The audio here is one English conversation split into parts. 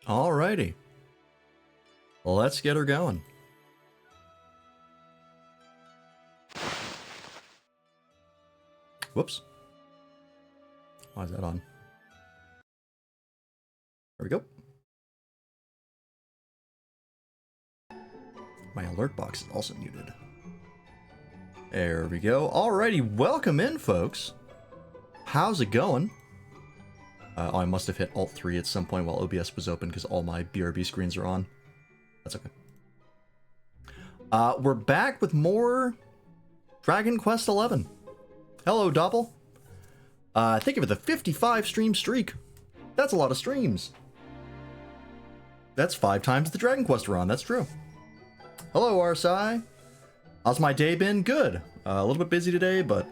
Alrighty. Let's get her going. Whoops. Why is that on? There we go. My alert box is also muted. There we go. Alrighty, welcome in, folks. How's it going? Oh, I must have hit Alt-3 at some point while OBS was open because all my BRB screens are on. That's okay. We're back with more Dragon Quest XI. Hello, Doppel. Thank you for the 55 stream streak. That's a lot of streams. That's 5 times the Dragon Quest we're on. That's true. Hello, RSI. How's my day been? Good. A little bit busy today, but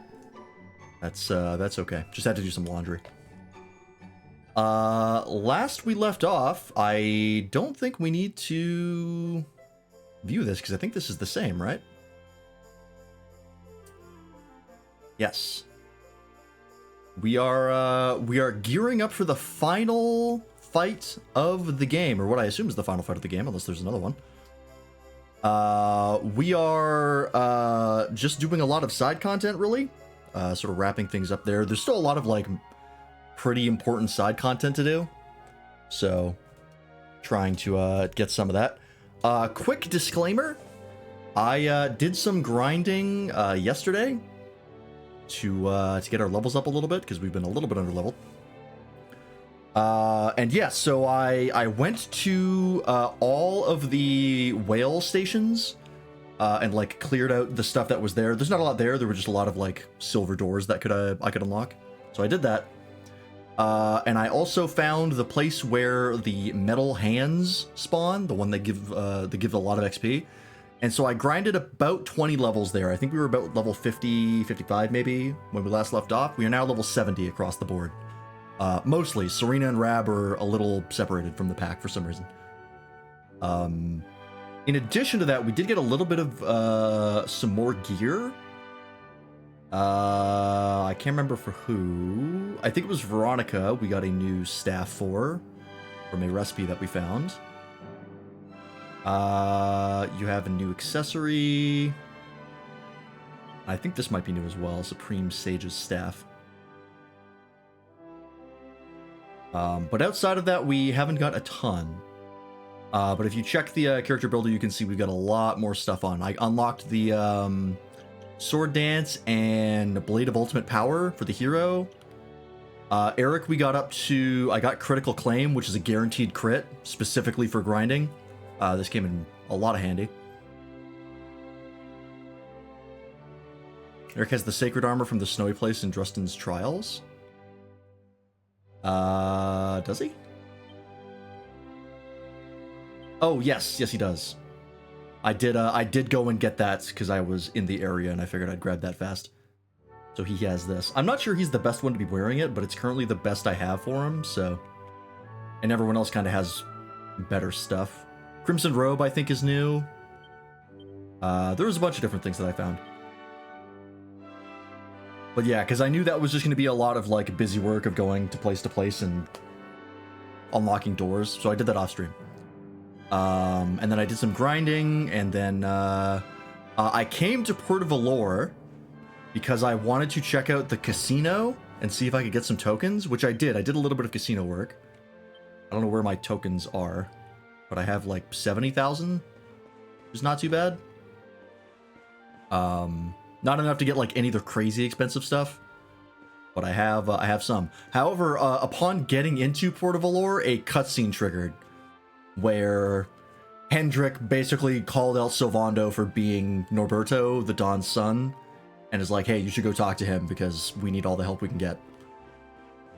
that's okay. Just had to do some laundry. Last we left off, I don't think we need to view this because I think this is the same, right? Yes. We are gearing up for the final fight of the game, or what I assume is the final fight of the game, unless there's another one. We are just doing a lot of side content, really. Sort of wrapping things up there. There's still a lot of like pretty important side content to do, so trying to get some of that. Quick disclaimer: I did some grinding yesterday to get our levels up a little bit because we've been a little bit under leveled. And yeah, so I went to all of the whale stations and like cleared out the stuff that was there. There's not a lot there. There were just a lot of like silver doors that I could unlock. So I did that. And I also found the place where the metal hands spawn, the one that give a lot of XP. And so I grinded about 20 levels there. I think we were about level 50, 55 maybe when we last left off. We are now level 70 across the board. Mostly, Serena and Rab are a little separated from the pack for some reason. In addition to that, we did get a little bit of some more gear. I can't remember for who. I think it was Veronica we got a new staff for, from a recipe that we found. You have a new accessory. I think this might be new as well, Supreme Sage's staff. But outside of that, we haven't got a ton. But if you check the character builder, you can see we've got a lot more stuff on. I unlocked the Sword Dance and Blade of Ultimate Power for the hero. Eric, we got up to... I got Critical Claim, which is a guaranteed crit, specifically for grinding. This came in a lot of handy. Eric has the Sacred Armor from the Snowy Place in Drustin's Trials. Does he? Oh, yes, he does. I did go and get that because I was in the area and I figured I'd grab that fast. So he has this. I'm not sure he's the best one to be wearing it, but it's currently the best I have for him, so... And everyone else kind of has better stuff. Crimson Robe, I think, is new. There was a bunch of different things that I found. But yeah, because I knew that was just going to be a lot of like busy work of going to place and unlocking doors, so I did that off stream. And then I did some grinding, and then I came to Port of Valor because I wanted to check out the casino and see if I could get some tokens, which I did. I did a little bit of casino work. I don't know where my tokens are, but I have like 70,000, which is not too bad. Not enough to get like any of the crazy expensive stuff, but I have some. However, upon getting into Port of Valor, a cutscene triggered where Hendrik basically called out Sylvando for being Norberto, the Don's son, and is like, hey, you should go talk to him because we need all the help we can get.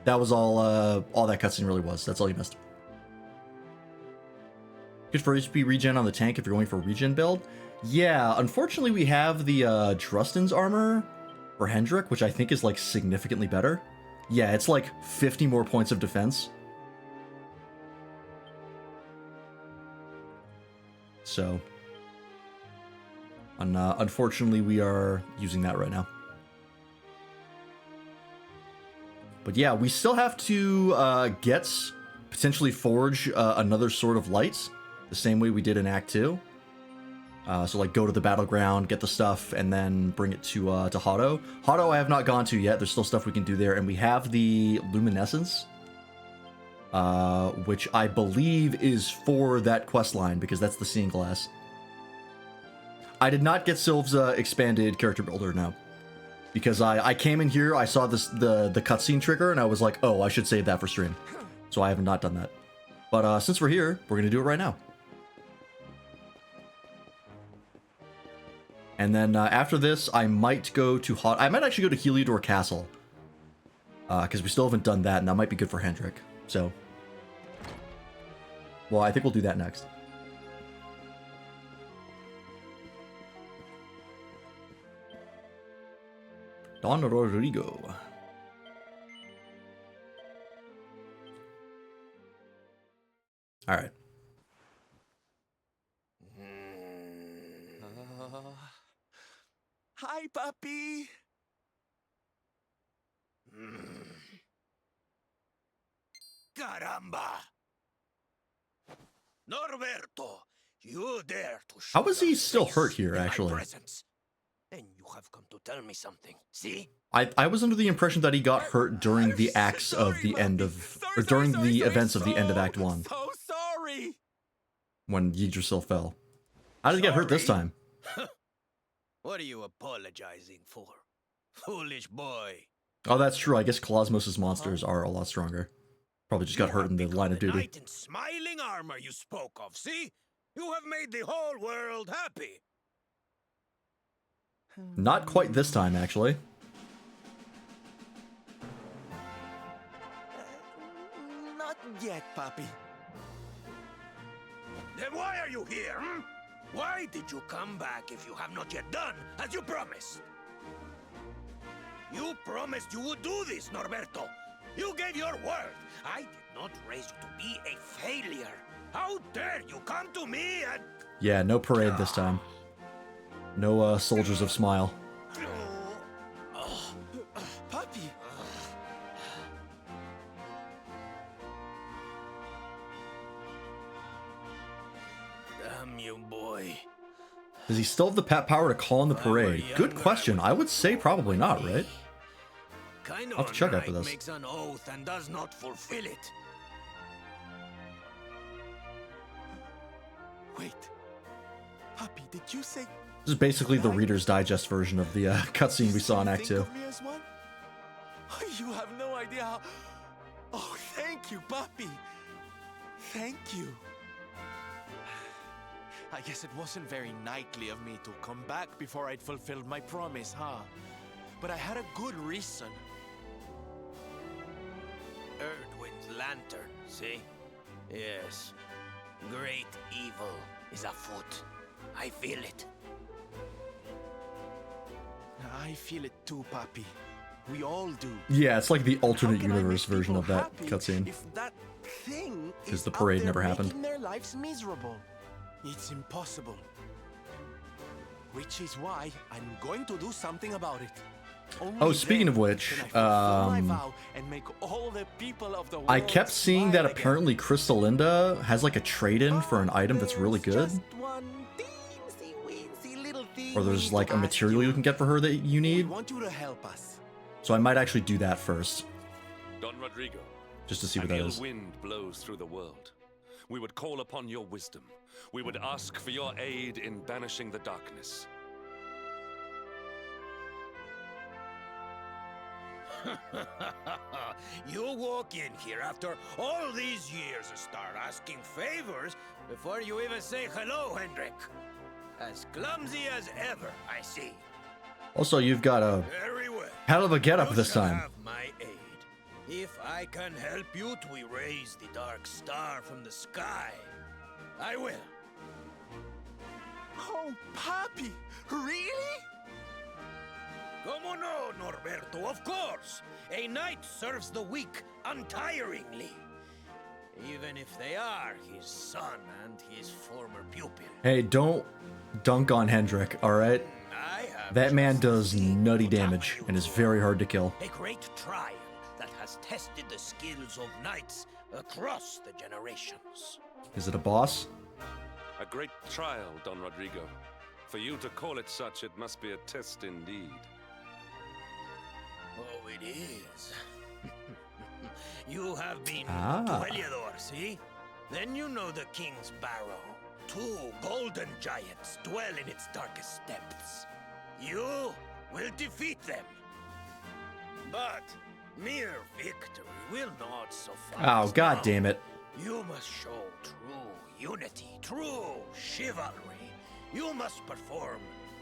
That was all that cutscene really was. That's all you missed. Good for HP regen on the tank if you're going for a regen build. Yeah, unfortunately we have the Drustin's armor for Hendrik, which I think is like significantly better. Yeah, it's like 50 more points of defense. So, unfortunately, we are using that right now. But yeah, we still have to get potentially forge another Sword of Light, the same way we did in Act 2. So like go to the battleground, get the stuff, and then bring it to Hado. Hado I have not gone to yet. There's still stuff we can do there, and we have the Luminescence, which I believe is for that quest line because that's the Seeing Glass. I did not get Sylve's expanded character builder now because I came in here, I saw the cutscene trigger, and I was like, oh, I should save that for stream. So I have not done that. But since we're here, we're gonna do it right now. And then after this, I might go to I might actually go to Heliodor Castle. Because we still haven't done that, and that might be good for Hendrik. So, well, I think we'll do that next. Don Rodrigo. All right. Hi, puppy. Caramba! Norberto, you dare to show How is he your still face hurt here, in my actually? presence. Then you have come to tell me something. See? I was under the impression that he got hurt during the acts of the end of, or during the events of the end of Act 1. So sorry. When Yggdrasil fell. How did he get hurt this time? What are you apologizing for? Foolish boy. Oh, that's true. I guess Cosmos' monsters are a lot stronger. Probably just got hurt in the line of The duty. knight in smiling armor you spoke of, see? You have made the whole world happy. Not quite this time, actually. Not yet, Papi. Then why are you here, hmm? Why did you come back if you have not yet done as you promised? You promised you would do this, Norberto. You gave your word. I did not raise you to be a failure. How dare you come to me and... Yeah, no parade this time. No soldiers of smile. Puppy. Damn you, boy. Does he still have the power to call in the parade? Good question. I would say probably not, right? Kind I'll have to check after this. Makes an oath and does not fulfill it. Wait, Puppy, did you say? This is basically the Reader's Digest version of the cutscene we saw in Act 2. You have no idea how... Oh, thank you, Puppy. Thank you. I guess it wasn't very knightly of me to come back before I'd fulfilled my promise, huh? But I had a good reason. Erdwin's lantern, see? Yes. Great evil is afoot. I feel it. I feel it too, Papi. We all do. Yeah, it's like the alternate universe version of that cutscene. If that thing Because the parade never happened. Their lives miserable. It's impossible. Which is why I'm going to do something about it. Oh, speaking of which, I kept seeing that apparently Crystalinda has like a trade-in for an item that's really good. Or there's like a material you can get for her that you need. So I might actually do that first. Don Rodrigo, just to see what that is. Wind blows through the world. We would call upon your wisdom. We would ask for your aid in banishing the darkness. You walk in here after all these years and start asking favors before you even say hello, Hendrik. As clumsy as ever, I see. Also, you've got a hell of a getup this time. Have my aid. If I can help you to erase the dark star from the sky, I will. Oh, Papi, really? Como no, Norberto, of course. A knight serves the weak untiringly. Even if they are his son and his former pupil. Hey, don't dunk on Hendrik, alright? That man does nutty damage and is very hard to kill. A great trial that has tested the skills of knights across the generations. Is it a boss? A great trial, Don Rodrigo. For you to call it such, it must be a test indeed. Oh, it is. You have been to Heliodor, see? Then you know the King's Barrow. 2 golden giants dwell in its darkest depths. You will defeat them. But mere victory will not suffice. Oh, god damn it. You must show true unity, true chivalry. You must perform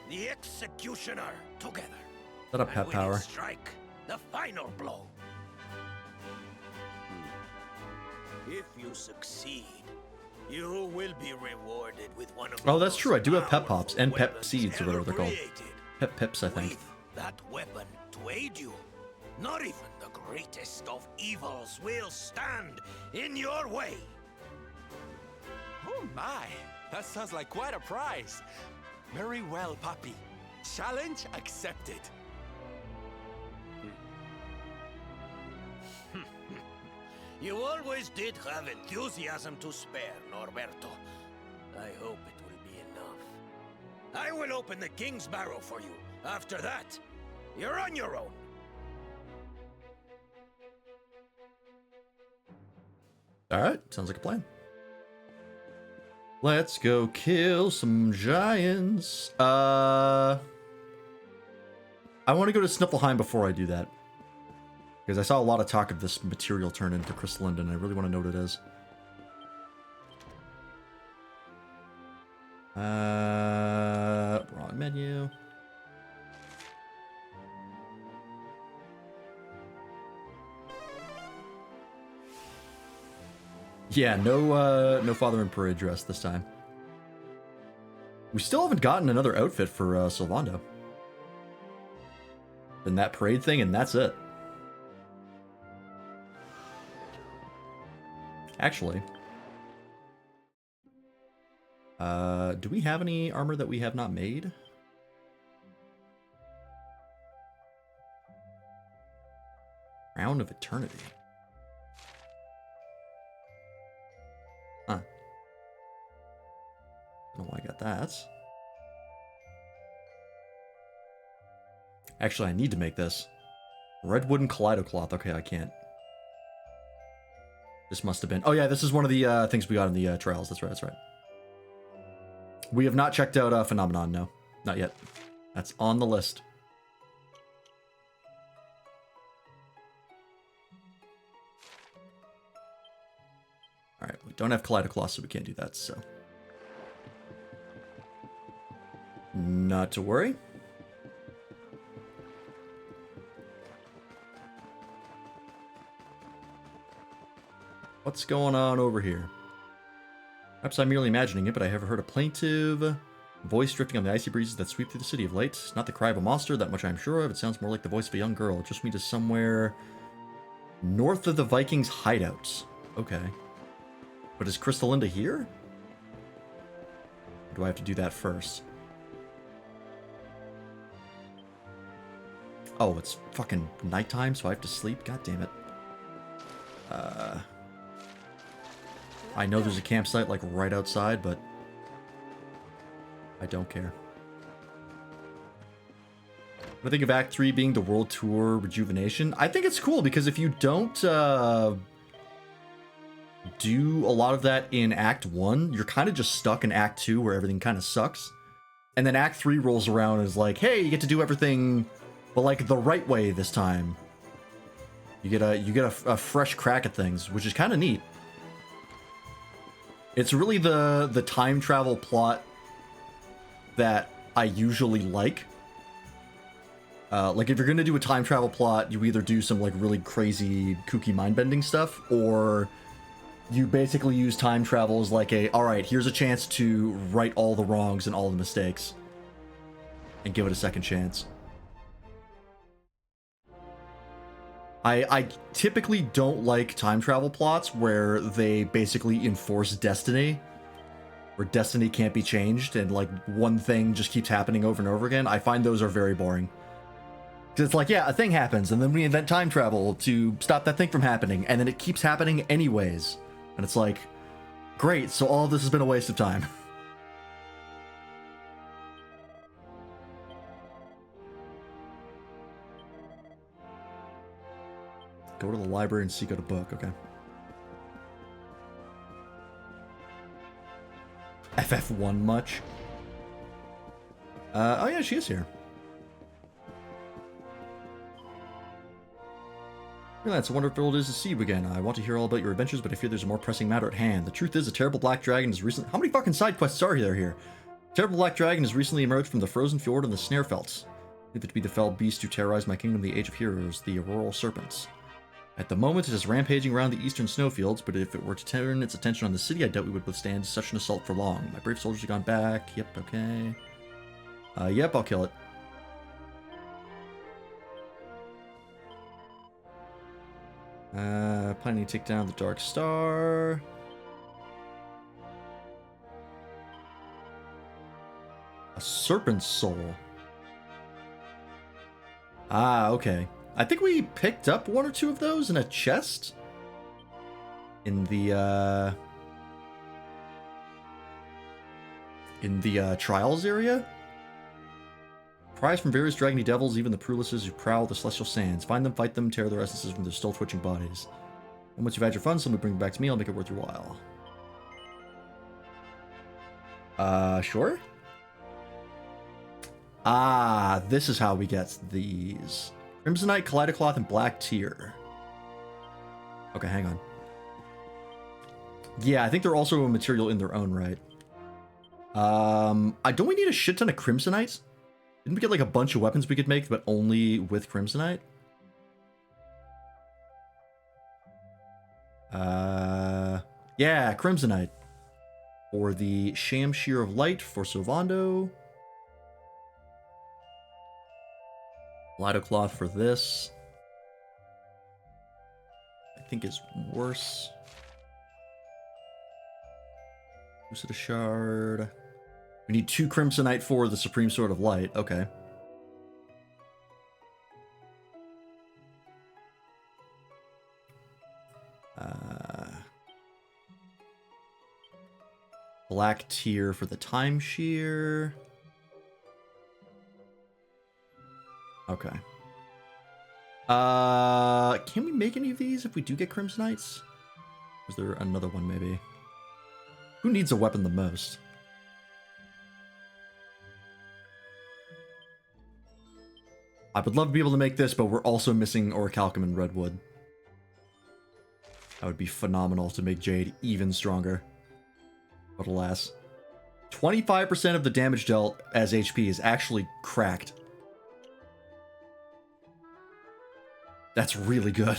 the executioner together. Set up pet power. Strike the final blow. If you succeed, you will be rewarded with one of the Oh, that's true. I do have pep powerful pops and pep weapons seeds, or whatever they're called. created. Pep pips, I think. With that weapon to aid you, not even the greatest of evils will stand in your way. Oh my, that sounds like quite a prize. Very well, Papi. Challenge accepted. You always did have enthusiasm to spare, Norberto. I hope it will be enough. I will open the King's Barrow for you. After that, you're on your own. Alright, sounds like a plan. Let's go kill some giants. I want to go to Sniffleheim before I do that. Because I saw a lot of talk of this material turn into Crystalline, and I really want to know what it is. Wrong menu. Yeah, no Father in Parade dress this time. We still haven't gotten another outfit for Sylvando. Then that parade thing, and that's it. Actually, do we have any armor that we have not made? Crown of Eternity. Huh. I don't know why I got that. Actually, I need to make this. Redwood and Kaleido Cloth. Okay, I can't. This must have been... Oh yeah, this is one of the things we got in the trials. That's right, that's right. We have not checked out Phenomenon, no. Not yet. That's on the list. Alright, we don't have Kaleido Cloth, so we can't do that, so... Not to worry. What's going on over here? Perhaps I'm merely imagining it, but I have heard a plaintive voice drifting on the icy breezes that sweep through the city of late. Not the cry of a monster, that much I'm sure of. It sounds more like the voice of a young girl. It just me to somewhere north of the Vikings' hideouts. Okay. But is Crystalinda here? Or do I have to do that first? Oh, it's fucking nighttime, so I have to sleep? God damn it. I know there's a campsite, like, right outside, but I don't care. I think of Act 3 being the World Tour Rejuvenation. I think it's cool, because if you don't do a lot of that in Act 1, you're kind of just stuck in Act 2, where everything kind of sucks. And then Act 3 rolls around and is like, hey, you get to do everything, but, like, the right way this time. You get a fresh crack at things, which is kind of neat. It's really the time travel plot that I usually like. Like, if you're gonna do a time travel plot, you either do some, like, really crazy, kooky mind-bending stuff, or you basically use time travel as like a, alright, here's a chance to right all the wrongs and all the mistakes. And give it a second chance. I typically don't like time travel plots where they basically enforce destiny, where destiny can't be changed and like one thing just keeps happening over and over again. I find those are very boring. 'Cause it's like, yeah, a thing happens, and then we invent time travel to stop that thing from happening, and then it keeps happening anyways. And it's like, great, so all of this has been a waste of time. Go to the library and seek out a book, okay. FF1 much? Oh yeah, she is here. It's a wonderful it is to see you again. I want to hear all about your adventures, but I fear there's a more pressing matter at hand. The truth is, a terrible black dragon has recently... How many fucking side quests are there here? A terrible black dragon has recently emerged from the frozen fjord and the Snarefelts. If it to be the fell beast who terrorized my kingdom, the Age of Heroes, the Auroral Serpents. At the moment, it is rampaging around the eastern snowfields, but if it were to turn its attention on the city, I doubt we would withstand such an assault for long. My brave soldiers have gone back. Yep, okay. Yep, I'll kill it. Planning to take down the Dark Star. A Serpent's Soul. Ah, okay. I think we picked up one or two of those in a chest. In the Trials area. Prize from various dragony devils, even the Prulises who prowl the celestial sands. Find them, fight them, tear their essences from their still twitching bodies. And once you've had your fun, somebody bring it back to me, I'll make it worth your while. Sure? Ah, this is how we get these. Crimsonite, Kaleidocloth, and Black Tear. Okay, hang on. Yeah, I think they're also a material in their own right. Don't we need a shit ton of Crimsonite? Didn't we get like a bunch of weapons we could make, but only with Crimsonite? Yeah, Crimsonite. For the Shamshir of Light for Sylvando. Kaleidocloth for this. I think is worse. Lucida Shard. We need 2 Crimsonite for the Supreme Sword of Light. Okay. Black Tear for the Time Shear. Okay. Can we make any of these if we do get Crimsonites? Is there another one maybe? Who needs a weapon the most? I would love to be able to make this, but we're also missing Orichalcum and Redwood. That would be phenomenal to make Jade even stronger. But alas. 25% of the damage dealt as HP is actually cracked. That's really good.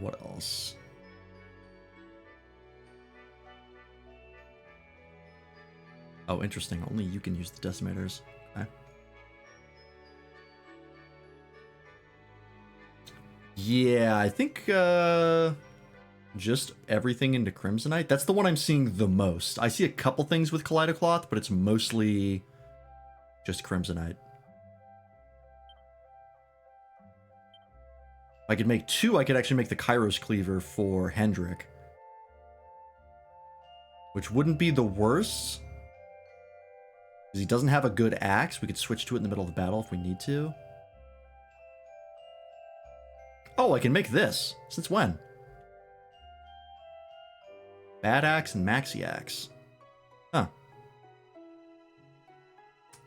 What else? Oh, interesting. Only you can use the decimators. Okay. Yeah, I think just everything into Crimsonite. That's the one I'm seeing the most. I see a couple things with Kaleidocloth, but it's mostly just Crimsonite. If I could make 2, I could actually make the Kairos Cleaver for Hendrik. Which wouldn't be the worst. Because he doesn't have a good axe. We could switch to it in the middle of the battle if we need to. Oh, I can make this. Since when? Bad Axe and Maxi Axe. Huh.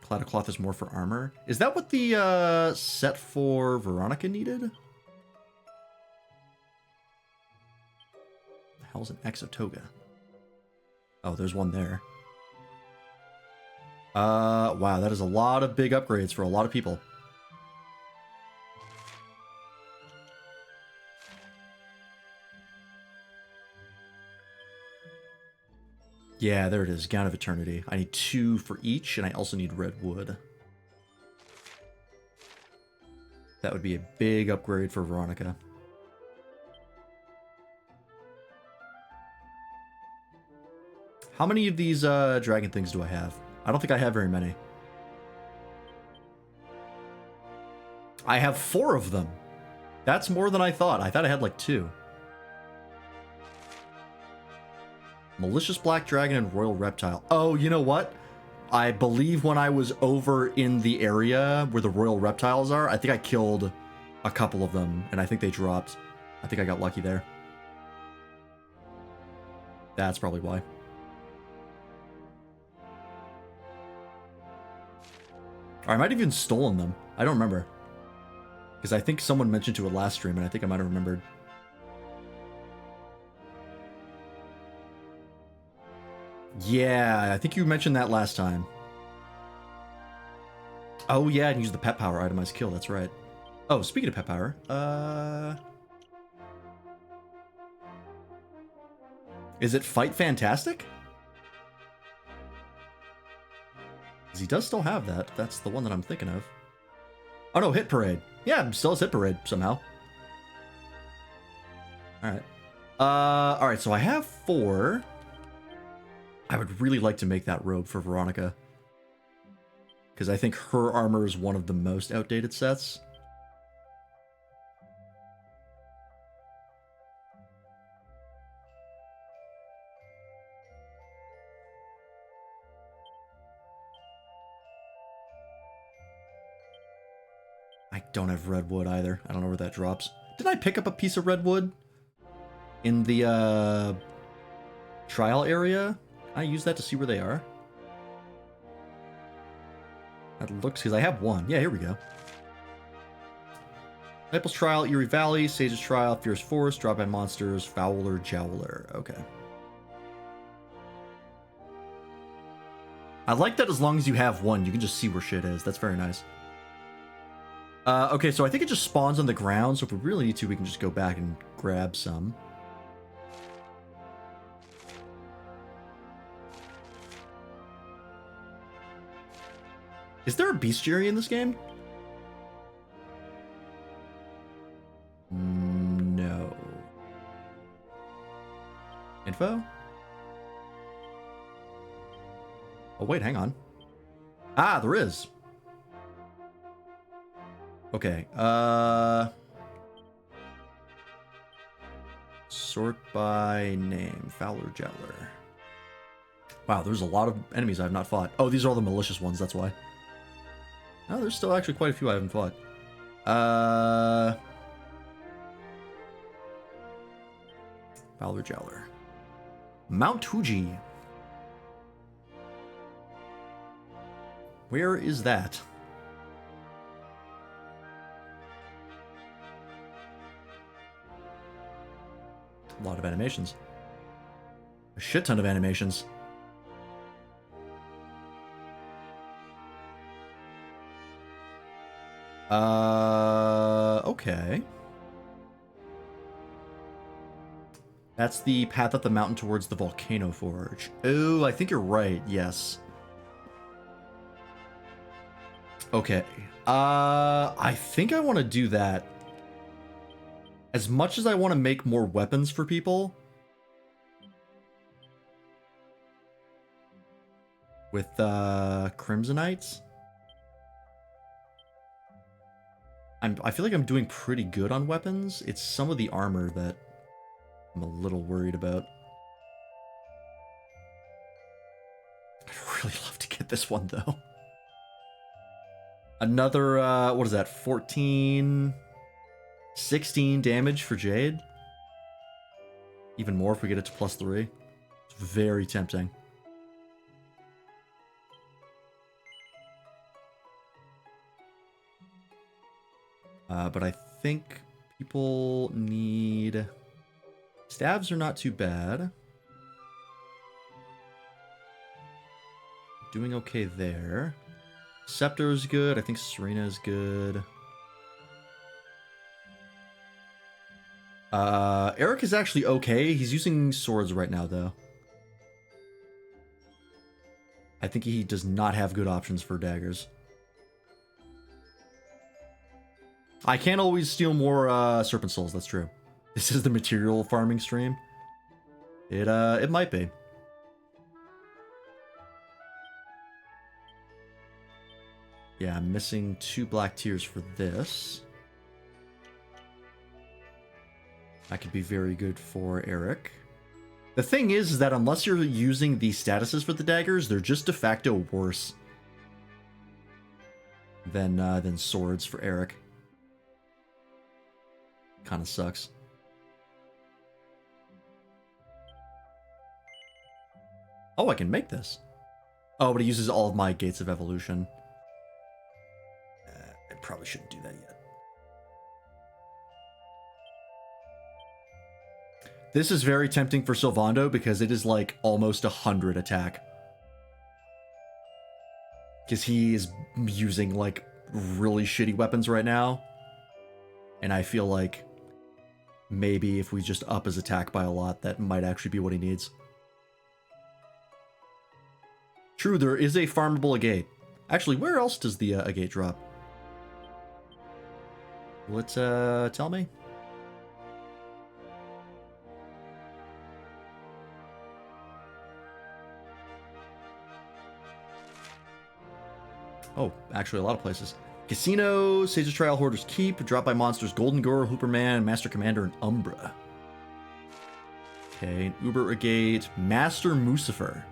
Kaleidocloth is more for armor. Is that what the set for Veronica needed? The hell's an Exotoga? Oh, there's one there. Wow, that is a lot of big upgrades for a lot of people. Yeah, there it is. Gown of Eternity. I need 2 for each, and I also need Redwood. That would be a big upgrade for Veronica. How many of these dragon things do I have? I don't think I have very many. I have 4 of them. That's more than I thought. I thought I had like 2. Malicious Black Dragon and Royal Reptile. Oh, you know what? I believe when I was over in the area where the Royal Reptiles are, I think I killed a couple of them, and I think they dropped. I think I got lucky there. That's probably why. Or I might have even stolen them. I don't remember. Because I think someone mentioned to it last stream, and I think I might have remembered. Yeah, I think you mentioned that last time. Oh yeah, and use the pet power itemized kill, that's right. Oh, speaking of pet power, is it Fight Fantastic? Because he does still have that. That's the one that I'm thinking of. Oh no, Hit Parade. Yeah, still has Hit Parade somehow. Alright. Alright, so I have 4. I would really like to make that robe for Veronica. Because I think her armor is one of the most outdated sets. I don't have redwood either. I don't know where that drops. Did I pick up a piece of redwood in the trial area? Can I use that to see where they are? That looks, because I have 1. Yeah, here we go. Disciples Trial, Eerie Valley, Sage's Trial, Fierce Forest, Drop by Monsters, Fowler, Jowler. Okay. I like that as long as you have 1, you can just see where shit is. That's very nice. Okay, so I think it just spawns on the ground, so if we really need to, we can just go back and grab some. Is there a bestiary in this game? No. Info? Oh, wait, hang on. Ah, there is. Okay, sort by name. Fowler, Jowler. Wow, there's a lot of enemies I have not fought. Oh, these are all the malicious ones, that's why. Oh, there's still actually quite a few I haven't fought. Fowler, Jowler. Mount Fuji. Where is that? A lot of animations. A shit ton of animations. Okay. That's the path up the mountain towards the Volcano Forge. Oh, I think you're right, yes. Okay. I think I want to do that. As much as I want to make more weapons for people, with Crimsonites, I feel like I'm doing pretty good on weapons. It's some of the armor that I'm a little worried about. I'd really love to get this one though. Another what is that? 14, 16 damage for Jade. Even more if we get it to +3. It's very tempting. But I think people need... Stabs are not too bad. Doing okay there. Scepter is good. I think Serena is good. Eric is actually okay. He's using swords right now, though. I think he does not have good options for daggers. I can't always steal more Serpent Souls, that's true. This is the material farming stream. It might be. Yeah, I'm missing 2 black tiers for this. That could be very good for Eric. The thing is that unless you're using the statuses for the daggers, they're just de facto worse than swords for Eric. Kind of sucks. Oh, I can make this. Oh, but it uses all of my gates of evolution. I probably shouldn't do that yet. This is very tempting for Sylvando because it is like almost 100 attack. Because he is using like really shitty weapons right now. And I feel like maybe if we just up his attack by a lot, that might actually be what he needs. True, there is a farmable agate. Actually, where else does the agate drop? Let's tell me. Oh, actually a lot of places. Casino, Sage's Trial, Hoarder's Keep, Drop by Monsters, Golden Gore, Hooperman, Master Commander, and Umbra. Okay, Uber Agate, Master Mucifer.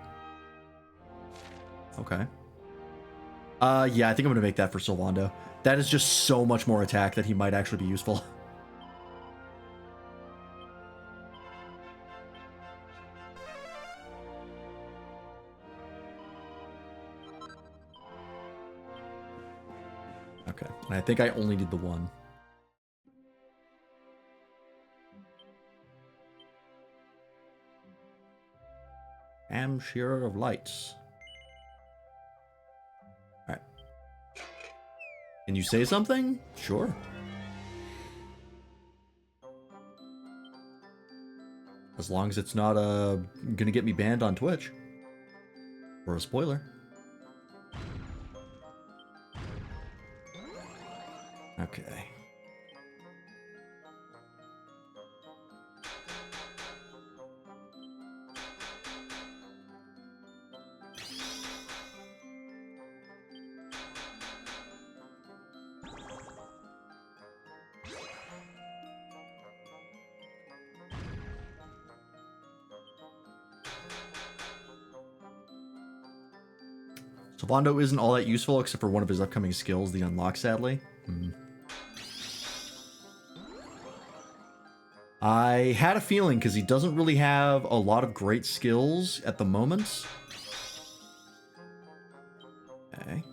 Okay. Yeah, I think I'm gonna make that for Sylvando. That is just so much more attack that he might actually be useful. Okay, and I think I only did the one. Shearer of Lights. Alright. Can you say something? Sure. As long as it's not gonna get me banned on Twitch. Or a spoiler. Okay. Sylvando isn't all that useful except for one of his upcoming skills, the unlock, sadly. I had a feeling because he doesn't really have a lot of great skills at the moment. Okay.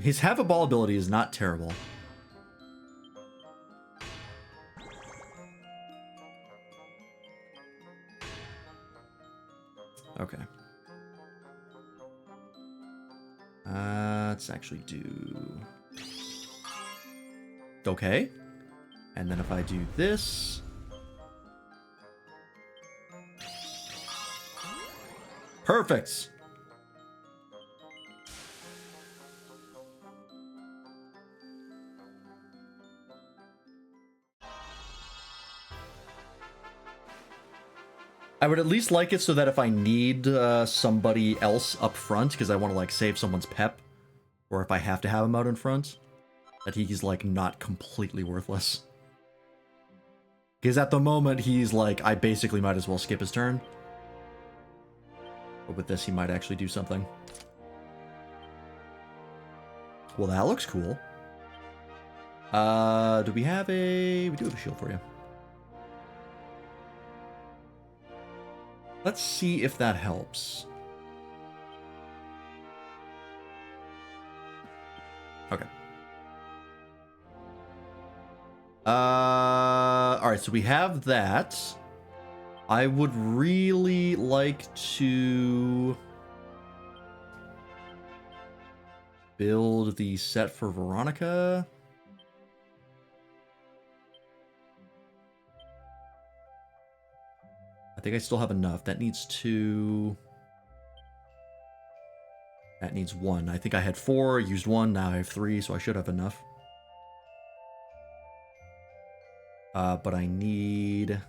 His have a ball ability is not terrible. Okay. Let's actually do... Okay. And then if I do this... Perfect! I would at least like it so that if I need somebody else up front, because I want to like save someone's pep, or if I have to have him out in front, that he's like not completely worthless. Because at the moment he's like, I basically might as well skip his turn. But with this he might actually do something. Well, that looks cool. Do we have a... We do have a shield for you. Let's see if that helps. Okay. Alright, so we have that. I would really like to build the set for Veronica. I think I still have enough. That needs 2. That needs 1. I think I had 4, used 1, now I have 3, so I should have enough. But I need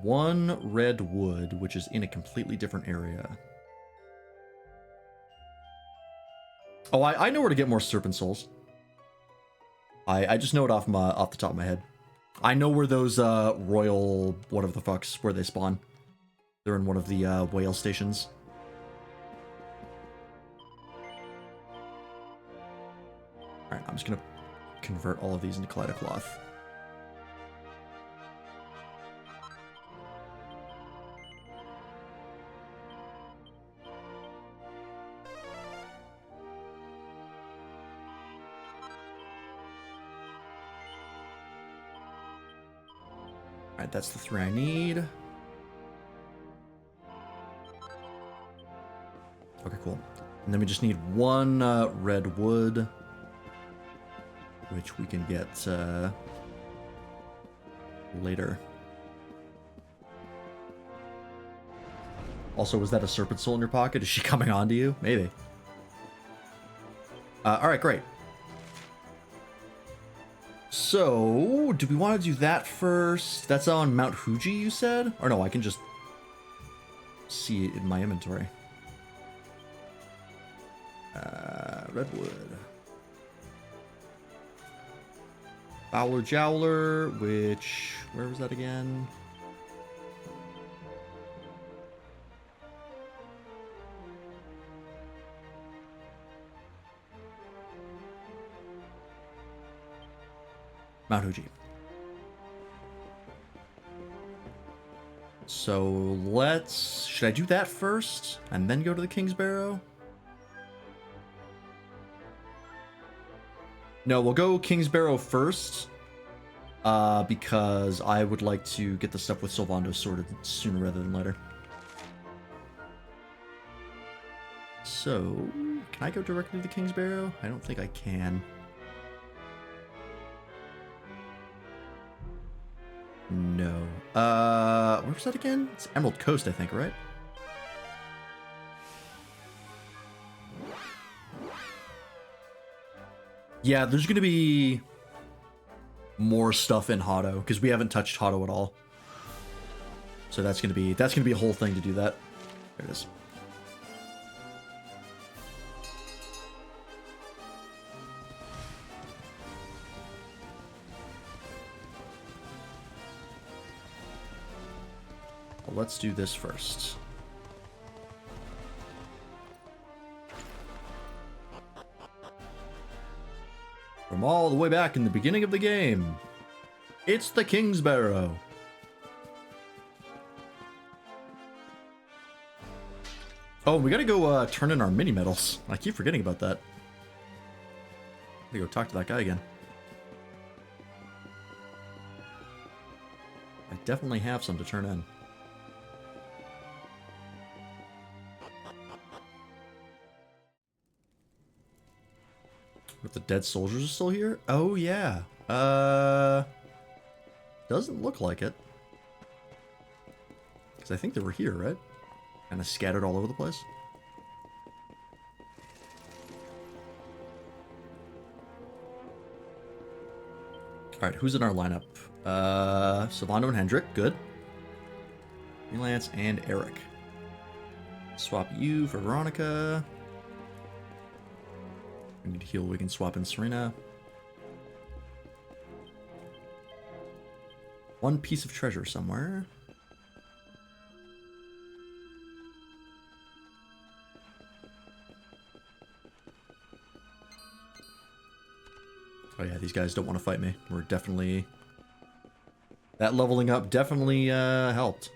one red wood, which is in a completely different area. Oh, I know where to get more serpent souls. I just know it off the top of my head. I know where those royal whatever the fucks where they spawn. They're in one of the whale stations. All right, I'm just gonna convert all of these into Kaleidocloth. Alright, that's the 3 I need. Okay, cool. And then we just need one red wood, which we can get later. Also, was that a serpent soul in your pocket? Is she coming on to you? Maybe. Alright, great. So, do we want to do that first? That's on Mount Fuji, you said? Or no, I can just see it in my inventory. Redwood. Fowler Jowler, which... Where was that again? Mount Fuji. So let's... Should I do that first? And then go to the King's Barrow? No, we'll go King's Barrow first. Because I would like to get the stuff with Sylvando sorted sooner rather than later. So, can I go directly to the King's Barrow? I don't think I can. No. Where was that again? It's Emerald Coast, I think, right? Yeah, there's gonna be more stuff in Hado, because we haven't touched Hado at all. So that's gonna be a whole thing to do that. There it is. Well, let's do this first. From all the way back in the beginning of the game, it's the King's Barrow. Oh, we gotta go turn in our mini medals. I keep forgetting about that. Let me go talk to that guy again. I definitely have some to turn in. If the dead soldiers are still here? Oh, yeah. Doesn't look like it. Because I think they were here, right? Kind of scattered all over the place. Alright, who's in our lineup? Sylvando and Hendrik, good. Lance and Eric. Swap you for Veronica. We need to heal, we can swap in Serena. One piece of treasure somewhere. Oh yeah, these guys don't want to fight me. We're definitely... That leveling up definitely helped.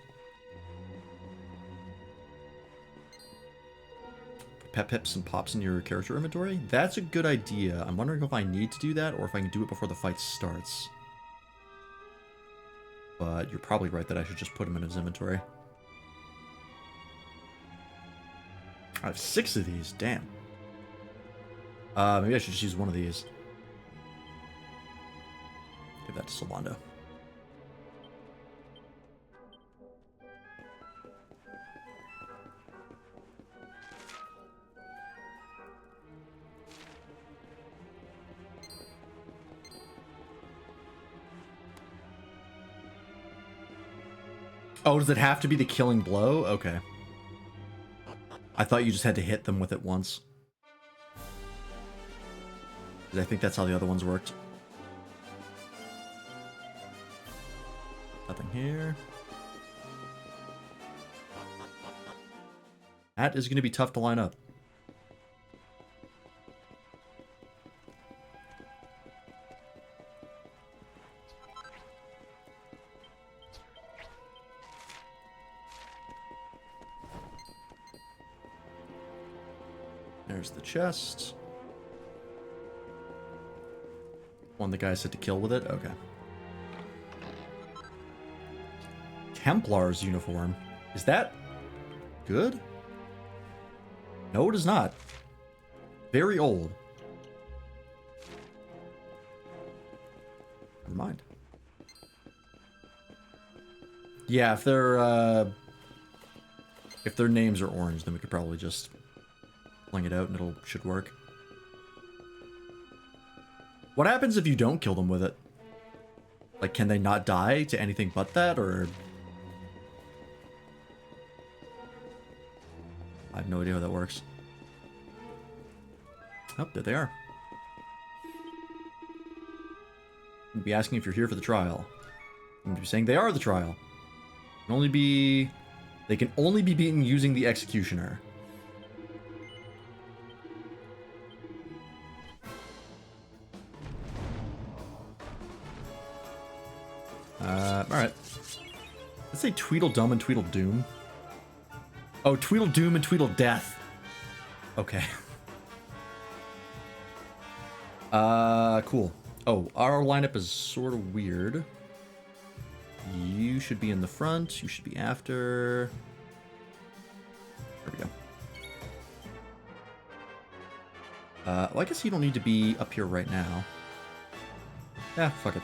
Pep pips and pops in your character inventory? That's a good idea. I'm wondering if I need to do that or if I can do it before the fight starts. But you're probably right that I should just put him in his inventory. I have 6 of these, damn. Maybe I should just use one of these. Give that to Sylvando. Oh, does it have to be the killing blow? Okay. I thought you just had to hit them with it once. 'Cause I think that's how the other ones worked. Nothing here. That is going to be tough to line up. There's the chest. One the guy said to kill with it? Okay. Templar's uniform. Is that good? No, it is not. Very old. Never mind. Yeah, if their names are orange, then we could probably just fling it out and it should work. What happens if you don't kill them with it? Like, can they not die to anything but that, or... I have no idea how that works. Oh, there they are. I'm be asking if you're here for the trial. I'm be saying they are the trial. They can only be beaten using the executioner. Alright. Let's say Tweedledum and Tweedledoom. Oh, Tweedledoom and Tweedledeath. Okay. Cool. Oh, our lineup is sort of weird. You should be in the front. You should be after. There we go. Well, I guess you don't need to be up here right now. Yeah, fuck it.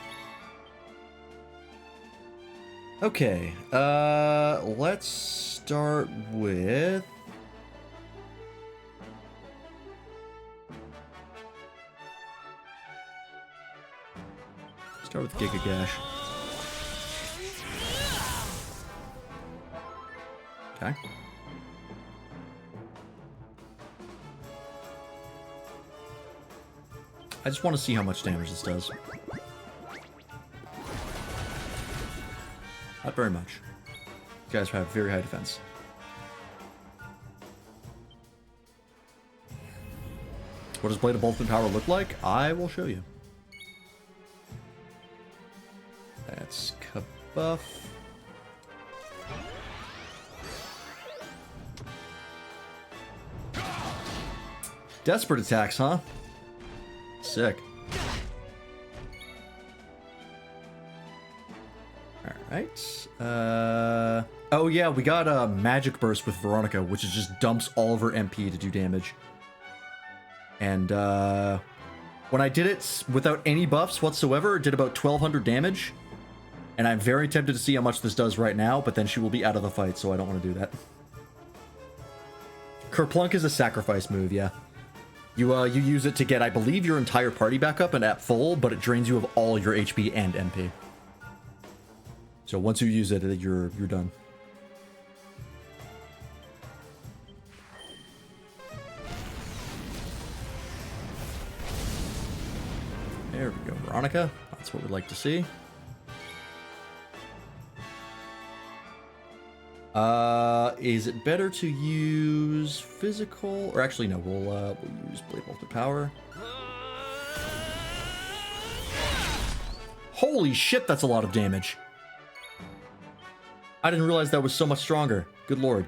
Okay, let's start with... Start with Gigagash. Okay. I just want to see how much damage this does. Not very much. You guys have very high defense. What does Blade of Ultimate Power look like? I will show you. That's Kabuff. Desperate attacks, huh? Sick. Alright. Oh yeah, we got a Magic Burst with Veronica, which is just dumps all of her MP to do damage. And when I did it without any buffs whatsoever, it did about 1200 damage. And I'm very tempted to see how much this does right now, but then she will be out of the fight, so I don't want to do that. Kerplunk is a sacrifice move, yeah. You use it to get, I believe, your entire party back up and at full, but it drains you of all your HP and MP. So once you use it, you're done. There we go, Veronica. That's what we'd like to see. Is it better to use physical, or actually no? We'll use Blade of Ultimate Power. Holy shit, that's a lot of damage. I didn't realize that was so much stronger. Good lord.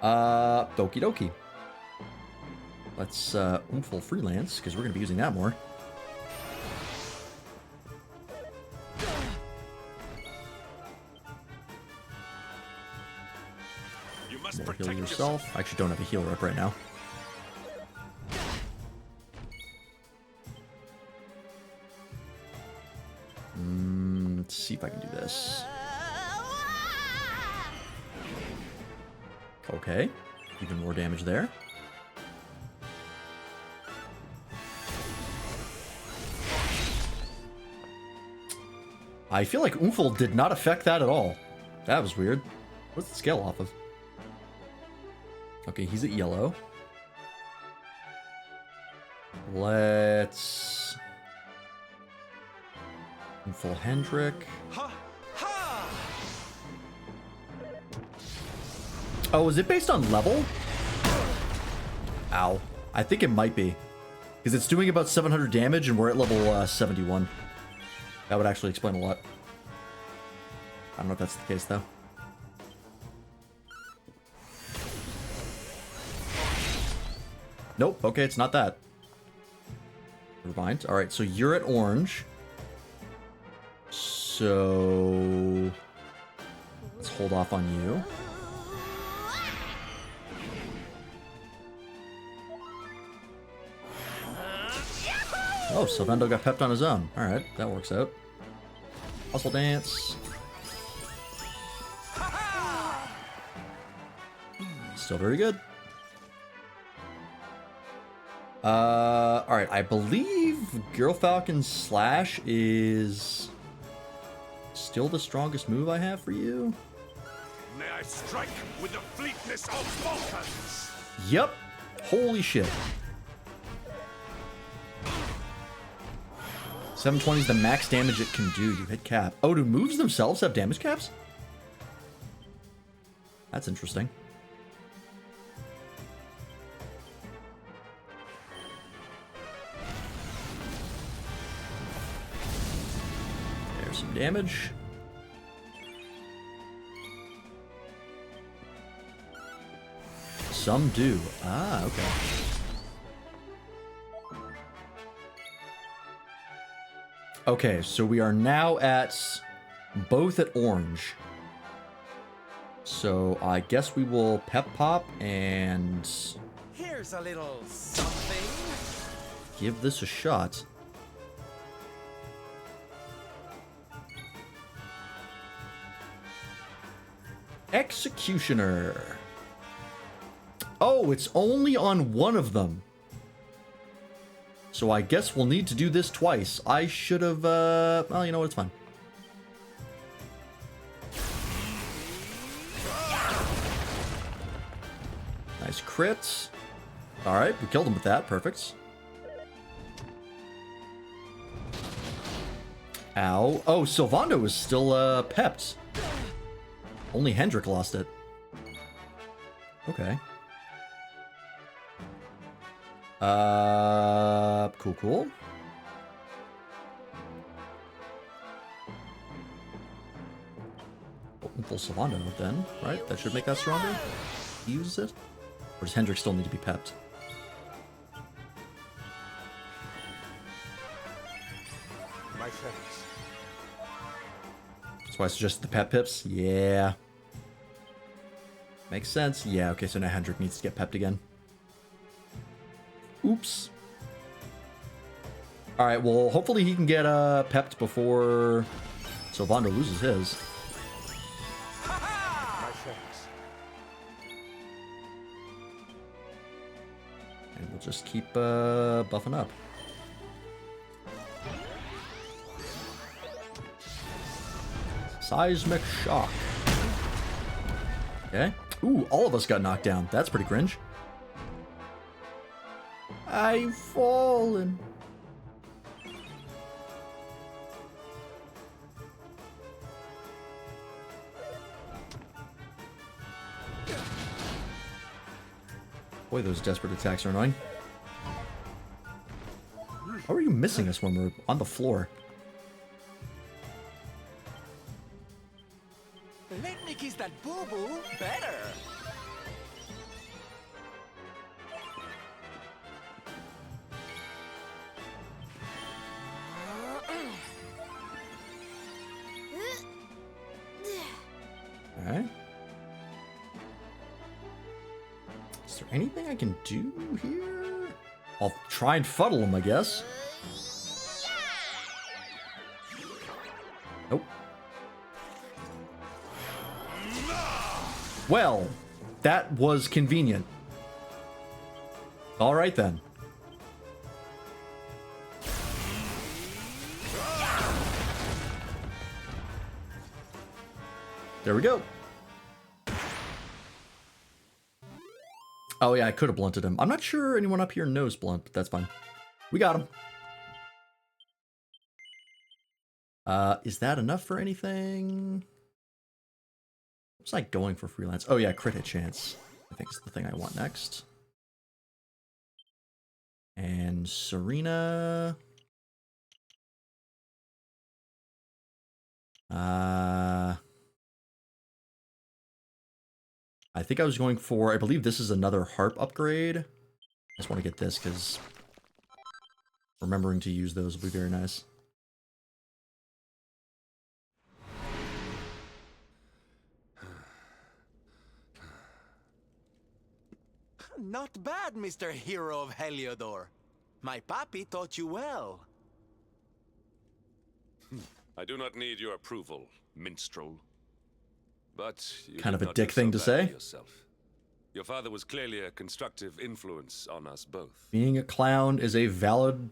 Doki doki. Let's Oomful Freelance, because we're gonna be using that more. Heal yourself. I actually don't have a healer up right now. Let's see if I can do this. Okay. Even more damage there. I feel like Oomful did not affect that at all. That was weird. What's the scale off of? Okay, he's at yellow. Let's... full Hendrik. Ha! Ha! Oh, is it based on level? Ow. I think it might be. Because it's doing about 700 damage and we're at level 71. That would actually explain a lot. I don't know if that's the case, though. Nope. Okay, it's not that. Never mind. Alright, so you're at orange. So... let's hold off on you. Oh, Sylvando got pepped on his own. Alright, that works out. Hustle dance. Still very good. Alright, I believe Girlfalcon's Slash is still the strongest move I have for you. May I strike with the fleetness of falcons? Yep. Holy shit. 720 is the max damage it can do. You hit cap. Oh, do moves themselves have damage caps? That's interesting. There's some damage. Some do. Ah, okay. Okay, so we are now at both at orange. So I guess we will pep pop and Here's a little something. give this a shot. Executioner. Oh, it's only on one of them. So I guess we'll need to do this twice. I should have, well, you know what, it's fine. Nice crit. Alright, we killed him with that, perfect. Ow. Oh, Sylvando is still, pepped. Only Hendrik lost it. Okay. Cool. Open full Sylvando then, right? That should make that stronger. He uses it? Or does Hendrik still need to be pepped? My friends. That's why I suggested the pep pips. Yeah. Makes sense. Yeah, okay, so now Hendrik needs to get pepped again. Oops. Alright, well, hopefully he can get pepped before Sylvando loses his. My friends. And we'll just keep buffing up. Seismic shock. Okay. Ooh, all of us got knocked down. That's pretty cringe. I've fallen. Boy, those desperate attacks are annoying. How are you missing us when we're on the floor? Let me kiss that boo-boo better. Alright. Is there anything I can do here? I'll try and fuddle him, I guess. Nope. Well, that was convenient. Alright then. There we go. Oh yeah, I could have blunted him. I'm not sure anyone up here knows blunt, but that's fine. We got him. Is that enough for anything? What's I going for freelance? Oh yeah, crit hit chance. I think is the thing I want next. And Serena. I think I was going for, I believe this is another harp upgrade. I just want to get this because remembering to use those will be very nice. Not bad, Mr. Hero of Heliodor. My papi taught you well. I do not need your approval, minstrel. But you Kind did of a not dick do so thing to badly say. yourself. Your father was clearly a constructive influence on us both. Being a clown is a valid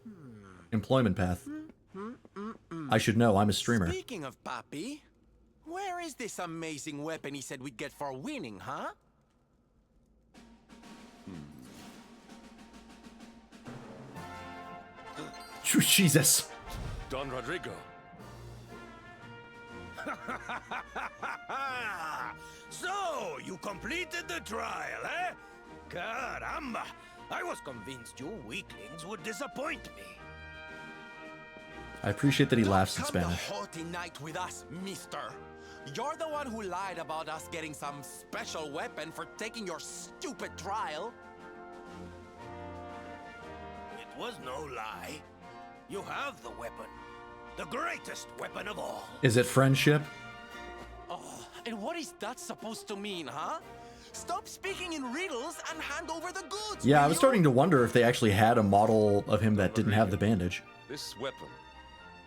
employment path. I should know, I'm a streamer. Speaking of papi, where is this amazing weapon he said we'd get for winning, huh? Jesus. Don Rodrigo. So, you completed the trial, eh? Caramba! I was convinced you weaklings would disappoint me. I appreciate that he laughs in Don't come Spanish. the haughty knight with us, mister. You're the one who lied about us getting some special weapon for taking your stupid trial. It was no lie. You have the weapon. The greatest weapon of all. Is it friendship? Oh, and what is that supposed to mean, huh? Stop speaking in riddles and hand over the goods. Yeah, I will was you? starting to wonder if they actually had a model of him that didn't have the bandage. This weapon,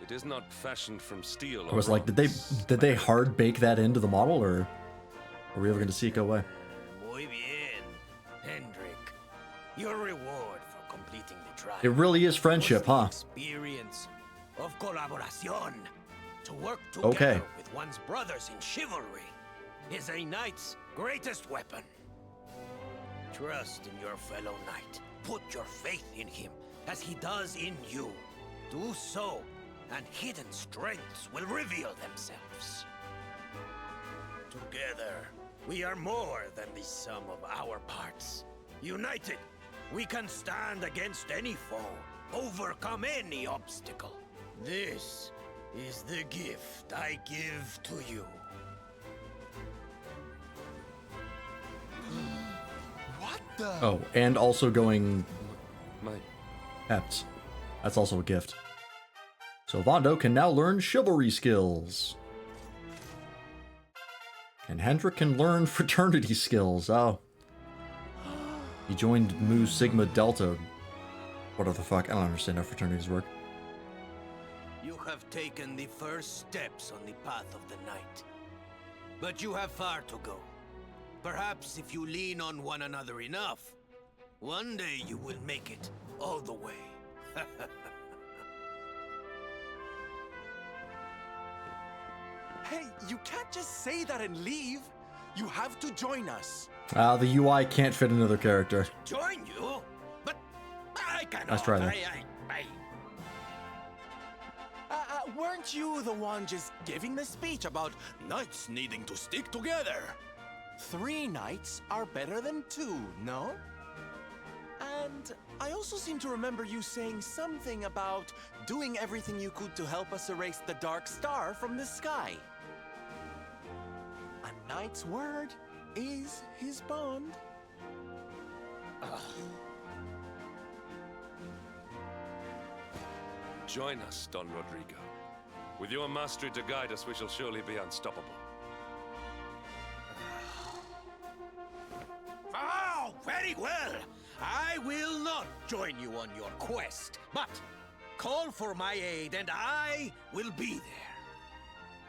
it is not fashioned from steel. I was like, did they hard bake that into the model, or are we ever going to see it go away? Muy bien, Hendrik. Your reward for completing the trial. It really is friendship, huh? was the experience of collaboración. To work together Okay. with one's brothers in chivalry is a knight's greatest weapon. Trust in your fellow knight. Put your faith in him as he does in you. Do so, and hidden strengths will reveal themselves. Together, we are more than the sum of our parts. United, we can stand against any foe, overcome any obstacle. This is the gift I give to you. What the? Oh, and also going My Ept. That's also a gift. So Vondo can now learn chivalry skills. And Hendrik can learn fraternity skills. Oh. He joined Mu Sigma Delta. What the fuck? I don't understand how fraternities work. You have taken the first steps on the path of the night. But you have far to go. Perhaps if you lean on one another enough, one day you will make it all the way. Hey, you can't just say that and leave. You have to join us. The UI can't fit another character. Join you? But I cannot. Let's try that. Weren't you the one just giving the speech about knights needing to stick together? 3 knights are better than 2, no? And I also seem to remember you saying something about doing everything you could to help us erase the Dark Star from the sky. A knight's word is his bond. Join us, Don Rodrigo. With your mastery to guide us, we shall surely be unstoppable. Oh, very well. I will not join you on your quest, but call for my aid and I will be there.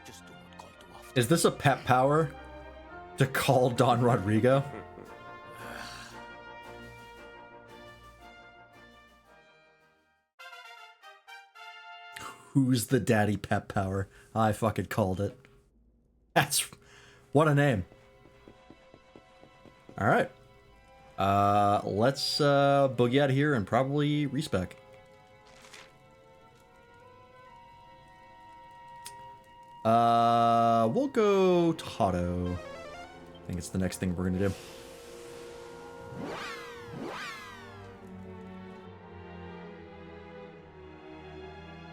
Just do not call too often. Is this a pet power? To call Don Rodrigo? Who's the daddy pet power? I fucking called it. That's What a name. All right. Let's boogie out of here and probably respec. We'll go Tato. I think it's the next thing we're gonna do.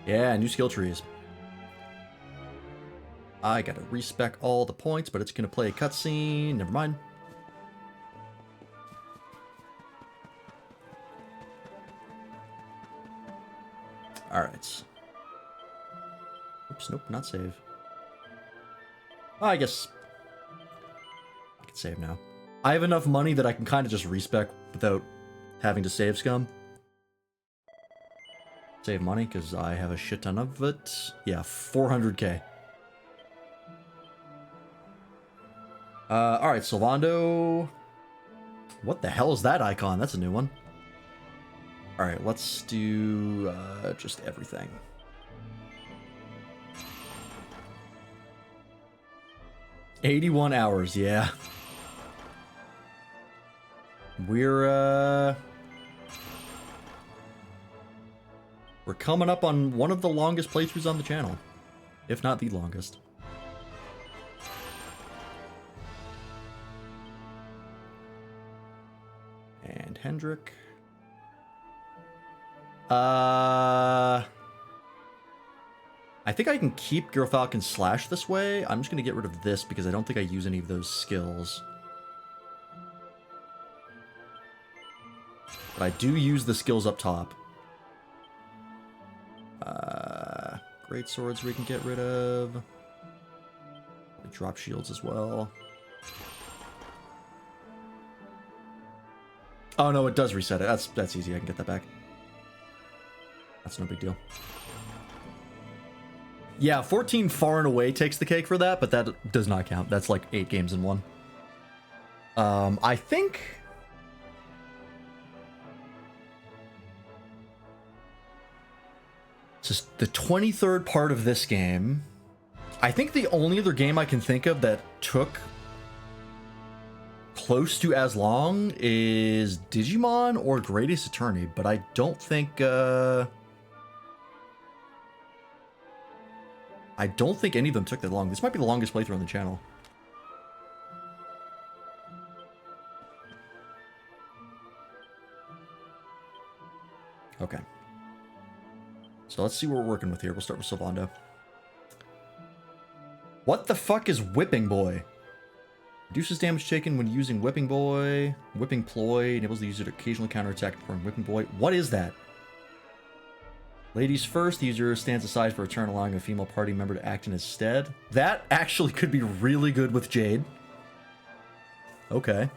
Yeah, new skill trees. I gotta respec all the points, but it's gonna play a cutscene. Never mind. Alright. Oops, nope, not save. Oh, I guess I can save now. I have enough money that I can kind of just respec without having to save scum. Save money, because I have a shit ton of it. Yeah, 400k. Alright, Sylvando. What the hell is that icon? That's a new one. Alright, let's do just everything. $81 hours, yeah. We're coming up on one of the longest playthroughs on the channel. If not the longest. And Hendrik. I think I can keep Gerfalcon Slash this way. I'm just going to get rid of this because I don't think I use any of those skills. But I do use the skills up top. Great swords we can get rid of. Drop shields as well. Oh no, it does reset it. That's easy. I can get that back. That's no big deal. Yeah, 14 far and away takes the cake for that, but that does not count. That's like 8 games in one. I think... just the 23rd part of this game. I think the only other game I can think of that took close to as long is Digimon or Greatest Attorney, but I don't think I don't think any of them took that long. This might be the longest playthrough on the channel. Okay. So let's see what we're working with here. We'll start with Sylvando. What the fuck is Whipping Boy? Reduces damage taken when using Whipping Boy. Whipping Ploy enables the user to occasionally counterattack from Whipping Boy. What is that? Ladies first, the user stands aside for a turn, allowing a female party member to act in his stead. That actually could be really good with Jade. Okay.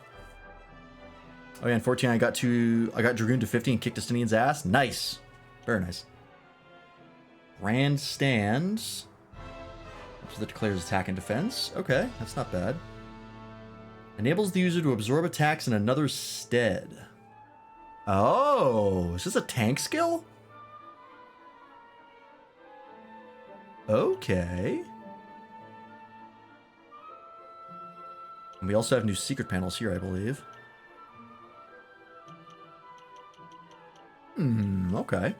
Oh yeah, and 14, I got Dragoon to 50 and kicked Justinian's ass. Nice. Very nice. Rand stands. So that declares attack and defense. Okay, that's not bad. Enables the user to absorb attacks in another's stead. Oh, is this a tank skill? Okay. And we also have new secret panels here, I believe. Okay.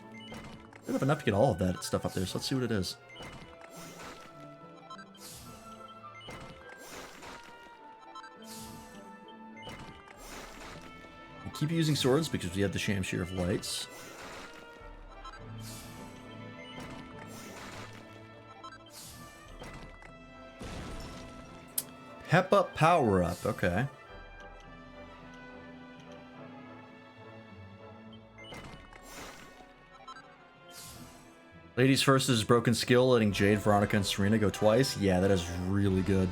We have enough to get all of that stuff up there, so let's see what it is. We keep using swords because we have the Shamshir of Lights. Pep up power up, okay. Ladies first is broken skill, letting Jade, Veronica, and Serena go twice. Yeah, that is really good.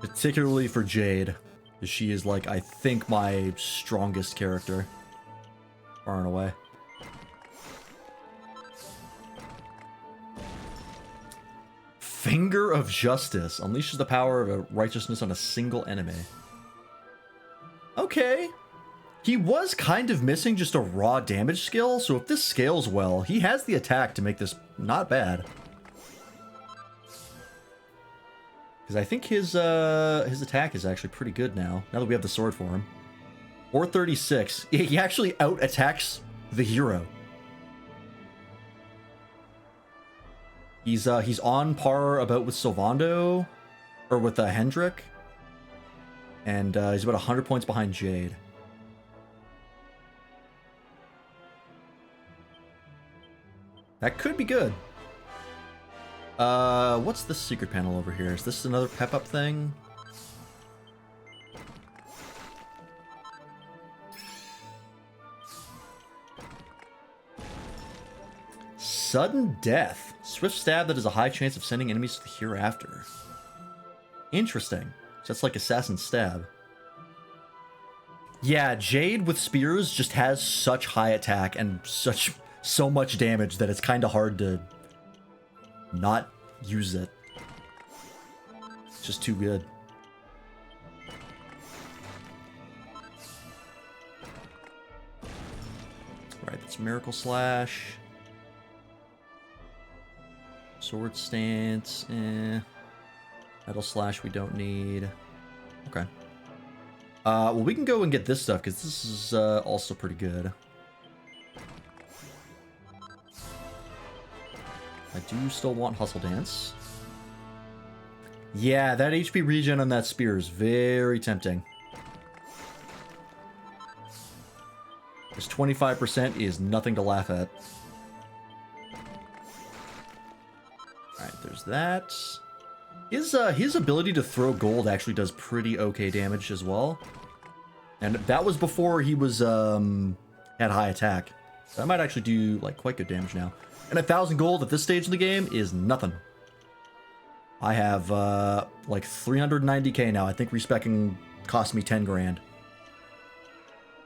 Particularly for Jade. She is like, I think, my strongest character. Far and away. Finger of Justice. Unleashes the power of righteousness on a single enemy. Okay. He was kind of missing just a raw damage skill, so if this scales well, he has the attack to make this not bad. Because I think his attack is actually pretty good now that we have the sword for him. Or 36. He actually out attacks the hero. He's on par about with Sylvando, or with Hendrik, and he's about 100 points behind Jade. That could be good. What's this secret panel over here? Is this another pep up thing? Sudden death. Swift stab that has a high chance of sending enemies to the hereafter. Interesting. So that's like assassin stab. Yeah, Jade with spears just has such high attack and so much damage that it's kind of hard to not use it. It's just too good. Right, that's Miracle Slash. Sword Stance, Metal Slash we don't need. Okay. Well, we can go and get this stuff, because this is also pretty good. I do still want Hustle Dance. Yeah, that HP regen on that spear is very tempting. This 25% is nothing to laugh at. Alright, there's that. His ability to throw gold actually does pretty okay damage as well. And that was before he was had high attack. So that might actually do like quite good damage now. And 1,000 gold at this stage in the game is nothing. I have like 390k now. I think respecking cost me 10 grand.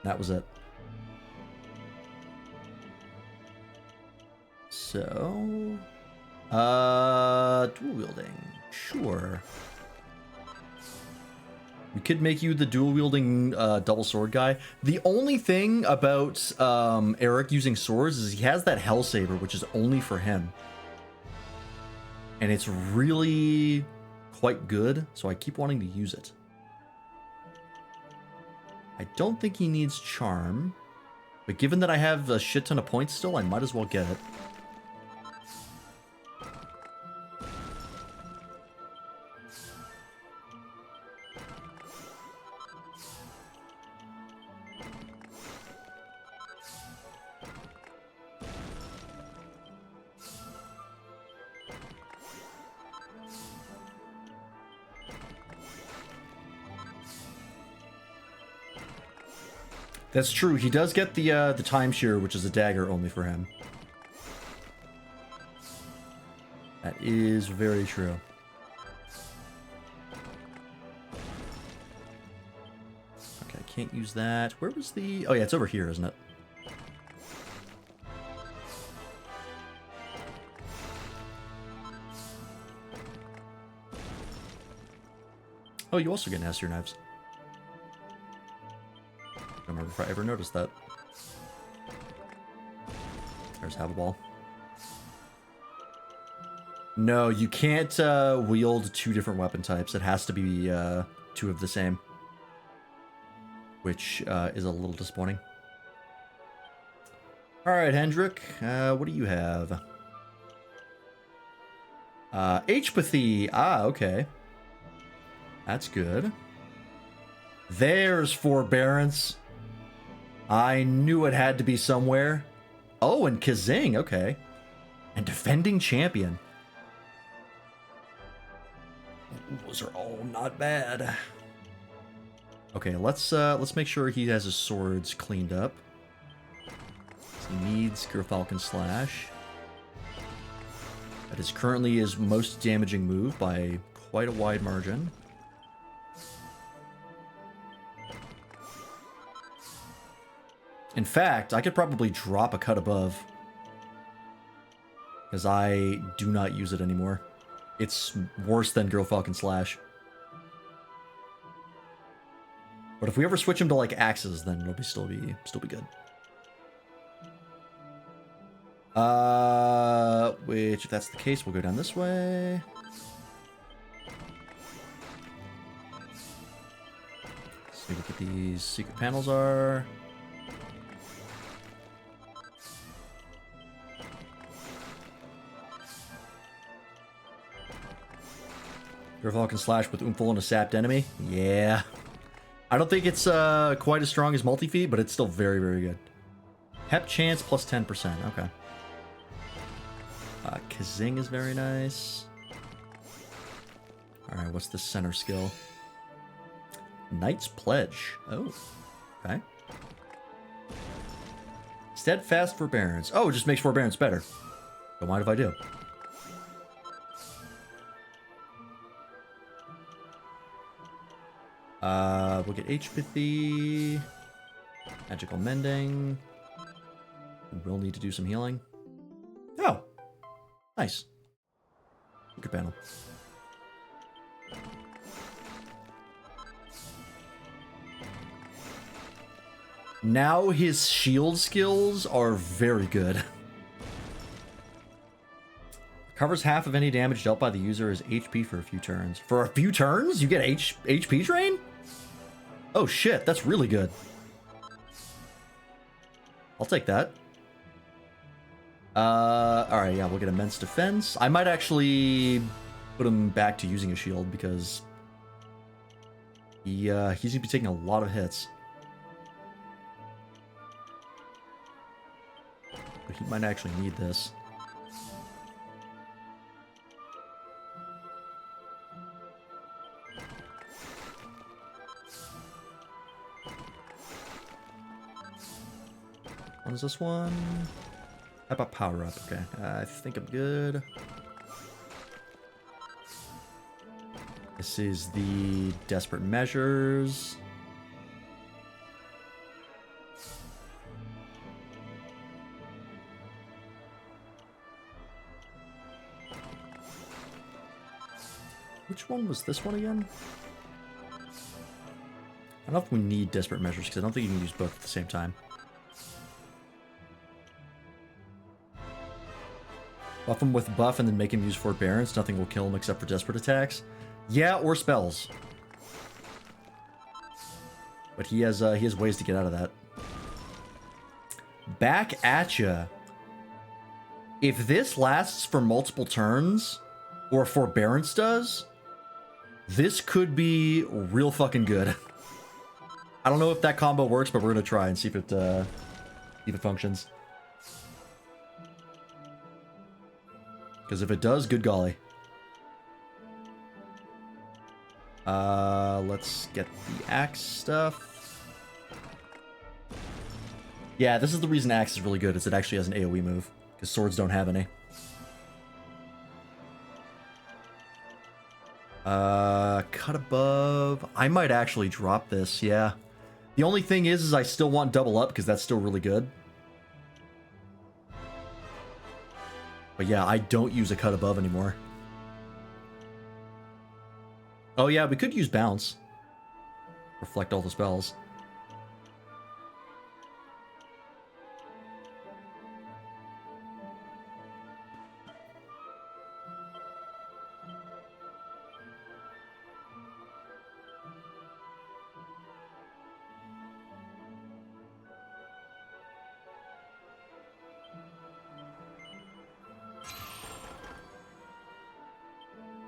That was it. So, dual wielding, sure. We could make you the dual wielding double sword guy. The only thing about Eric using swords is he has that Hell Saber, which is only for him. And it's really quite good, so I keep wanting to use it. I don't think he needs Charm, but given that I have a shit ton of points still, I might as well get it. That's true. He does get the timeshare, which is a dagger only for him. That is very true. Okay, I can't use that. Where was the... Oh yeah, it's over here, isn't it? Oh, you also get Nasir knives. I don't remember if I ever noticed that. There's Have a Ball. No, you can't wield two different weapon types. It has to be two of the same. Which is a little disappointing. Alright, Hendrik. What do you have? H-pathy. Ah, okay. That's good. There's Forbearance. I knew it had to be somewhere. Oh, and Kazing, okay. And Defending Champion. Those are all not bad. Okay, let's make sure he has his swords cleaned up. He needs Gerfalcon Slash. That is currently his most damaging move by quite a wide margin. In fact, I could probably drop a cut above, because I do not use it anymore. It's worse than Gerfalcon Slash. But if we ever switch him to like axes, then it'll still be good. Which if that's the case, we'll go down this way. Look what these secret panels are. Gurfalcon can slash with Oomphal and a sapped enemy. Yeah. I don't think it's quite as strong as Multi-Feet, but it's still very, very good. Hep chance plus 10%. Okay. Kazing is very nice. Alright, what's the center skill? Knight's Pledge. Oh, okay. Steadfast Forbearance. Oh, it just makes Forbearance better. Don't mind if I do. We'll get H-Pithy. Magical Mending. We'll need to do some healing. Oh. Nice. Good panel. Now his shield skills are very good. Covers half of any damage dealt by the user as HP for a few turns. For a few turns? You get HP drain? Oh shit, that's really good. I'll take that. Alright, yeah, we'll get Immense Defense. I might actually put him back to using a shield because he's gonna be taking a lot of hits. But he might actually need this. What is this one? How about power up? Okay, I think I'm good. This is the Desperate Measures. Which one was this one again? I don't know if we need Desperate Measures because I don't think you can use both at the same time. Buff him with buff and then make him use Forbearance. Nothing will kill him except for desperate attacks. Yeah, or spells. But he has ways to get out of that. Back at ya. If this lasts for multiple turns, or Forbearance does, this could be real fucking good. I don't know if that combo works, but we're gonna try and see if it functions. Because if it does, good golly. Let's get the axe stuff. Yeah, this is the reason axe is really good, is it actually has an AoE move. Because swords don't have any. Cut above. I might actually drop this, yeah. The only thing is I still want double up, because that's still really good. But yeah, I don't use a cut above anymore. Oh yeah, we could use bounce. Reflect all the spells.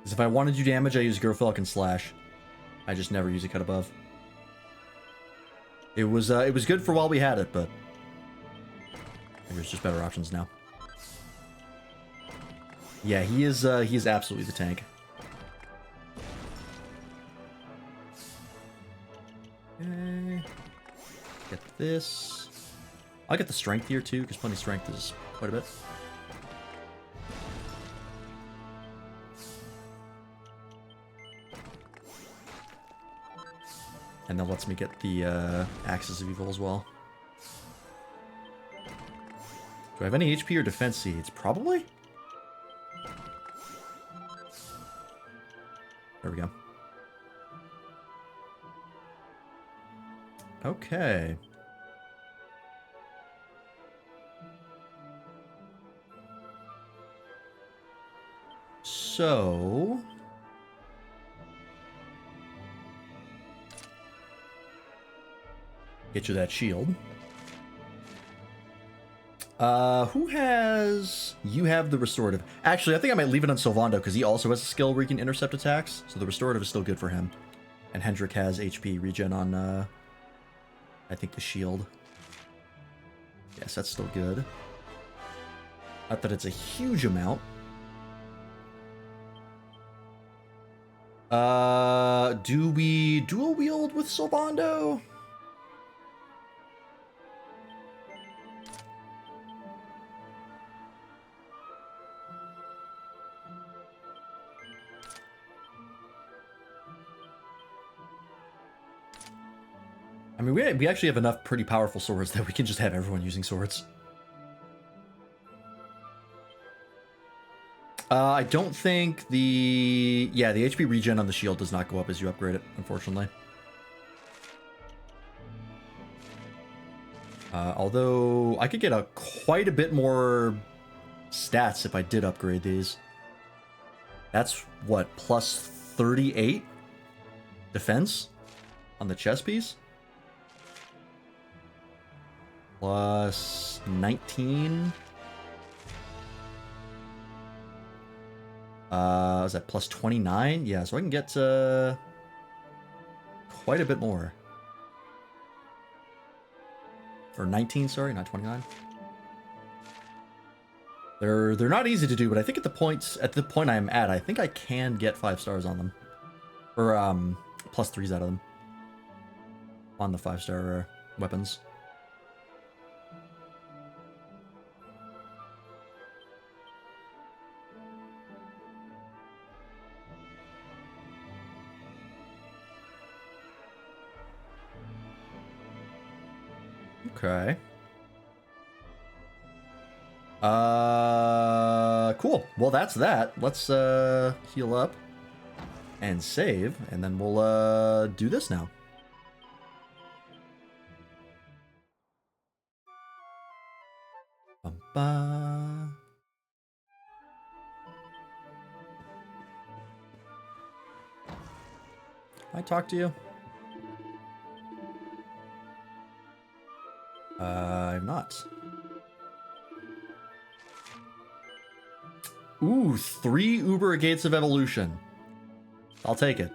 If I want to do damage, I use Gurfalcon Slash. I just never use a cut above. It was good for while we had it, but there's just better options now. Yeah, he is absolutely the tank. Okay. Get this. I'll get the strength here too, because plenty strength is quite a bit. And that lets me get the Axis of Evil as well. Do I have any HP or defense seeds? Probably? There we go. Okay. So... Get you that shield. Who has... You have the restorative. Actually, I think I might leave it on Sylvando because he also has a skill where he can intercept attacks. So the restorative is still good for him. And Hendrik has HP regen on, I think the shield. Yes, that's still good. Not that it's a huge amount. Do we dual wield with Sylvando? I mean, we actually have enough pretty powerful swords that we can just have everyone using swords. I don't think the... Yeah, the HP regen on the shield does not go up as you upgrade it, unfortunately. Although, I could get quite a bit more stats if I did upgrade these. That's, what, plus 38 defense on the chest piece? Plus 19... is that plus 29? Yeah, so I can get quite a bit more. Or 19, sorry, not 29. They're not easy to do, but I think at the point I'm at, I think I can get 5 stars on them. Or plus 3s out of them. On the 5-star weapons. Okay. Cool. Well, that's that. Let's heal up and save, and then we'll do this now. Bum-ba. I talk to you? I'm not. Ooh, 3 Uber Gates of Evolution. I'll take it.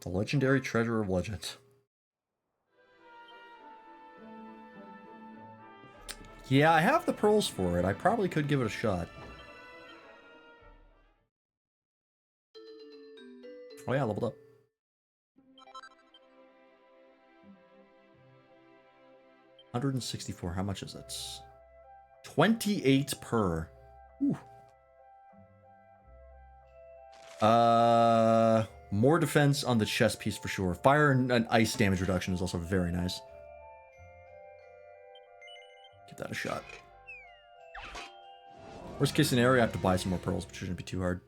The Legendary Treasure of Legend. Yeah, I have the pearls for it. I probably could give it a shot. Oh yeah, leveled up. 164, how much is it? 28 per. Ooh. More defense on the chest piece for sure. Fire and ice damage reduction is also very nice. Give that a shot. Worst case scenario, I have to buy some more pearls, which shouldn't be too hard.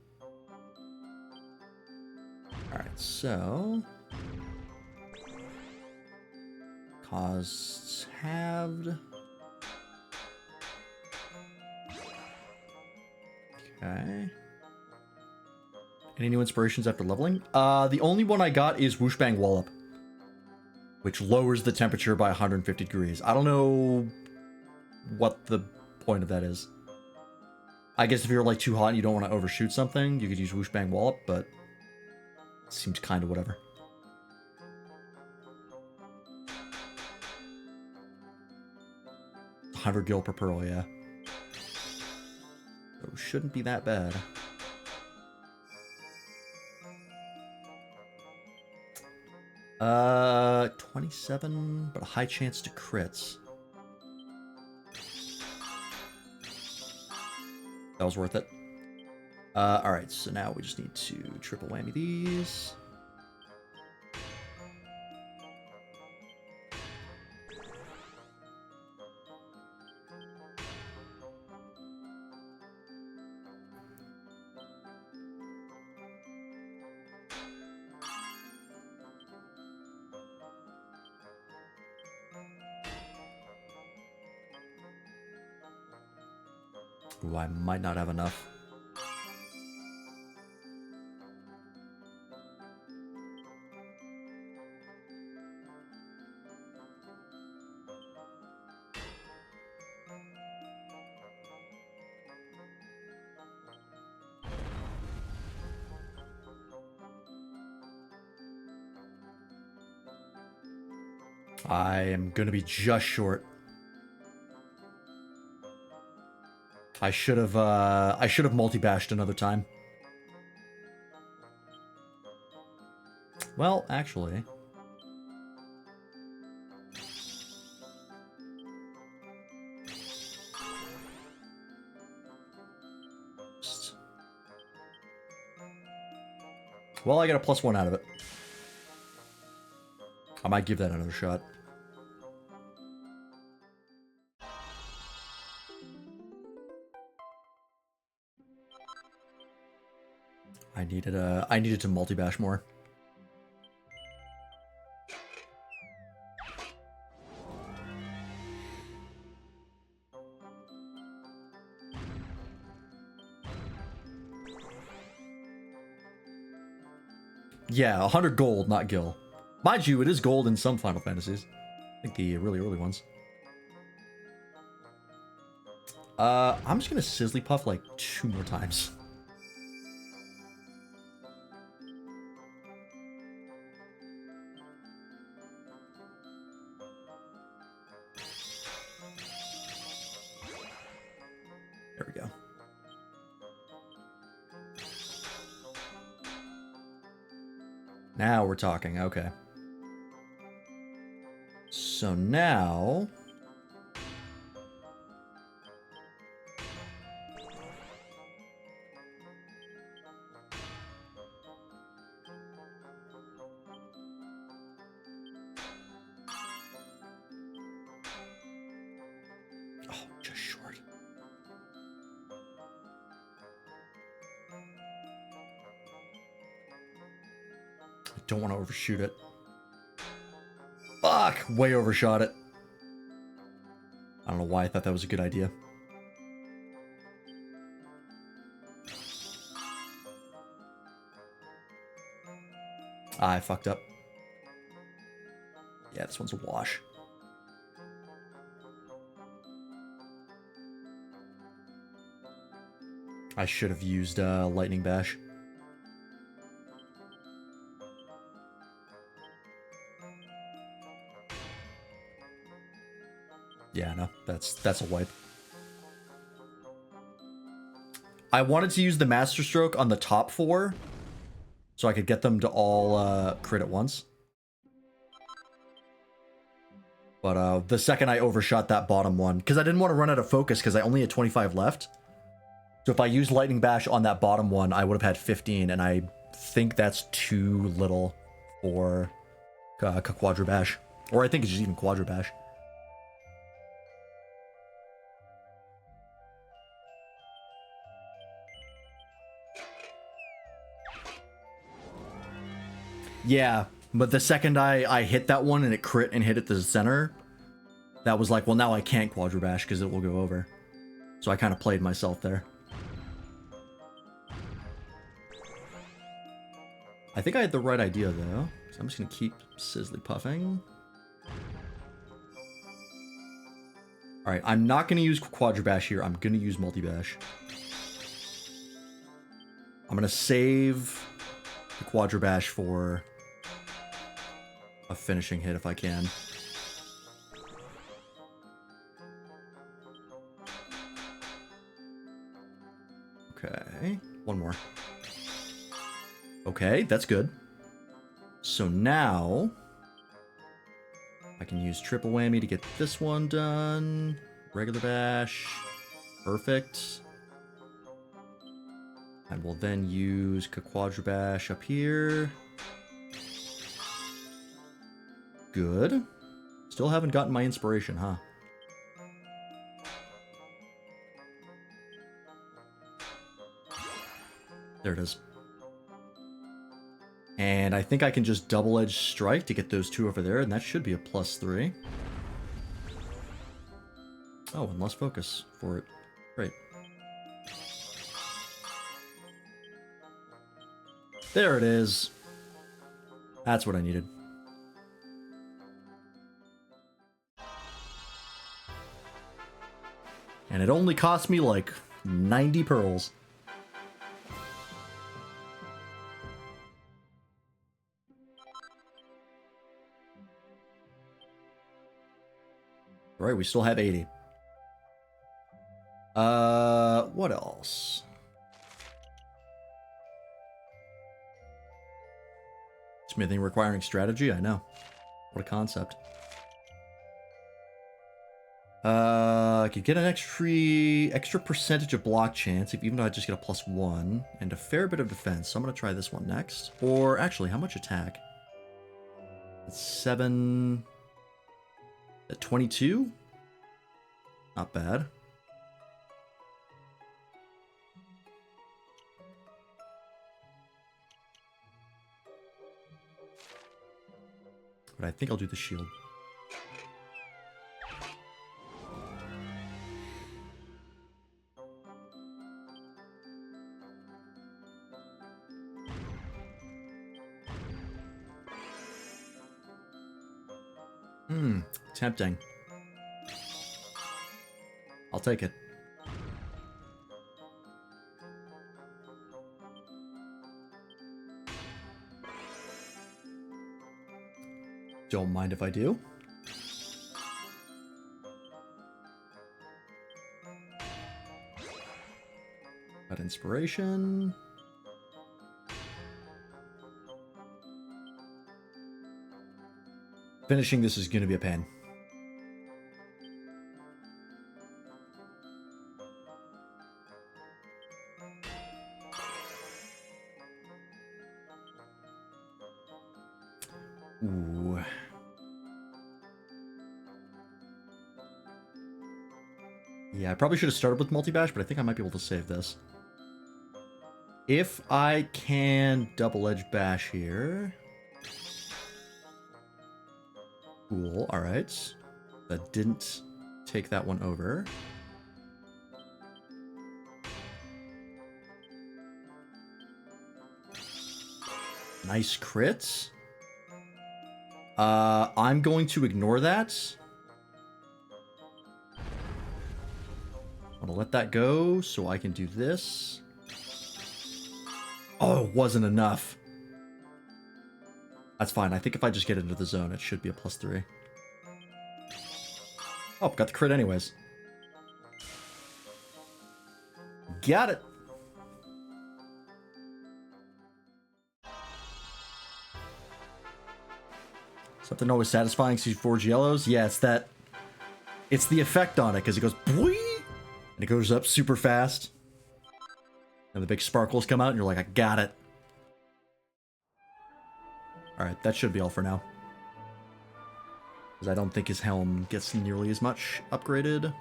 Alright, so... Costs halved. Okay. Any new inspirations after leveling? The only one I got is Whoosh Bang Wallop, which lowers the temperature by 150 degrees. I don't know what the point of that is. I guess if you're like too hot and you don't want to overshoot something, you could use Whoosh Bang Wallop, but it seems kind of whatever. $100 gil per pearl, yeah. So shouldn't be that bad. Uh, 27, but a high chance to crits. That was worth it. Alright, so now we just need to triple whammy these. Ooh, I might not have enough. I am gonna be just short. I should have multi-bashed another time. Well, actually. Well, I got a +1 out of it. I might give that another shot. I needed to multi-bash more. Yeah, 100 gold, not gil. Mind you, it is gold in some Final Fantasies. I think the really early ones. I'm just gonna Sizzly Puff like 2 more times. There we go. Now we're talking, okay. So now... Oh, just short. I don't want to overshoot it. Fuck! Way overshot it. I don't know why I thought that was a good idea. I fucked up. Yeah, this one's a wash. I should have used Lightning Bash. Yeah, no, that's a wipe. I wanted to use the Master Stroke on the top 4, so I could get them to all crit at once. But the second I overshot that bottom one, because I didn't want to run out of focus because I only had 25 left. So if I used Lightning Bash on that bottom one, I would have had 15, and I think that's too little for Quadra Bash. Or I think it's just even Quadra Bash. Yeah, but the second I hit that one and it crit and hit at the center, that was like, well, now I can't Quadra Bash because it will go over. So I kind of played myself there. I think I had the right idea, though. So I'm just going to keep Sizzly Puffing. Alright, I'm not going to use Quadra Bash here. I'm going to use Multi-Bash. I'm going to save the Quadra Bash for a finishing hit if I can. Okay, one more. Okay, that's good. So now I can use Triple Whammy to get this one done. Regular Bash. Perfect. And we'll then use Quadra Bash up here. Good. Still haven't gotten my inspiration, huh? There it is. And I think I can just double-edge strike to get those 2 over there, and that should be a +3. Oh, and less focus for it. Great. There it is. That's what I needed. And it only cost me like 90 pearls. Right, we still have 80. What else? Smithing requiring strategy? I know. What a concept. I could get an extra percentage of block chance, even though I just get a +1, and a fair bit of defense. So I'm going to try this one next. Or actually, how much attack? That's 7... At 22? Not bad. But I think I'll do the shield. Tempting. I'll take it. Don't mind if I do. Got inspiration. Finishing this is going to be a pain. Ooh. Yeah, I probably should have started with multi-bash, but I think I might be able to save this. If I can double-edge bash here. Cool, alright. That didn't take that one over. Nice crits. I'm going to ignore that. I'm gonna let that go so I can do this. Oh, it wasn't enough. That's fine. I think if I just get into the zone, it should be a +3. Oh, got the crit anyways. Got it. Something always satisfying sees Forge Yellows. Yeah, it's that. It's the effect on it because it goes boing, and it goes up super fast. And the big sparkles come out, and you're like, I got it. Alright, that should be all for now. Because I don't think his helm gets nearly as much upgraded.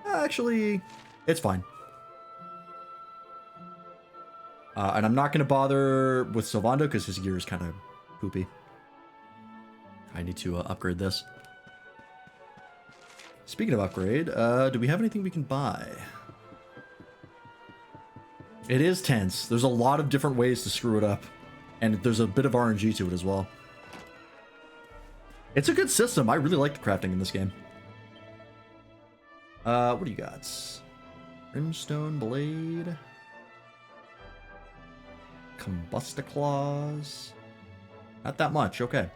Actually, it's fine. And I'm not going to bother with Sylvando because his gear is kind of poopy. I need to upgrade this. Speaking of upgrade, do we have anything we can buy? It is tense. There's a lot of different ways to screw it up. And there's a bit of RNG to it as well. It's a good system. I really like the crafting in this game. What do you got? Brimstone Blade. Combusticlaws. Not that much, okay.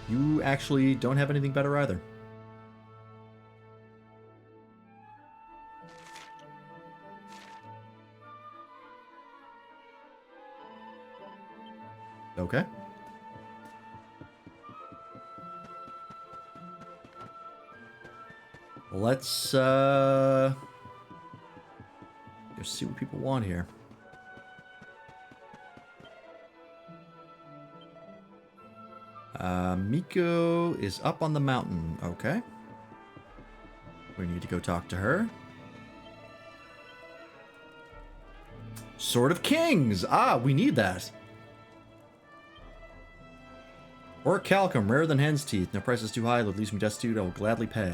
You actually don't have anything better either. Okay. Let's go see what people want here. Miko is up on the mountain. Okay. We need to go talk to her. Sword of Kings! Ah, we need that. Or Calcum, rarer than hen's teeth. No price is too high, that leaves me destitute. I will gladly pay.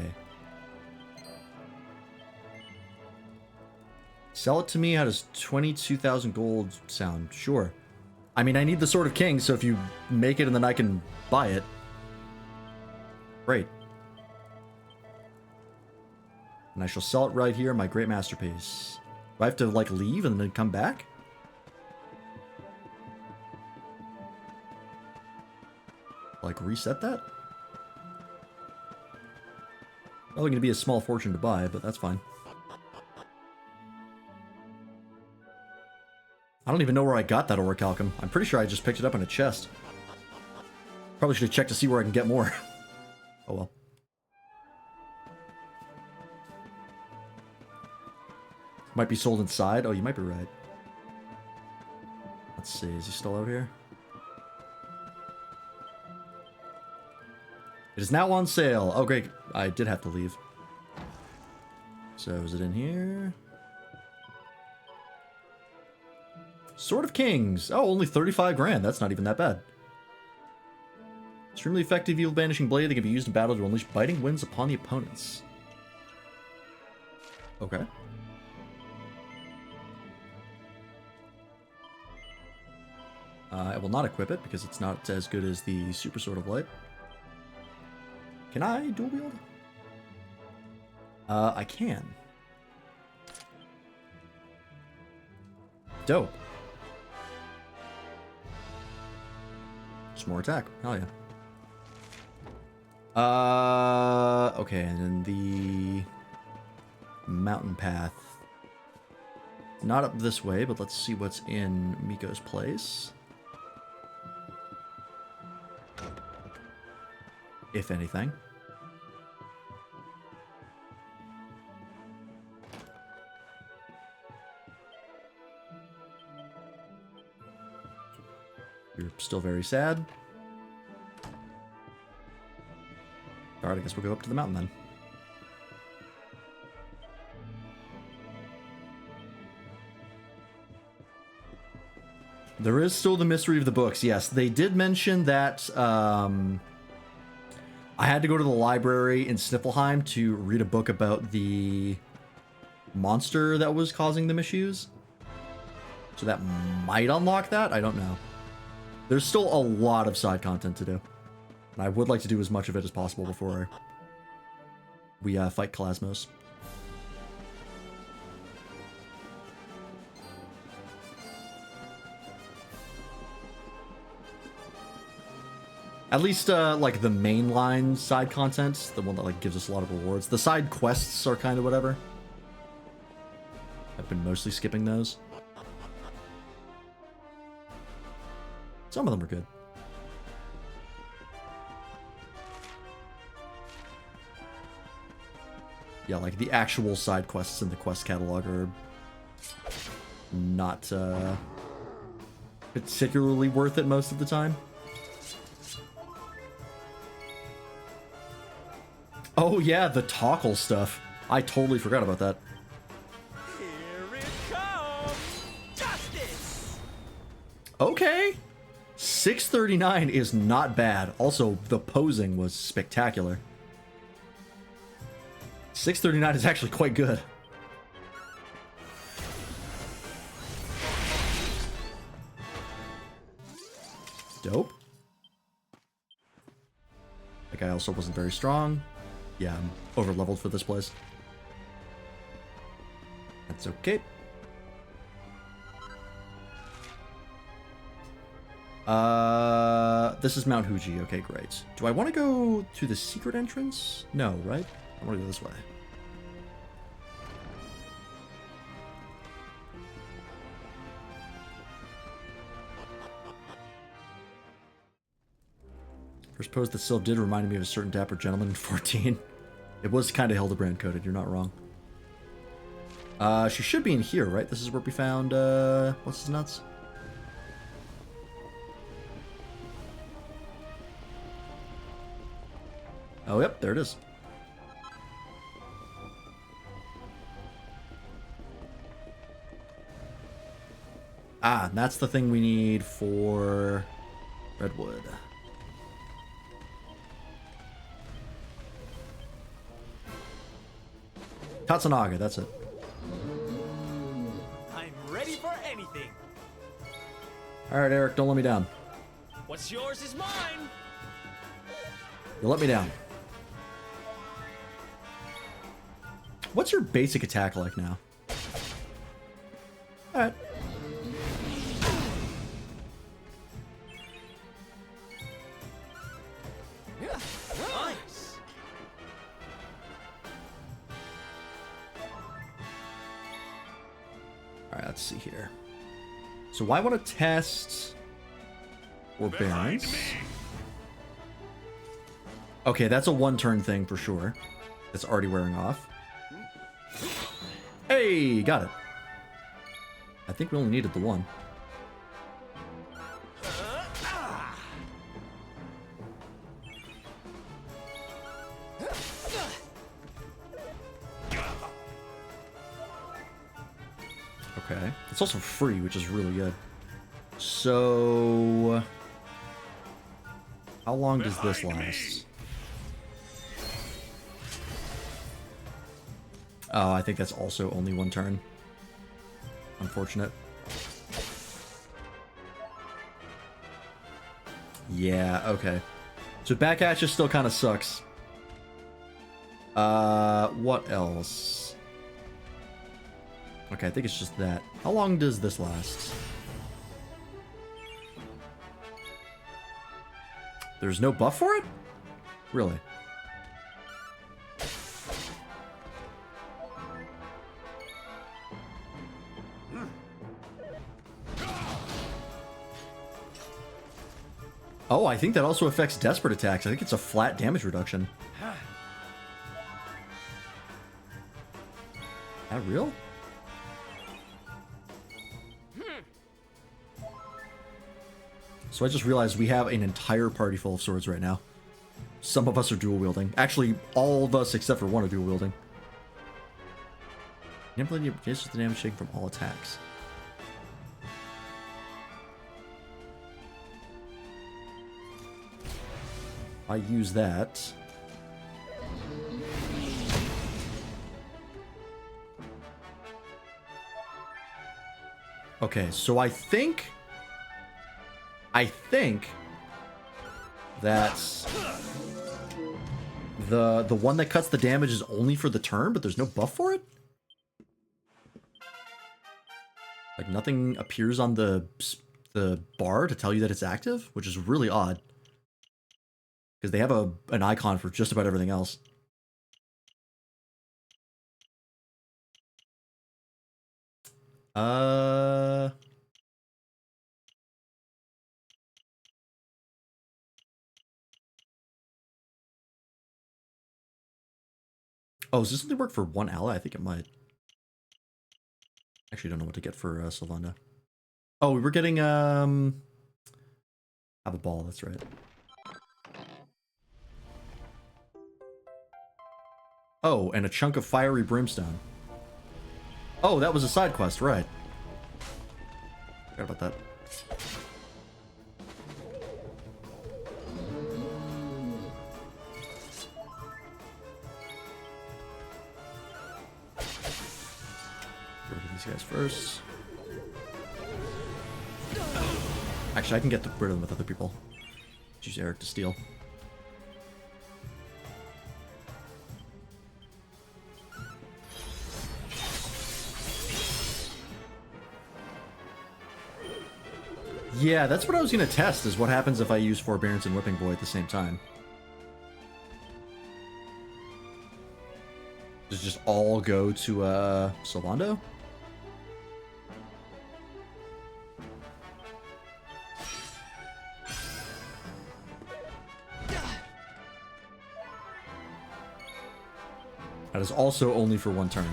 Sell it to me. How does 22,000 gold sound? Sure. I mean, I need the Sword of Kings, so if you make it and then I can buy it. Great. And I shall sell it right here, my great masterpiece. Do I have to, like, leave and then come back? like reset that? Probably gonna be a small fortune to buy, but that's fine. I don't even know where I got that orichalcum. I'm pretty sure I just picked it up in a chest. Probably should have checked to see where I can get more. Oh well. Might be sold inside. Oh, you might be right. Let's see. Is he still out here? It is now on sale. Oh, great. I did have to leave. So, is it in here? Sword of Kings. Oh, only 35 grand. That's not even that bad. Extremely effective evil banishing blade that can be used in battle to unleash biting winds upon the opponents. Okay. I will not equip it because it's not as good as the Super Sword of Light. Can I dual wield? I can. Dope. Just more attack. Hell yeah. Okay, and then the mountain path. Not up this way, but let's see what's in Miko's place. If anything. You're still very sad. Alright, I guess we'll go up to the mountain then. There is still the mystery of the books. Yes, they did mention that I had to go to the library in Sniffelheim to read a book about the monster that was causing them issues. So that might unlock that. I don't know. There's still a lot of side content to do. And I would like to do as much of it as possible before we fight Kalasmos. At least, like, the mainline side content, the one that, like, gives us a lot of rewards. The side quests are kind of whatever. I've been mostly skipping those. Some of them are good. Yeah, like, the actual side quests in the quest catalog are not, particularly worth it most of the time. Oh yeah, the Tockle stuff. I totally forgot about that. Here it comes! Justice! Okay. 639 is not bad. Also, the posing was spectacular. 639 is actually quite good. Dope. That guy also wasn't very strong. Yeah, I'm over-leveled for this place. That's okay. This is Mount Fuji. Okay, great. Do I want to go to the secret entrance? No, right? I want to go this way. First pose that still did remind me of a certain dapper gentleman in 14. It was kind of Hildebrand coded, you're not wrong. She should be in here, right? This is where we found, what's his nuts? Oh, yep, there it is. Ah, and that's the thing we need for Redwood. Tatsunaga, that's it. I'm ready for anything. Alright, Eric, don't let me down. What's yours is mine. You let me down. What's your basic attack like now? Alright. Alright, let's see here. So I want to test forbearance. Okay, that's a one-turn thing for sure. It's already wearing off. Hey, got it. I think we only needed the one. Okay. It's also free, which is really good. So... how long does this last? Oh, I think that's also only one turn. Unfortunate. Yeah, okay. So back at you still kind of sucks. What else? Okay, I think it's just that. How long does this last? There's no buff for it? Really? Oh, I think that also affects desperate attacks. I think it's a flat damage reduction. That real? So I just realized we have an entire party full of swords right now. Some of us are dual wielding. Actually, all of us except for one are dual wielding. Implement the damage taken from all attacks. I use that. Okay, so I think that's the one that cuts the damage is only for the turn, but there's no buff for it? Like nothing appears on the bar to tell you that it's active, which is really odd. Because they have an icon for just about everything else. Oh, does this only work for one ally? I think it might. Actually, don't know what to get for Sylvanda. Oh, we were getting have a ball. That's right. Oh, and a chunk of fiery brimstone. Oh, that was a side quest, right? Forgot about that. Get rid of these guys first. Actually, I can get rid of them with other people. Use Eric to steal. Yeah, that's what I was going to test, is what happens if I use Forbearance and Whipping Boy at the same time. Does it just all go to, Sylvando? That is also only for one turn.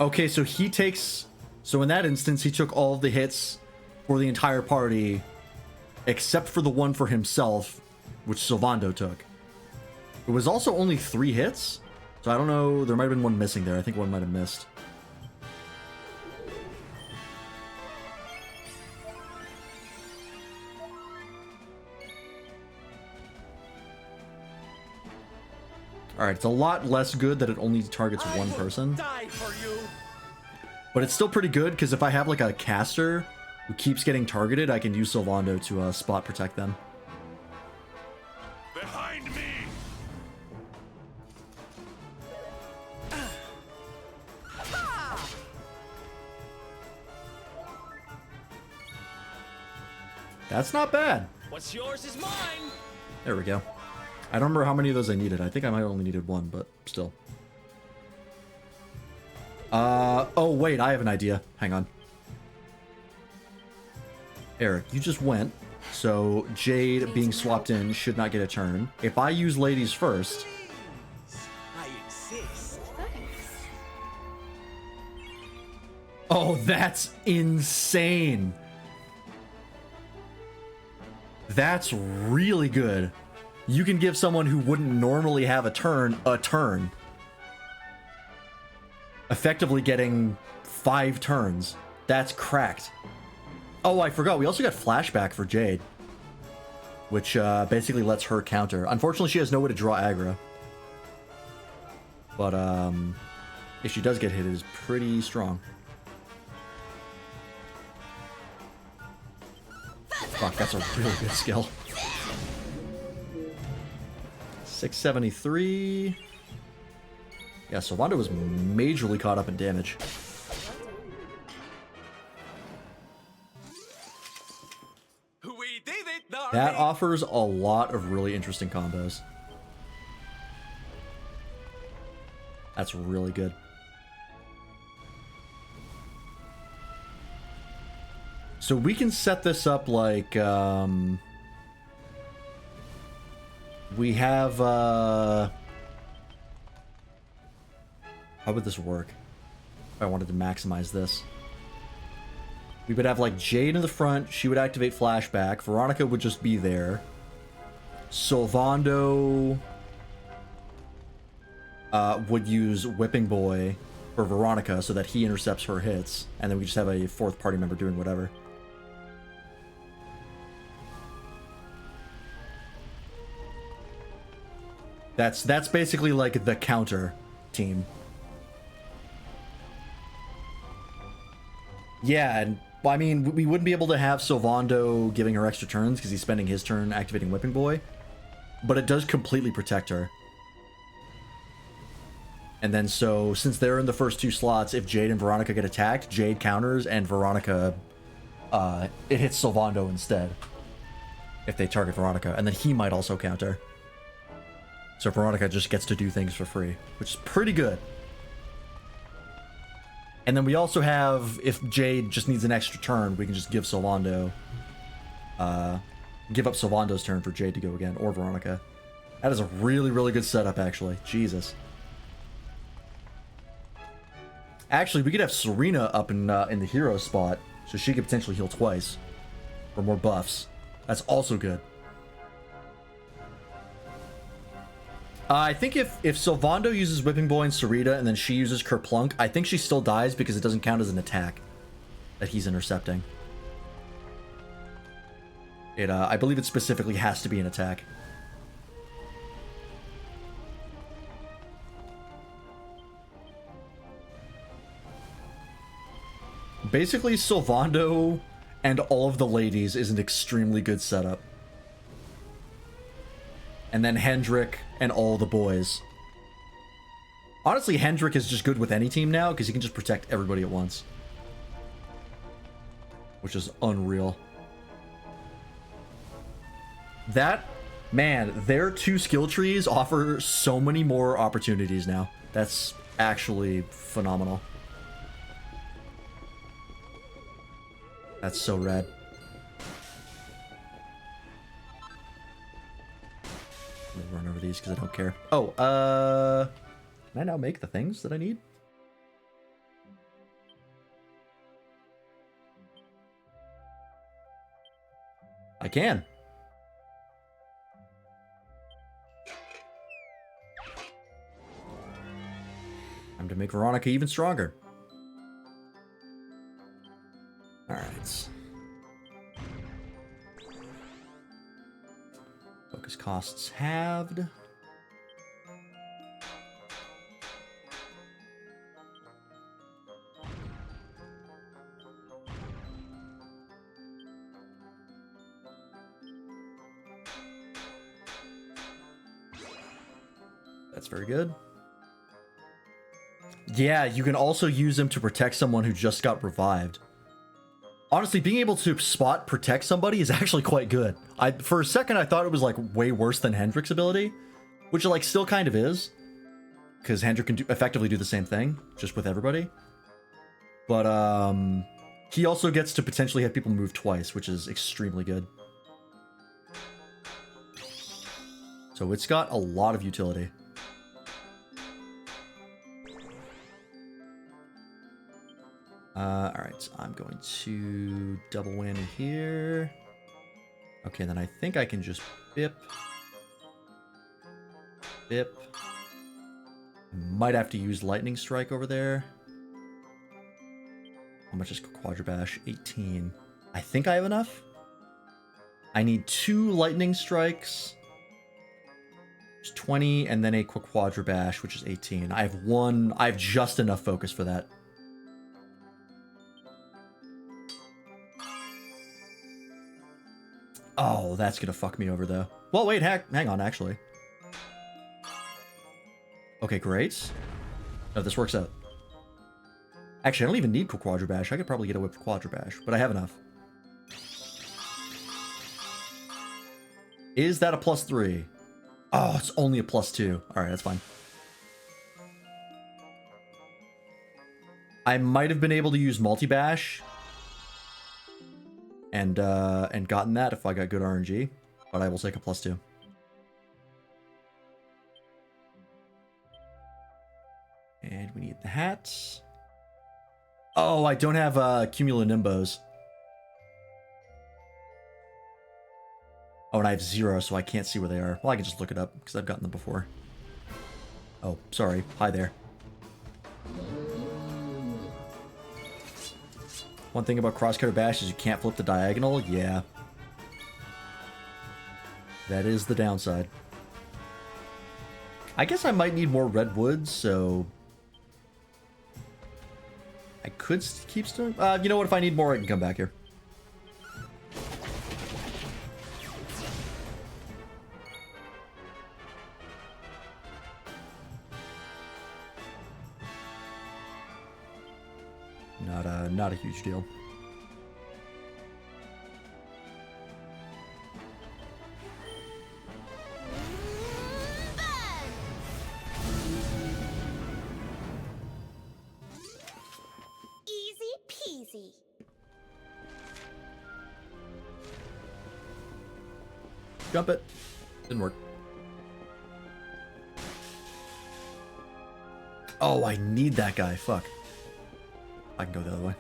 Okay, so he takes... So in that instance, he took all of the hits for the entire party, except for the one for himself, which Sylvando took. It was also only 3 hits, so I don't know, there might have been one missing there. I think one might have missed. Alright, it's a lot less good that it only targets one person. Die for you. But it's still pretty good, because if I have like a caster who keeps getting targeted, I can use Sylvando to spot protect them. Behind me! That's not bad. What's yours is mine. There we go. I don't remember how many of those I needed. I think I might have only needed one, but still. Oh wait, I have an idea. Hang on. Eric, you just went, so Jade being swapped in should not get a turn. If I use ladies first... I exist. Oh, that's insane. That's really good. You can give someone who wouldn't normally have a turn, effectively getting 5 turns. That's cracked. Oh, I forgot. We also got flashback for Jade, which basically lets her counter. Unfortunately, she has no way to draw aggro. But if she does get hit, it is pretty strong. Fuck, that's a really good skill. 673. Yeah, Sylvando was majorly caught up in damage. We did it, darling. That offers a lot of really interesting combos. That's really good. So we can set this up like, we have, how would this work if I wanted to maximize this? We would have like Jade in the front, she would activate flashback, Veronica would just be there. Sylvando would use Whipping Boy for Veronica so that he intercepts her hits, and then we just have a 4th party member doing whatever. That's basically like the counter team. Yeah, and I mean, we wouldn't be able to have Sylvando giving her extra turns because he's spending his turn activating Whipping Boy, but it does completely protect her. And then so, since they're in the first 2 slots, if Jade and Veronica get attacked, Jade counters and Veronica, it hits Sylvando instead if they target Veronica, and then he might also counter. So Veronica just gets to do things for free, which is pretty good. And then we also have, if Jade just needs an extra turn, we can just give Sylvando, give up Sylvando's turn for Jade to go again, or Veronica. That is a really, really good setup, actually. Jesus. Actually, we could have Serena up in the hero spot, so she could potentially heal twice for more buffs. That's also good. I think if Sylvando uses Whipping Boy and Sarita, and then she uses Kerplunk, I think she still dies because it doesn't count as an attack that he's intercepting. I believe it specifically has to be an attack. Basically, Sylvando and all of the ladies is an extremely good setup. And then Hendrik and all the boys. Honestly, Hendrik is just good with any team now because he can just protect everybody at once. Which is unreal. Their 2 skill trees offer so many more opportunities now. That's actually phenomenal. That's so rad. Let me run over these because I don't care. Oh, can I now make the things that I need? I can. Time to make Veronica even stronger. Alright. Focus costs halved. That's very good. Yeah, you can also use them to protect someone who just got revived. Honestly, being able to spot protect somebody is actually quite good. For a second, I thought it was like way worse than Hendrick's ability, which it like still kind of is, because Hendrick can effectively do the same thing, just with everybody. But he also gets to potentially have people move twice, which is extremely good. So it's got a lot of utility. Alright, I'm going to double whammy here. Okay, then I think I can just bip. Bip. Might have to use Lightning Strike over there. How much is Quadra Bash? 18. I think I have enough. I need 2 Lightning Strikes. It's 20, and then a Quadra Bash, which is 18. I have just enough focus for that. Oh, that's gonna fuck me over, though. Well, wait, hang on, actually. Okay, great. No, this works out. Actually, I don't even need Quadra Bash. I could probably get away with Quadra Bash, but I have enough. Is that a +3? Oh, it's only a +2. Alright, that's fine. I might have been able to use Multi-Bash and gotten that if I got good RNG, but I will take a +2. And we need the hats. Oh, I don't have Cumulonimbos. Oh, and I have 0, so I can't see where they are. Well, I can just look it up, because I've gotten them before. Oh, sorry. Hi there. One thing about Crosscutter Bash is you can't flip the diagonal. Yeah. That is the downside. I guess I might need more redwoods, so... I could keep still... you know what? If I need more, I can come back here. Not a huge deal. Easy peasy. Jump it. Didn't work. Oh, I need that guy. Fuck. I can go the other way.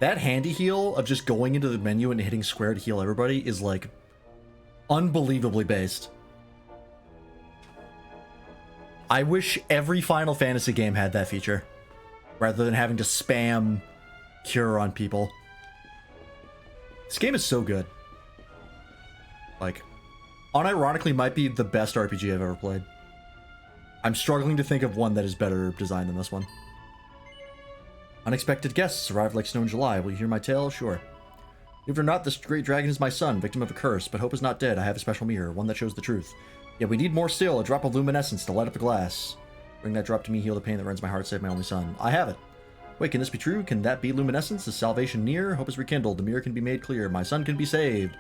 That handy heal of just going into the menu and hitting square to heal everybody is like unbelievably based. I wish every Final Fantasy game had that feature, rather than having to spam cure on people. This game is so good. Like, unironically might be the best RPG I've ever played. I'm struggling to think of one that is better designed than this one. Unexpected guests arrived like snow in July. Will you hear my tale? Sure. Believe it or not, this great dragon is my son, victim of a curse, but hope is not dead. I have a special mirror, one that shows the truth. Yet we need more still, a drop of luminescence to light up the glass. Bring that drop to me, heal the pain that rends my heart, save my only son. I have it. Wait, can this be true? Can that be luminescence? Is salvation near? Hope is rekindled. The mirror can be made clear. My son can be saved.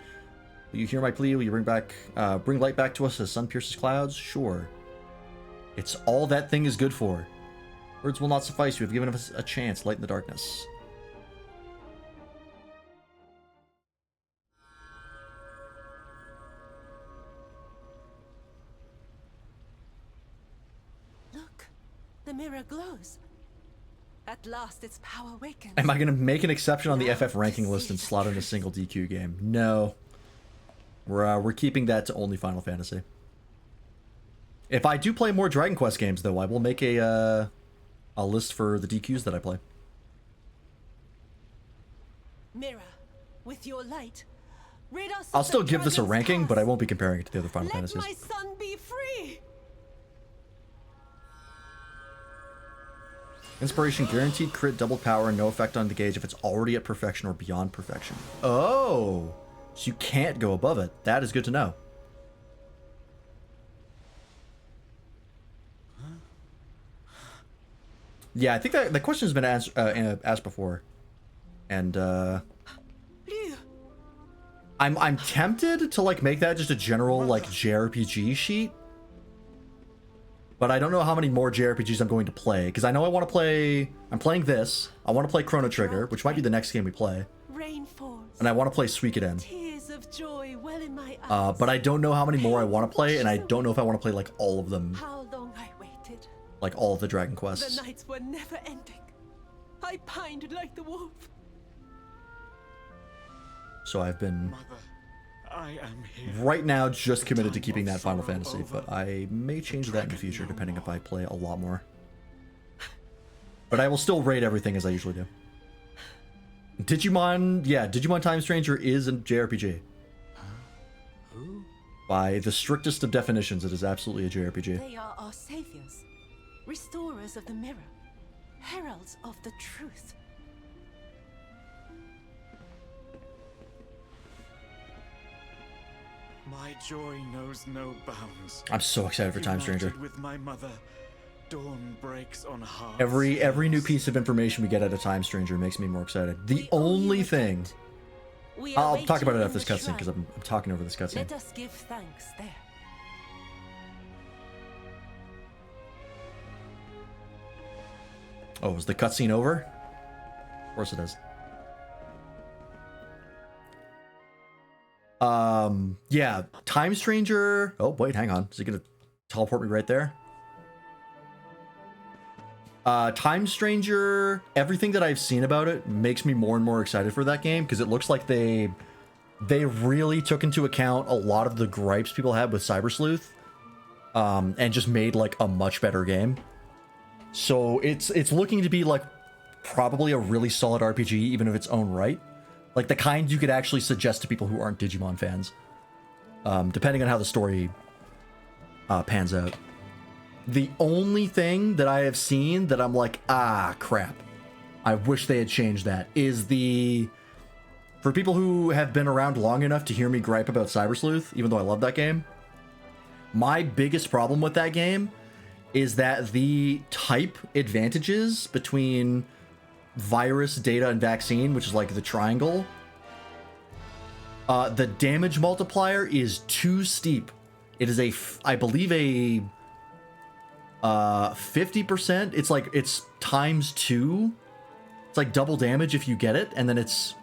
Will you hear my plea? Will you bring light back to us as sun pierces clouds? Sure. It's all that thing is good for. Words will not suffice. You have given us a chance. Light in the darkness. Look, the mirror glows. At last, its power awakens. Am I going to make an exception on the FF ranking list and slot in a single DQ game? No. We're keeping that to only Final Fantasy. If I do play more Dragon Quest games, though, I will make a list for the DQs that I play. Mirror, with your light, rid us I'll of still the give this a dragon's ranking, curse. but I won't be comparing it to the other Final Let Fantasies. my son be free. Inspiration guaranteed crit, double power, no effect on the gauge if it's already at perfection or beyond perfection. Oh, so you can't go above it. That is good to know. Yeah, I think that question has been asked before, and Liu, I'm tempted to like make that just a general like JRPG sheet, but I don't know how many more JRPGs I'm going to play because I know I want to play. I'm playing this. I want to play Chrono Trigger, which might be the next game we play, rain falls. and I want to play Suikoden. Tears of joy well in my eyes. But I don't know how many more I want to play, and I don't know if I want to play like all of them, How long I waited. like all of the Dragon The Quests. nights were never ending. I pined like the wolf. So I've been Mother, I am here. right now just committed to keeping that Final Fantasy, but I may change that in the future depending if I play a lot more. But I will still rate everything as I usually do. Digimon, yeah, Digimon Time Stranger is a JRPG. By the strictest of definitions, it is absolutely a JRPG. They are our saviors, restorers of the mirror, heralds of the truth. My joy knows no bounds. I'm so excited for Time Stranger. United with my mother, dawn breaks on hearts. Every new piece of information we get out of Time Stranger makes me more excited. The We owe you only a thing... debt. We I'll await talk about you it in after this the cutscene because shrine. I'm talking over this cutscene. Let us give thanks there. Oh, is the cutscene over? Of course it is. Yeah, Time Stranger. Oh, wait, hang on. Is he gonna teleport me right there? Time Stranger, everything that I've seen about it makes me more and more excited for that game because it looks like they really took into account a lot of the gripes people had with Cyber Sleuth, and just made like a much better game. So it's looking to be like probably a really solid RPG, even of its own right. Like the kind you could actually suggest to people who aren't Digimon fans, depending on how the story pans out. The only thing that I have seen that I'm like, ah, crap, I wish they had changed that, is the... For people who have been around long enough to hear me gripe about Cyber Sleuth, even though I love that game, my biggest problem with that game is that the type advantages between virus, data, and vaccine, which is like the triangle, the damage multiplier is too steep. It is I believe a 50%. It's like, it's times 2. It's like double damage if you get it, and then it's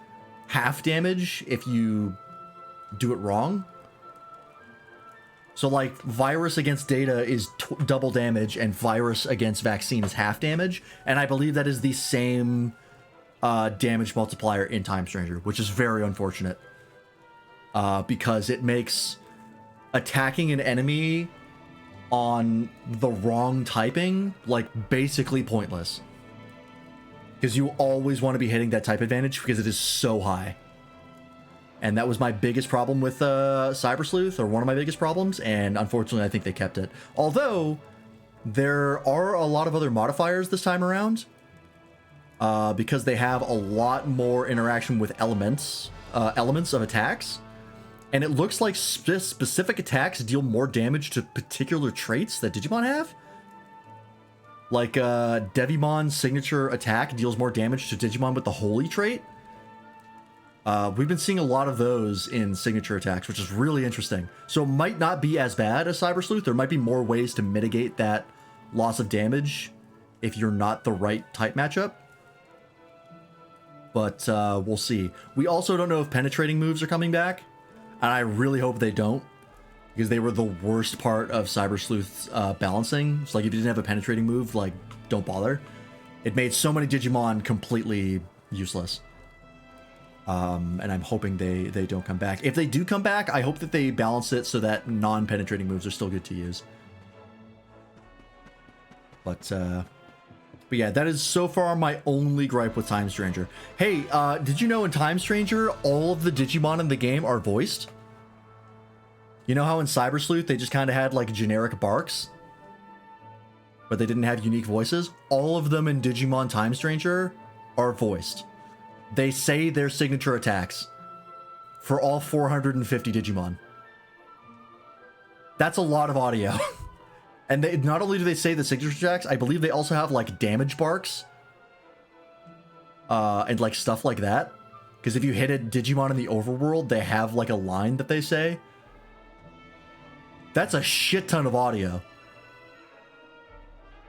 half damage if you do it wrong. So like virus against data is double damage and virus against vaccine is half damage. And I believe that is the same damage multiplier in Time Stranger, which is very unfortunate. Because it makes attacking an enemy on the wrong typing like basically pointless. Because you always want to be hitting that type advantage because it is so high. And that was my biggest problem with Cyber Sleuth, or one of my biggest problems, and unfortunately I think they kept it. Although, there are a lot of other modifiers this time around, because they have a lot more interaction with elements of attacks, and it looks like specific attacks deal more damage to particular traits that Digimon have. Like, Devimon's signature attack deals more damage to Digimon with the Holy trait. We've been seeing a lot of those in signature attacks, which is really interesting. So it might not be as bad as Cyber Sleuth. There might be more ways to mitigate that loss of damage if you're not the right type matchup. But we'll see. We also don't know if penetrating moves are coming back, and I really hope they don't, because they were the worst part of Cyber Sleuth's balancing. It's like if you didn't have a penetrating move, like, don't bother. It made so many Digimon completely useless. And I'm hoping they don't come back. If they do come back, I hope that they balance it so that non-penetrating moves are still good to use. But yeah, that is so far my only gripe with Time Stranger. Hey, did you know in Time Stranger, all of the Digimon in the game are voiced? You know how in Cyber Sleuth, they just kind of had like generic barks? but they didn't have unique voices. All of them in Digimon Time Stranger are voiced. They say their signature attacks for all 450 Digimon. That's a lot of audio. And they not only do they say the signature attacks, I believe they also have like damage barks. And like stuff like that. Because if you hit a Digimon in the overworld, they have like a line that they say. That's a shit ton of audio.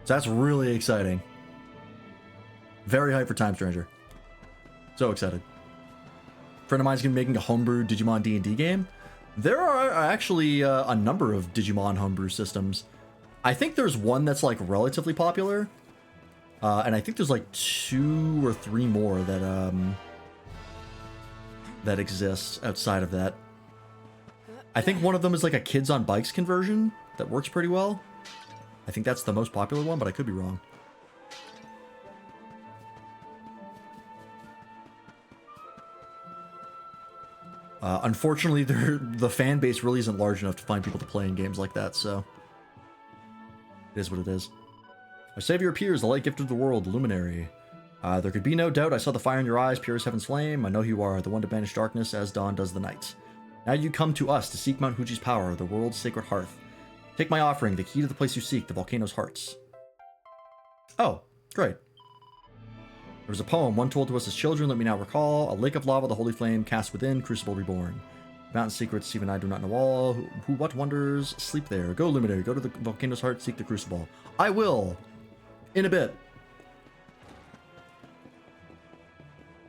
So that's really exciting. Very hyped for Time Stranger. So excited. Friend of mine's gonna be making a homebrew Digimon D&D game. There are actually a number of Digimon homebrew systems. I think there's one that's like relatively popular. And I think there's like 2 or 3 more that exist outside of that. I think one of them is like a Kids on Bikes conversion that works pretty well. I think that's the most popular one, but I could be wrong. Unfortunately, the fan base really isn't large enough to find people to play in games like that, so it is what it is. Our savior appears, the light gift of the world, the luminary. There could be no doubt I saw the fire in your eyes, pure as heaven's flame. I know who you are, the one to banish darkness as dawn does the night. Now you come to us to seek Mount Fuji's power, the world's sacred hearth. Take my offering, the key to the place you seek, the volcano's hearts. Oh, great. There was a poem, one told to us as children, let me now recall. A lake of lava, the holy flame, cast within, crucible reborn. Mountain secrets, even I do not know all. Who what wonders sleep there? Go, luminary, go to the volcano's heart, seek the crucible. I will! In a bit.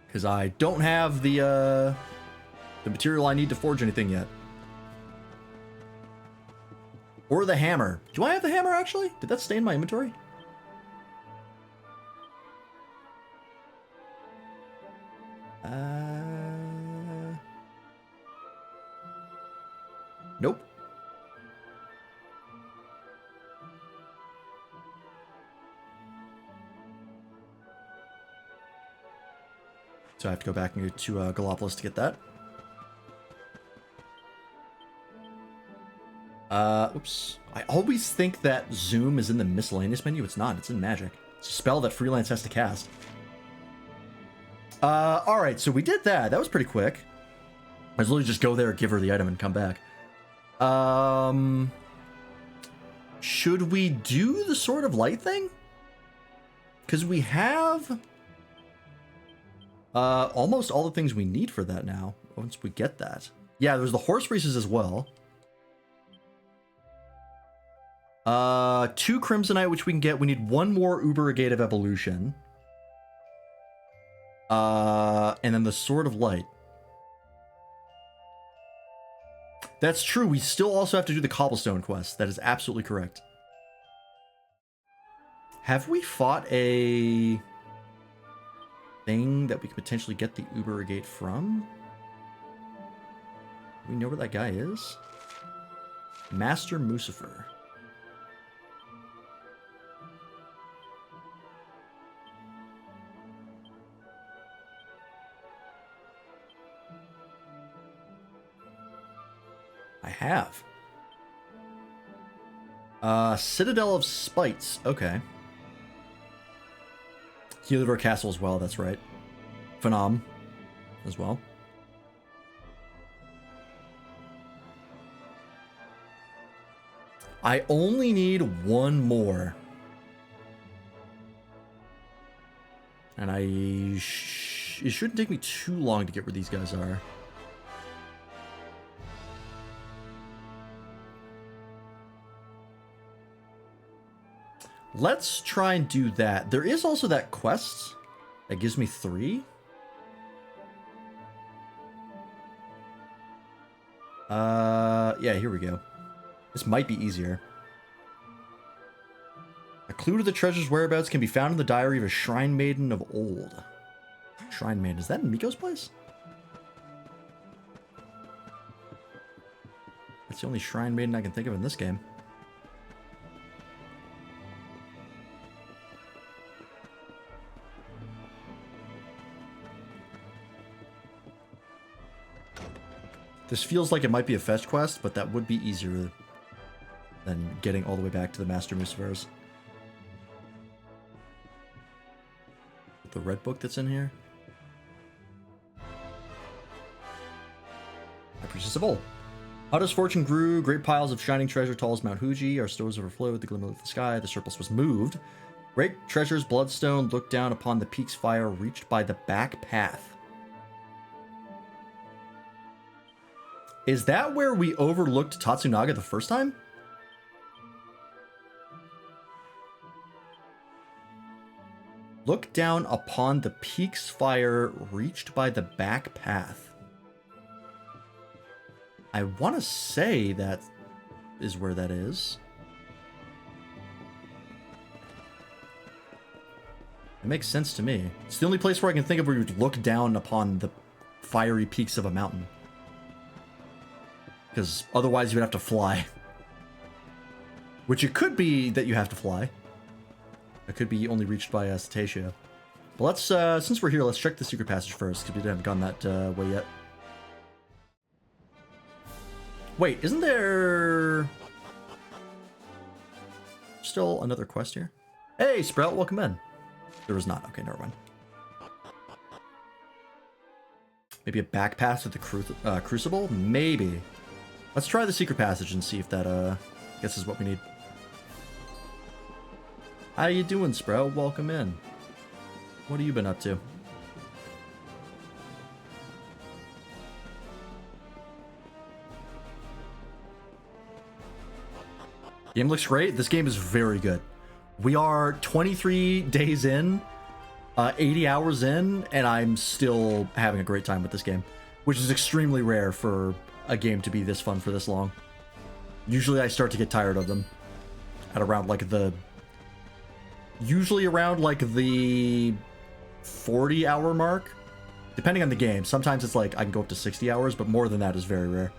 Because I don't have the material I need to forge anything yet. Or the hammer. Do I have the hammer, actually? Did that stay in my inventory? Nope. So I have to go back and go to Gallopolis to get that. Oops. I always think that Zoom is in the miscellaneous menu. It's not. It's in Magic. It's a spell that Freelance has to cast. Alright, so we did that. That was pretty quick. I was literally just go there, give her the item, and come back. Should we do the Sword of Light thing? Because we have almost all the things we need for that now, once we get that. Yeah, there's the horse races as well. 2 Crimsonite, which we can get. We need 1 more Uber-Agate of Evolution. And then the Sword of Light. That's true. We still also have to do the Cobblestone quest. That is absolutely correct. Have we fought a thing that we could potentially get the Uber-Agate from? Do we know where that guy is? Master Mucifer. I have. Citadel of Spites. Okay. Heliodor Castle as well, that's right. Phenom as well. I only need 1 more. And it shouldn't take me too long to get where these guys are. Let's try and do that. There is also that quest that gives me 3. Yeah, here we go. This might be easier. A clue to the treasure's whereabouts can be found in the diary of a Shrine Maiden of old. Shrine Maiden, is that in Miko's place? That's the only Shrine Maiden I can think of in this game. This feels like it might be a fetch quest, but that would be easier than getting all the way back to the Master Mucifer's. the red book that's in here. I purchased a bowl. Hada's fortune grew. Great piles of shining treasure tall as Mount Fuji. Our stores overflowed. The glimmer of the sky. The surplus was moved. Great treasures, bloodstone, looked down upon the peak's fire, reached by the back path. Is that where we overlooked Tatsunaga the first time? Look down upon the peak's fire, reached by the back path. I want to say that is where that is. It makes sense to me. It's the only place where I can think of where you would look down upon the fiery peaks of a mountain. Because otherwise you would have to fly. Which it could be that you have to fly. It could be only reached by Cetacea. But let's, since we're here, let's check the secret passage first, because we haven't gone that way yet. Wait, isn't there still another quest here? Hey, Sprout, welcome in. There was not. Okay, never mind. Maybe a back pass with the Crucible? Maybe. Let's try the secret passage and see if that, guess is what we need. How you doing, Sprout? Welcome in. What have you been up to? Game looks great. This game is very good. We are 23 days in, 80 hours in, and I'm still having a great time with this game, which is extremely rare for a game to be this fun for this long. Usually I start to get tired of them at around like the... Usually around like the 40-hour mark, depending on the game. Sometimes it's like I can go up to 60 hours, but more than that is very rare.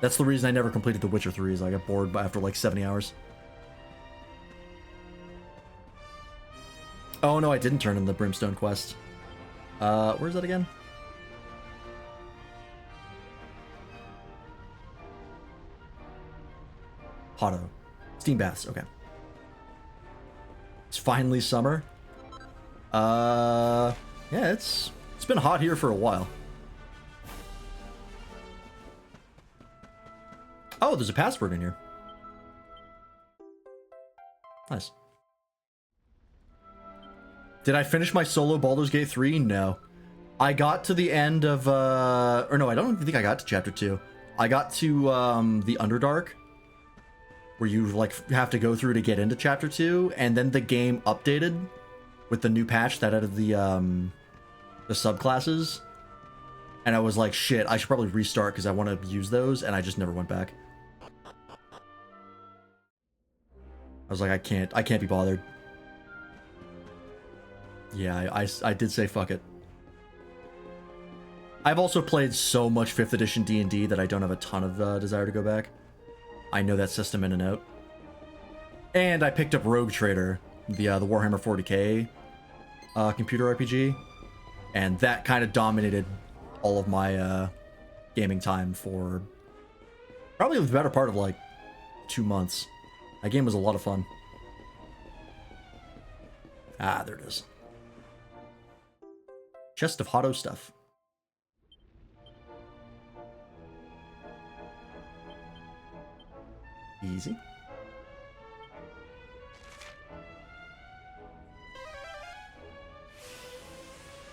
That's the reason I never completed The Witcher 3, is I got bored after like 70 hours. Oh no, I didn't turn in the Brimstone quest. Where's that again? Hado. Steam baths, okay. It's finally summer. Yeah, it's been hot here for a while. Oh, there's a password in here. Nice. Did I finish my solo Baldur's Gate 3? No. I got to the end of, or no, I don't even think I got to chapter 2. I got to, the Underdark, where you, like, have to go through to get into chapter 2, and then the game updated with the new patch that added the subclasses. And I was like, shit, I should probably restart because I want to use those, and I just never went back. I was like, I can't be bothered. Yeah, I did say fuck it. I've also played so much 5th edition D&D that I don't have a ton of desire to go back. I know that system in and out. And I picked up Rogue Trader, the Warhammer 40k computer RPG, and that kind of dominated all of my gaming time for probably the better part of like 2 months. That game was a lot of fun. Ah, there it is. Chest of Hado stuff. Easy.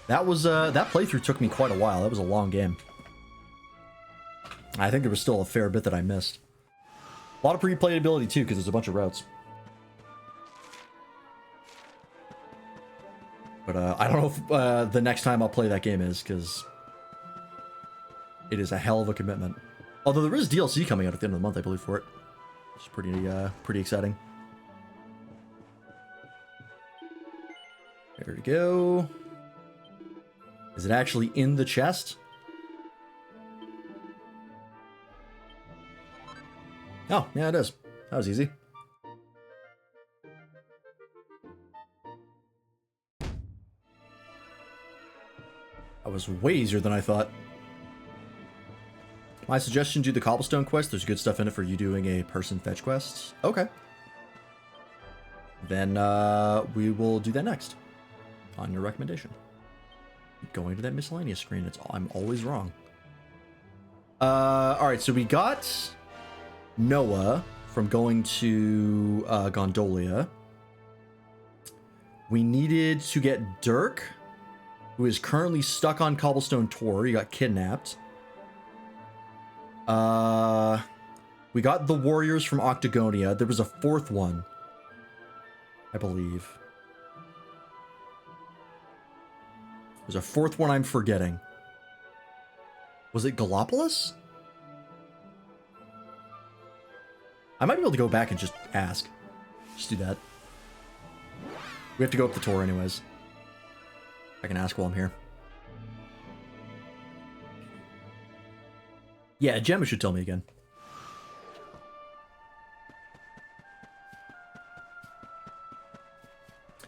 That was that playthrough took me quite a while. That was a long game. I think there was still a fair bit that I missed. A lot of replayability too, because there's a bunch of routes. But I don't know if the next time I'll play that game is, because it is a hell of a commitment. Although there is DLC coming out at the end of the month, I believe, for it. It's pretty exciting. There we go. Is it actually in the chest? Oh, yeah, it is. That was easy. That was way easier than I thought. My suggestion, do the Cobblestone quest. There's good stuff in it for you doing a person fetch quest. Okay. Then we will do that next. on your recommendation. Going to that miscellaneous screen. I'm always wrong. All right, so we got Noah from going to Gondolia. We needed to get Dirk, who is currently stuck on Cobblestone Tor. He got kidnapped. We got the warriors from Octagonia. There was a fourth one, I believe. There's a fourth one I'm forgetting. Was it Gallopolis? I might be able to go back and just ask. Just do that. We have to go up the Tor anyways. I can ask while I'm here. Yeah, Gemma should tell me again.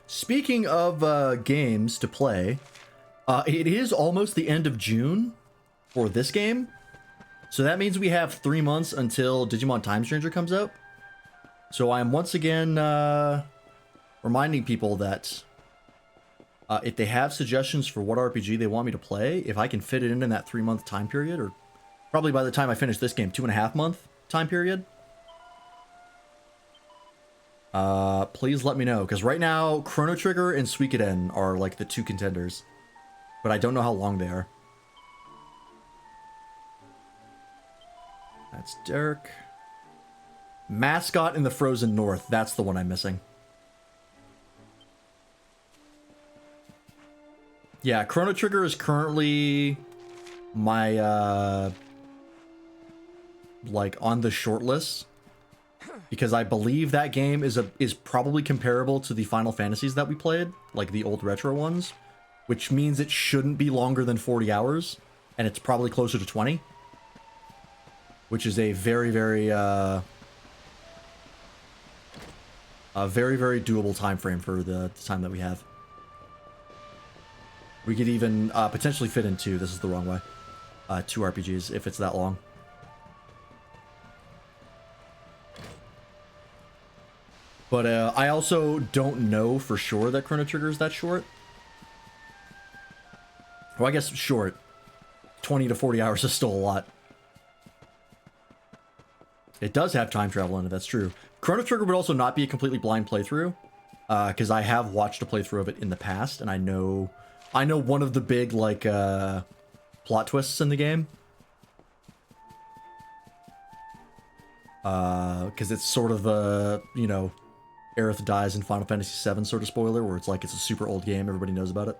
Speaking of games to play, it is almost the end of June for this game. So that means we have 3 months until Digimon Time Stranger comes out. So I'm once again reminding people that if they have suggestions for what RPG they want me to play, if I can fit it in that 3-month time period, or probably by the time I finish this game, 2.5 month time period, please let me know. Because right now, Chrono Trigger and Suikoden are like the 2 contenders. But I don't know how long they are. That's Dirk. Mascot in the Frozen North. That's the one I'm missing. Yeah, Chrono Trigger is currently my, like, on the short list. Because I believe that game is probably comparable to the Final Fantasies that we played. Like, the old retro ones. Which means it shouldn't be longer than 40 hours. And it's probably closer to 20. Which is a very, very, very doable time frame for the time that we have. We could even potentially fit in 2. This is the wrong way. 2 RPGs if it's that long. But I also don't know for sure that Chrono Trigger is that short. Well, I guess short. 20 to 40 hours is still a lot. It does have time travel in it, that's true. Chrono Trigger would also not be a completely blind playthrough. Because I have watched a playthrough of it in the past, and I know one of the big, like, plot twists in the game. Because it's sort of a, you know, Aerith dies in Final Fantasy VII sort of spoiler, where it's like it's a super old game, everybody knows about it.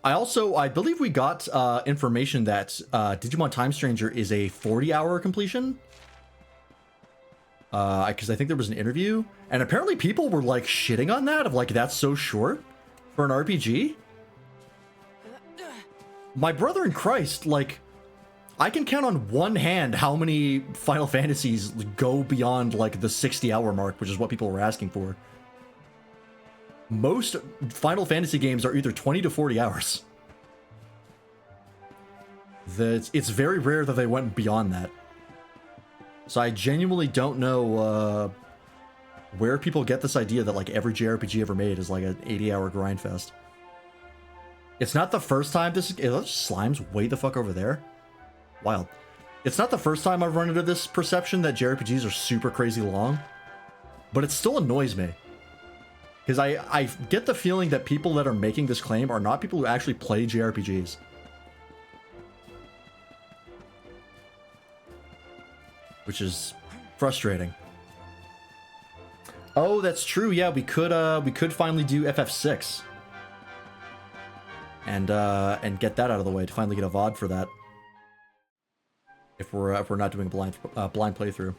I believe we got information that Digimon Time Stranger is a 40-hour completion. Because I think there was an interview, and apparently people were like shitting on that, of like, that's so short for an RPG. My brother in Christ, like, I can count on one hand how many Final Fantasies go beyond like the 60-hour mark, which is what people were asking for. Most Final Fantasy games are either 20 to 40 hours. It's very rare that they went beyond that. So I genuinely don't know where people get this idea that like every JRPG ever made is like an 80-hour grind fest. It's not the first time this... Slime's way the fuck over there. Wild. It's not the first time I've run into this perception that JRPGs are super crazy long. But it still annoys me. Because I get the feeling that people that are making this claim are not people who actually play JRPGs. Which is frustrating. Oh, that's true. Yeah, we could finally do FF6. And get that out of the way to finally get a VOD for that. If we're not doing a blind playthrough.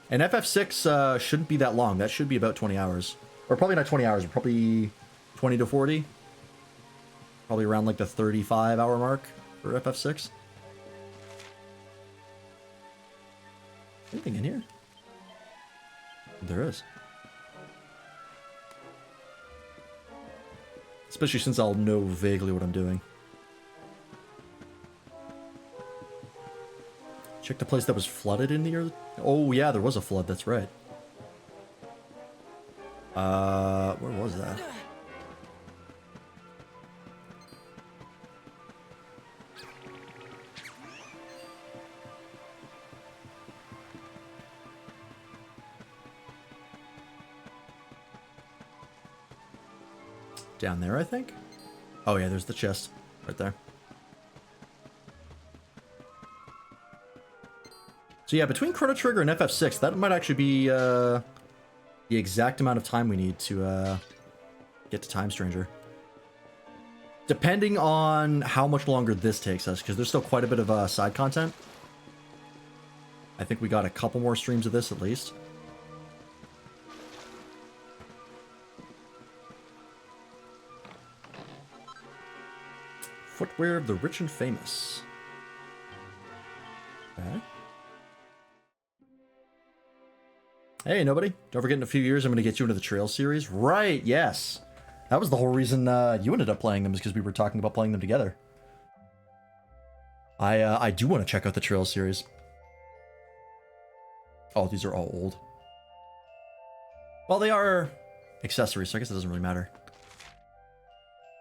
And FF6 shouldn't be that long. That should be about 20 hours. Or probably not 20 hours, but probably 20 to 40. Probably around like the 35-hour mark for FF6. Anything in here? There is. Especially since I'll know vaguely what I'm doing. Check the place that was flooded in the year. Oh yeah, there was a flood. That's right. Where was that? Down there, I think. Oh yeah, there's the chest right there. So yeah, between Chrono Trigger and FF6, that might actually be the exact amount of time we need to get to Time Stranger. Depending on how much longer this takes us, because there's still quite a bit of side content. I think we got a couple more streams of this at least. Footwear of the rich and famous. Okay. Hey, nobody. Don't forget, in a few years, I'm going to get you into the Trails series. Right, yes. That was the whole reason you ended up playing them, is because we were talking about playing them together. I do want to check out the Trails series. Oh, these are all old. Well, they are accessories, so I guess it doesn't really matter.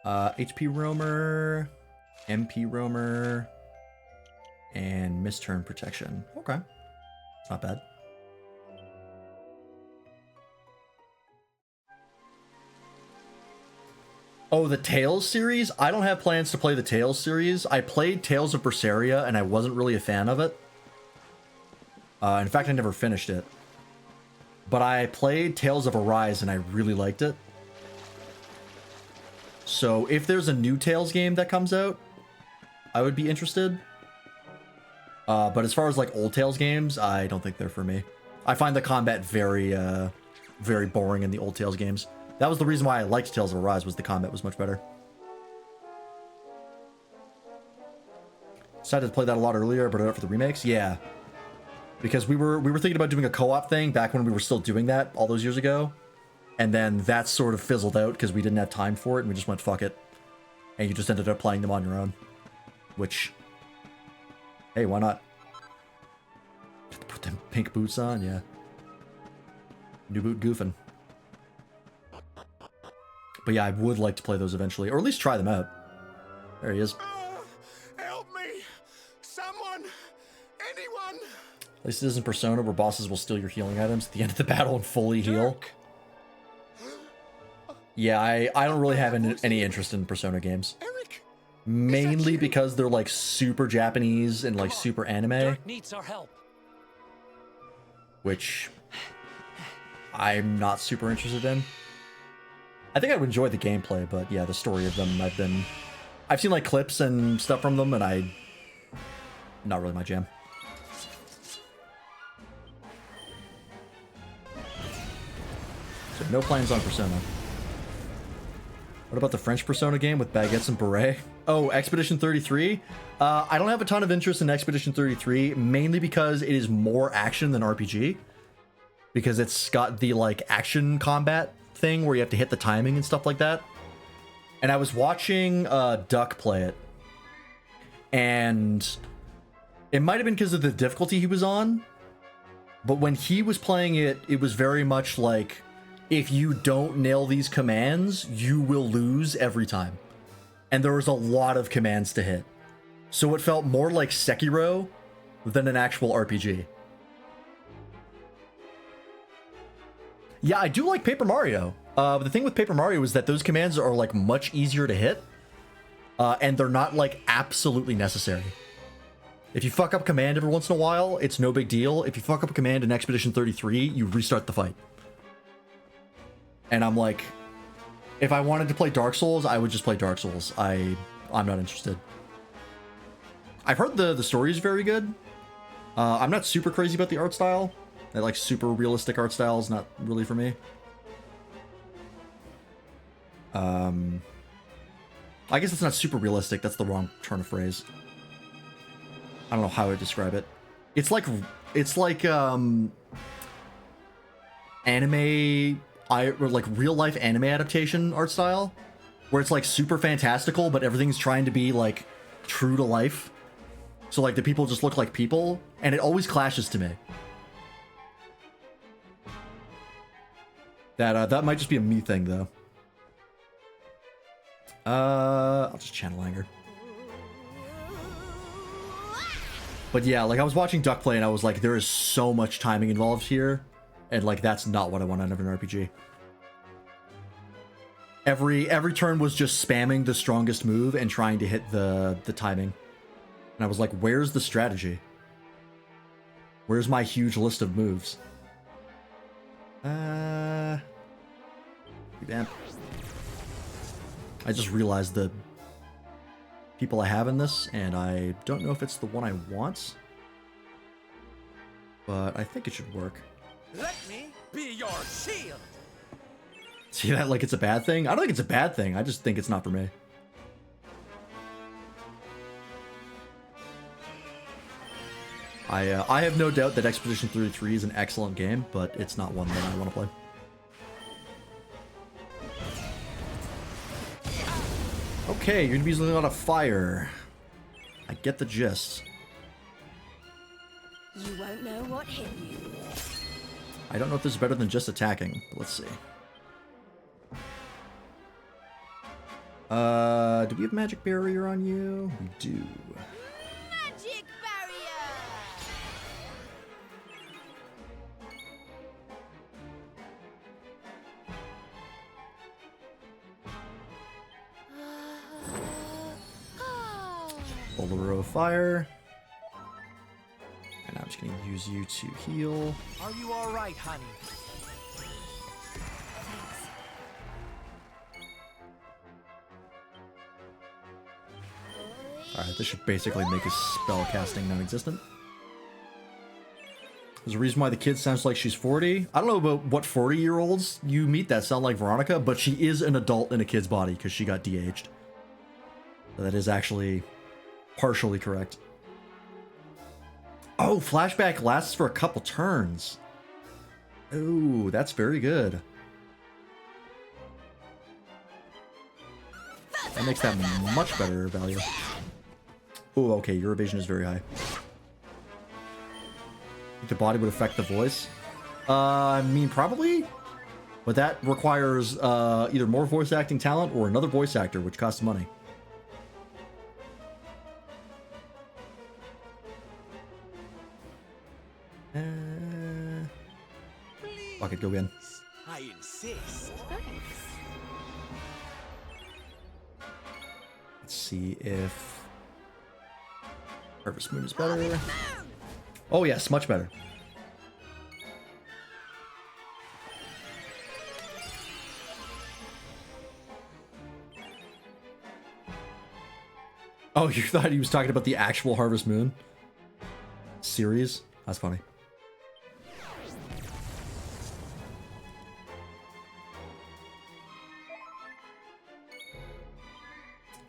HP Roamer, MP Roamer, and Misturn Protection. Okay. It's not bad. Oh, the Tales series? I don't have plans to play the Tales series. I played Tales of Berseria, and I wasn't really a fan of it. In fact, I never finished it. But I played Tales of Arise, and I really liked it. So if there's a new Tales game that comes out, I would be interested. But as far as like old Tales games, I don't think they're for me. I find the combat very, very boring in the old Tales games. That was the reason why I liked Tales of Arise, was the combat was much better. Decided to play that a lot earlier, but for the remakes, yeah. Because we were thinking about doing a co-op thing back when we were still doing that all those years ago. And then that sort of fizzled out because we didn't have time for it, and we just went, fuck it. And you just ended up playing them on your own. Which, hey, why not? Put them pink boots on, yeah. New boot goofing. But yeah, I would like to play those eventually, or at least try them out. There he is. Help me! Someone! Anyone! At least it isn't Persona, where bosses will steal your healing items at the end of the battle and fully heal. Yeah, I don't really have any interest in Persona games. Eric! Mainly because they're like super Japanese and like super anime. Dirk needs our help. Which I'm not super interested in. I think I would enjoy the gameplay, but yeah, the story of them, I've seen like clips and stuff from them, and not really my jam. So no plans on Persona. What about the French Persona game with baguettes and beret? Oh, Expedition 33? I don't have a ton of interest in Expedition 33, mainly because it is more action than RPG. Because it's got the like action combat thing where you have to hit the timing and stuff like that. And I was watching Duck play it, and it might have been because of the difficulty he was on, but when he was playing it, it was very much like, if you don't nail these commands, you will lose every time. And there was a lot of commands to hit. So it felt more like Sekiro than an actual RPG. Yeah, I do like Paper Mario. But the thing with Paper Mario is that those commands are like much easier to hit. And they're not like absolutely necessary. If you fuck up command every once in a while, it's no big deal. If you fuck up a command in Expedition 33, you restart the fight. And I'm like, if I wanted to play Dark Souls, I would just play Dark Souls. I'm not interested. I've heard the story is very good. I'm not super crazy about the art style. That like super realistic art style is not really for me. I guess it's not super realistic. That's the wrong turn of phrase. I don't know how I would describe it. It's like anime, or like real life anime adaptation art style, where it's like super fantastical, but everything's trying to be like true to life. So like the people just look like people, and it always clashes to me. That might just be a me thing, though. I'll just channel anger. But yeah, like I was watching Duck play and I was like, there is so much timing involved here, and like that's not what I want out of an RPG. Every turn was just spamming the strongest move and trying to hit the timing. And I was like, where's the strategy? Where's my huge list of moves? Revamp. I just realized the people I have in this, and I don't know if it's the one I want. But I think it should work. Let me be your shield. See that like it's a bad thing? I don't think it's a bad thing. I just think it's not for me. I have no doubt that Expedition 33 is an excellent game, but it's not one that I want to play. Okay, you're gonna be using a lot of fire. I get the gist. You won't know what hit you. I don't know if this is better than just attacking, but let's see. Do we have magic barrier on you? We do. Magic barrier! Bolero of fire. And I'm just gonna use you to heal. Are you all right, honey? Alright, this should basically make his spell casting non-existent. There's a reason why the kid sounds like she's 40. I don't know about what 40-year-olds you meet that sound like Veronica, but she is an adult in a kid's body because she got de-aged. So that is actually partially correct. Oh, flashback lasts for a couple turns. Oh, that's very good. That makes that much better value. Oh, okay, your evasion is very high. The body would affect the voice. I mean, probably. But that requires either more voice acting talent or another voice actor, which costs money. Fuck it, go in. I insist. Let's see if Harvest Moon is better. Oh yes, much better. Oh, you thought he was talking about the actual Harvest Moon series? That's funny.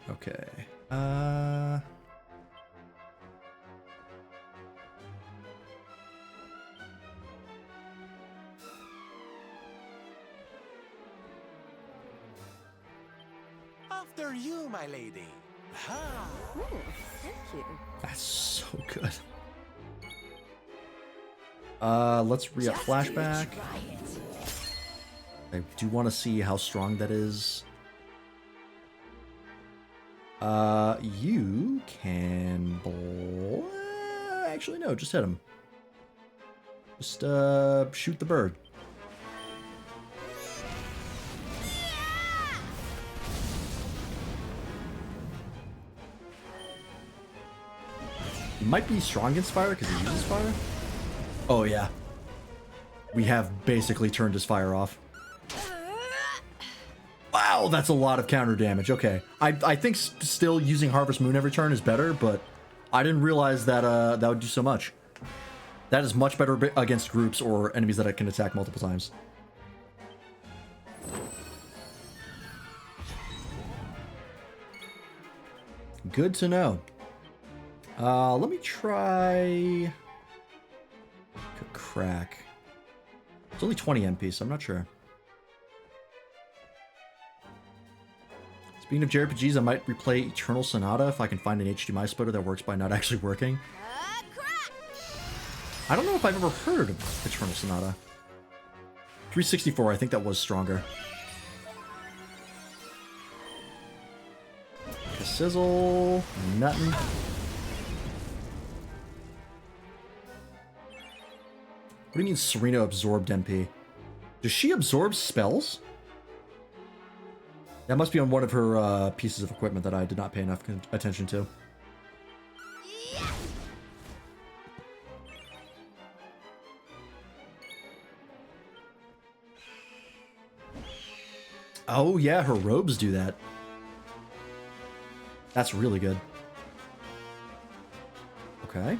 Okay. After you, my lady. Ha! Ooh, thank you. That's so good. Let's re-up flashback. Try it. I do want to see how strong that is. You can actually no, just hit him. Just shoot the bird. He might be strong against fire because he uses fire. Oh yeah. We have basically turned his fire off. Wow, that's a lot of counter damage. Okay, I think still using Harvest Moon every turn is better, but I didn't realize that that would do so much. That is much better against groups or enemies that I can attack multiple times. Good to know. Let me try crack. It's only 20 MP, so I'm not sure. Speaking of JRPGs, I might replay Eternal Sonata if I can find an HDMI splitter that works by not actually working. Crack! I don't know if I've ever heard of Eternal Sonata. 364, I think that was stronger. A sizzle, nothing. What do you mean Serena absorbed MP? Does she absorb spells? That must be on one of her pieces of equipment that I did not pay enough attention to. Oh yeah, her robes do that. That's really good. Okay.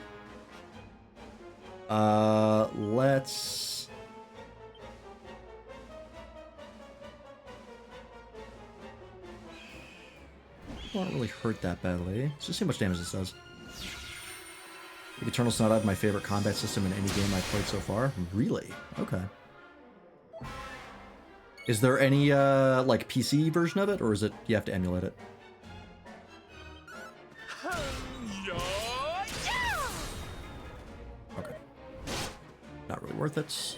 Let's... Won't really hurt that badly. Let's just see how much damage this does. The Eternal Sonata is my favorite combat system in any game I've played so far. Really? Okay. Is there any, like, PC version of it, or is it you have to emulate it? Okay. Not really worth it.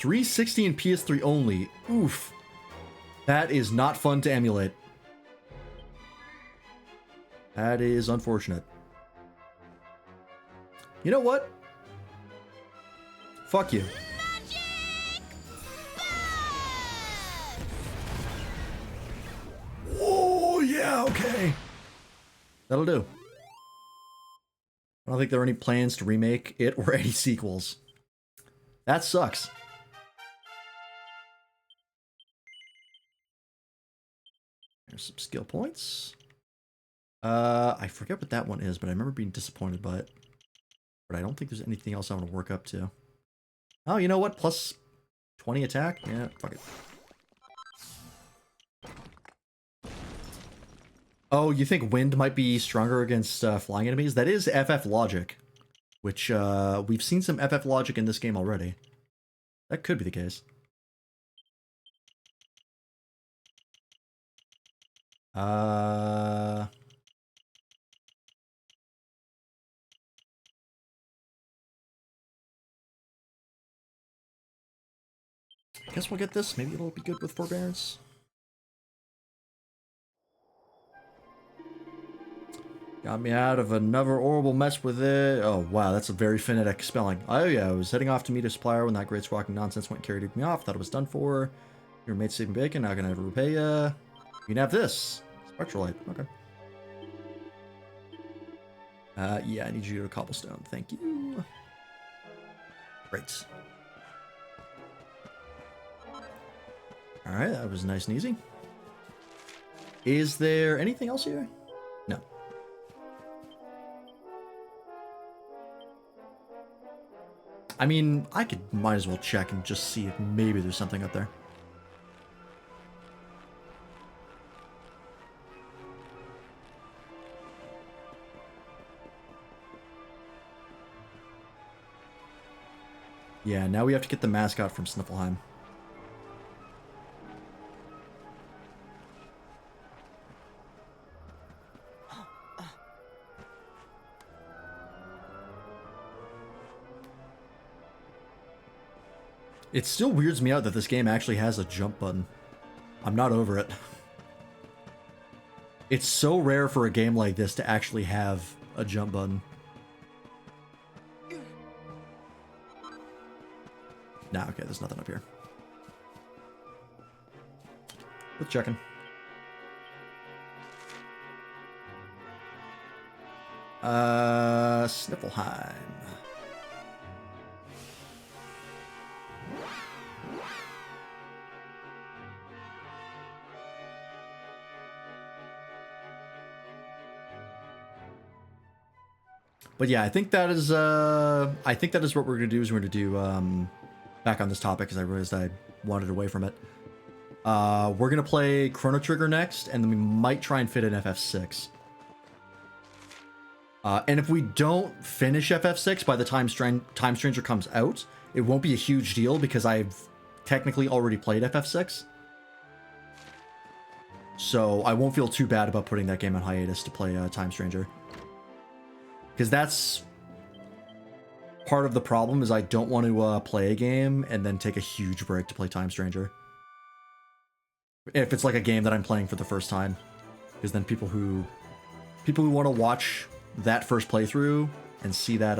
$360 and PS3 only. Oof. That is not fun to emulate. That is unfortunate. You know what? Fuck you. Oh, yeah, okay. That'll do. I don't think there are any plans to remake it or any sequels. That sucks. There's some skill points. I forget what that one is, but I remember being disappointed by it. But I don't think there's anything else I want to work up to. Oh, you know what? Plus 20 attack? Yeah, fuck it. Oh, you think wind might be stronger against flying enemies? That is FF logic, which we've seen some FF logic in this game already. That could be the case. I guess we'll get this. Maybe it'll be good with forbearance. Got me out of another horrible mess with it. Oh, wow, that's a very phonetic spelling. Oh, yeah, I was heading off to meet a supplier when that great squawking nonsense went carried me off. Thought it was done for. Your mate's saving bacon. How can I ever repay ya? You can have this. Spectralite. Okay. Yeah, I need you to go to Cobblestone. Thank you. Great. Alright, that was nice and easy. Is there anything else here? No. I mean, might as well check and just see if maybe there's something up there. Yeah, now we have to get the mascot from Sniffleheim. It still weirds me out that this game actually has a jump button. I'm not over it. It's so rare for a game like this to actually have a jump button. Nah, okay, there's nothing up here. Worth checking. Sniffleheim. But yeah, I think that is what we're gonna do. Is we're gonna do back on this topic because I realized I wandered away from it. We're gonna play Chrono Trigger next, and then we might try and fit in FF6. And if we don't finish FF6 by the time Time Stranger comes out, it won't be a huge deal because I've technically already played FF6. So I won't feel too bad about putting that game on hiatus to play Time Stranger. Because that's part of the problem, is I don't want to play a game and then take a huge break to play Time Stranger. If it's like a game that I'm playing for the first time. Because then people who want to watch that first playthrough and see that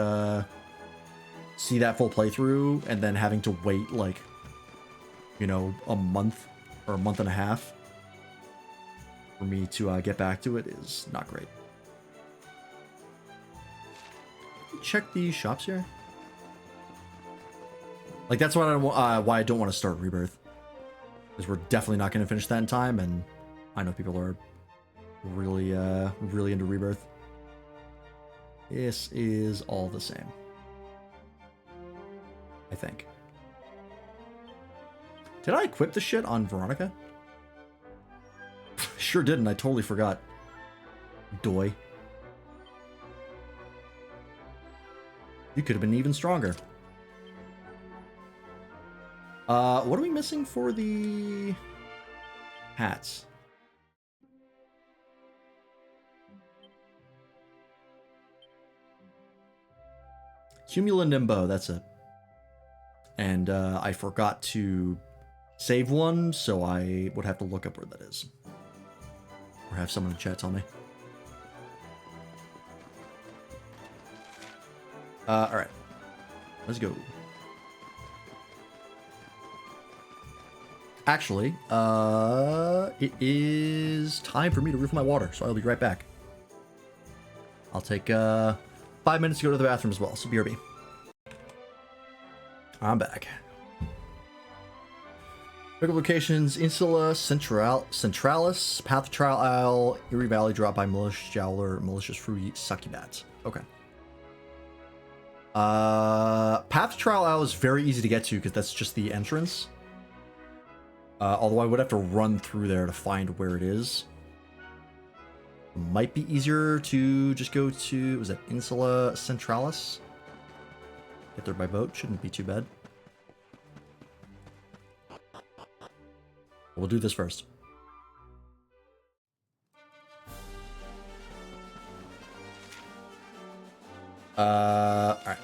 full playthrough and then having to wait like, you know, a month or a month and a half for me to get back to it is not great. Check the shops here. Like, that's why I don't want to start Rebirth, because we're definitely not going to finish that in time, and I know people are really really into Rebirth. This is all the same, I think. Did I equip the shit on Veronica? Sure didn't. I totally forgot. Doy. You could have been even stronger. What are we missing for the hats? Cumulonimbus, that's it. And I forgot to save one, so I would have to look up where that is. Or have someone in chat tell me. Alright. Let's go. Actually, it is time for me to refill my water, so I'll be right back. I'll take 5 minutes to go to the bathroom as well, so BRB. I'm back. Regular locations: Insula Centralis, Path of Trial Isle, Erie Valley, Drop by Malicious Jowler, Malicious Fruity, Succubat. Okay. Path of Trial Isle is very easy to get to because that's just the entrance. Although I would have to run through there to find where it is. Might be easier to just go to, was that Insula Centralis? Get there by boat, shouldn't be too bad. We'll do this first. Alright.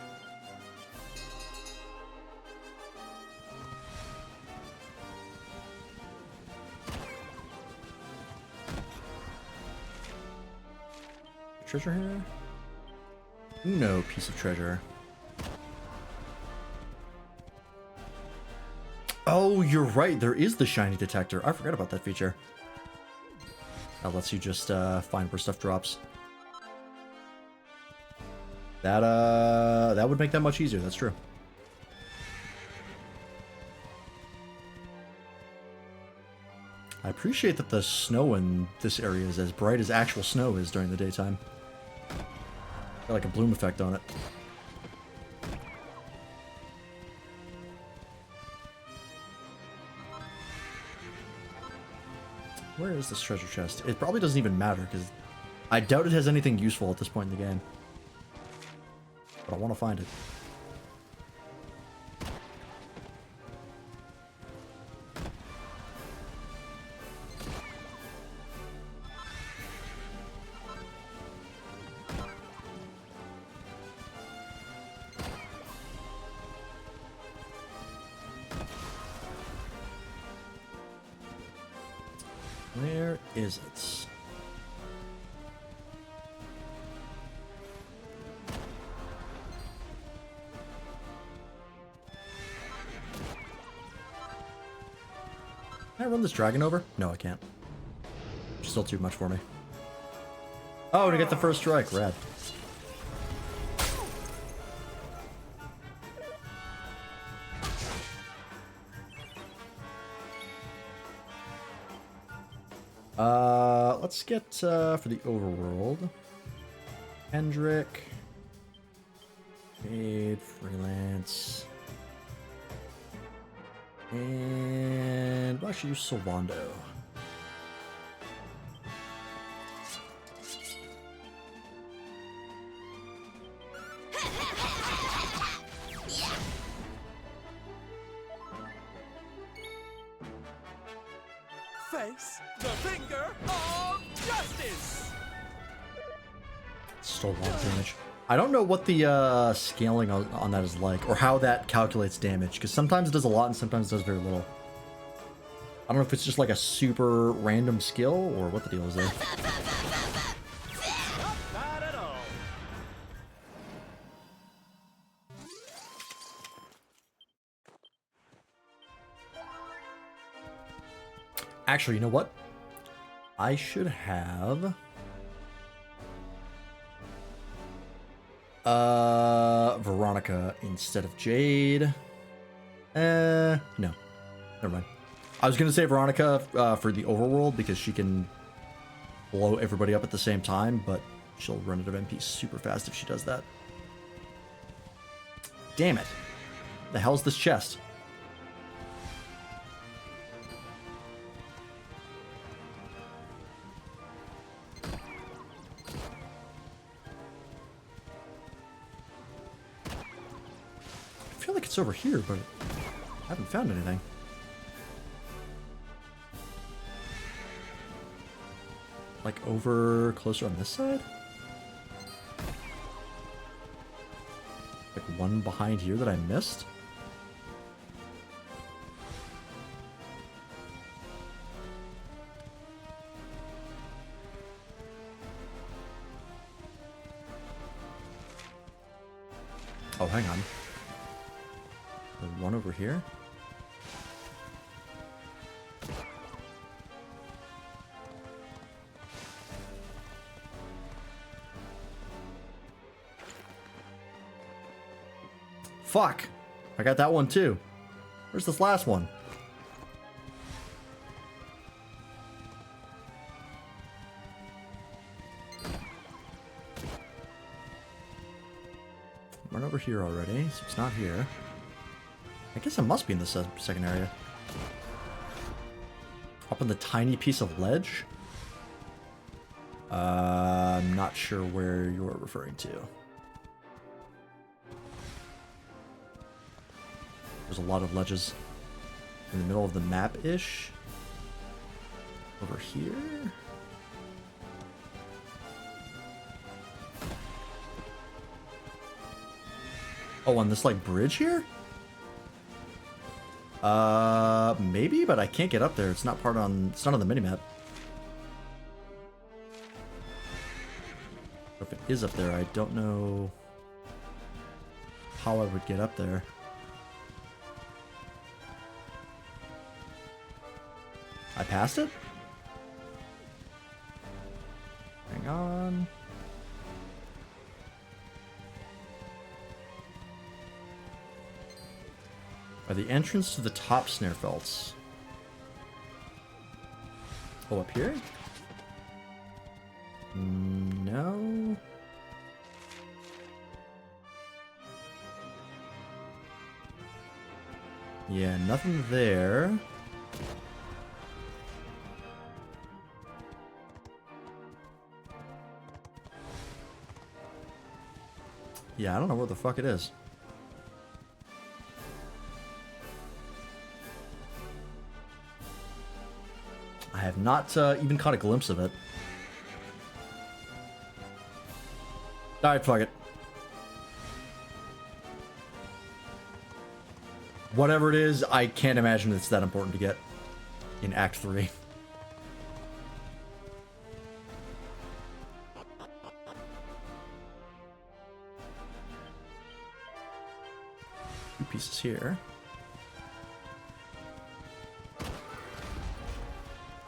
Treasure here? No piece of treasure. Oh, you're right. There is the shiny detector. I forgot about that feature. That lets you just find where stuff drops. That would make that much easier. That's true. I appreciate that the snow in this area is as bright as actual snow is during the daytime. Got like a bloom effect on it. Where is this treasure chest? It probably doesn't even matter, because I doubt it has anything useful at this point in the game. But I want to find it. Where is it? Can I run this dragon over? No, I can't. Still too much for me. Oh, to get the first strike. Rad. Let's get, for the overworld, Hendrik, paid, freelance, and we'll actually use Sylvando. face the finger of justice! Still a lot of damage. I don't know what the scaling on that is like, or how that calculates damage, because sometimes it does a lot and sometimes it does very little. I don't know if it's just like a super random skill, or what the deal is there. Not at all. Actually, you know what? I should have... Veronica instead of Jade. No. Never mind. I was gonna say Veronica for the overworld because she can blow everybody up at the same time, but she'll run out of MP super fast if she does that. Damn it. The hell's this chest? I feel like it's over here, but I haven't found anything. Like over closer on this side? Like one behind here that I missed? Oh, hang on. There's one over here? Fuck! I got that one too. Where's this last one? Run over here already, so it's not here. I guess it must be in the second area. Up in the tiny piece of ledge? I'm not sure where you're referring to. There's a lot of ledges in the middle of the map-ish. Over here? Oh, on this, like, bridge here? Maybe, but I can't get up there. It's not it's not on the minimap. If it is up there, I don't know how I would get up there. I passed it? Hang on. By the entrance to the top snare felts. Oh, up here? No. Yeah, nothing there. Yeah, I don't know where the fuck it is. I have not even caught a glimpse of it. Alright, fuck it. Whatever it is, I can't imagine it's that important to get in Act 3. Two pieces here.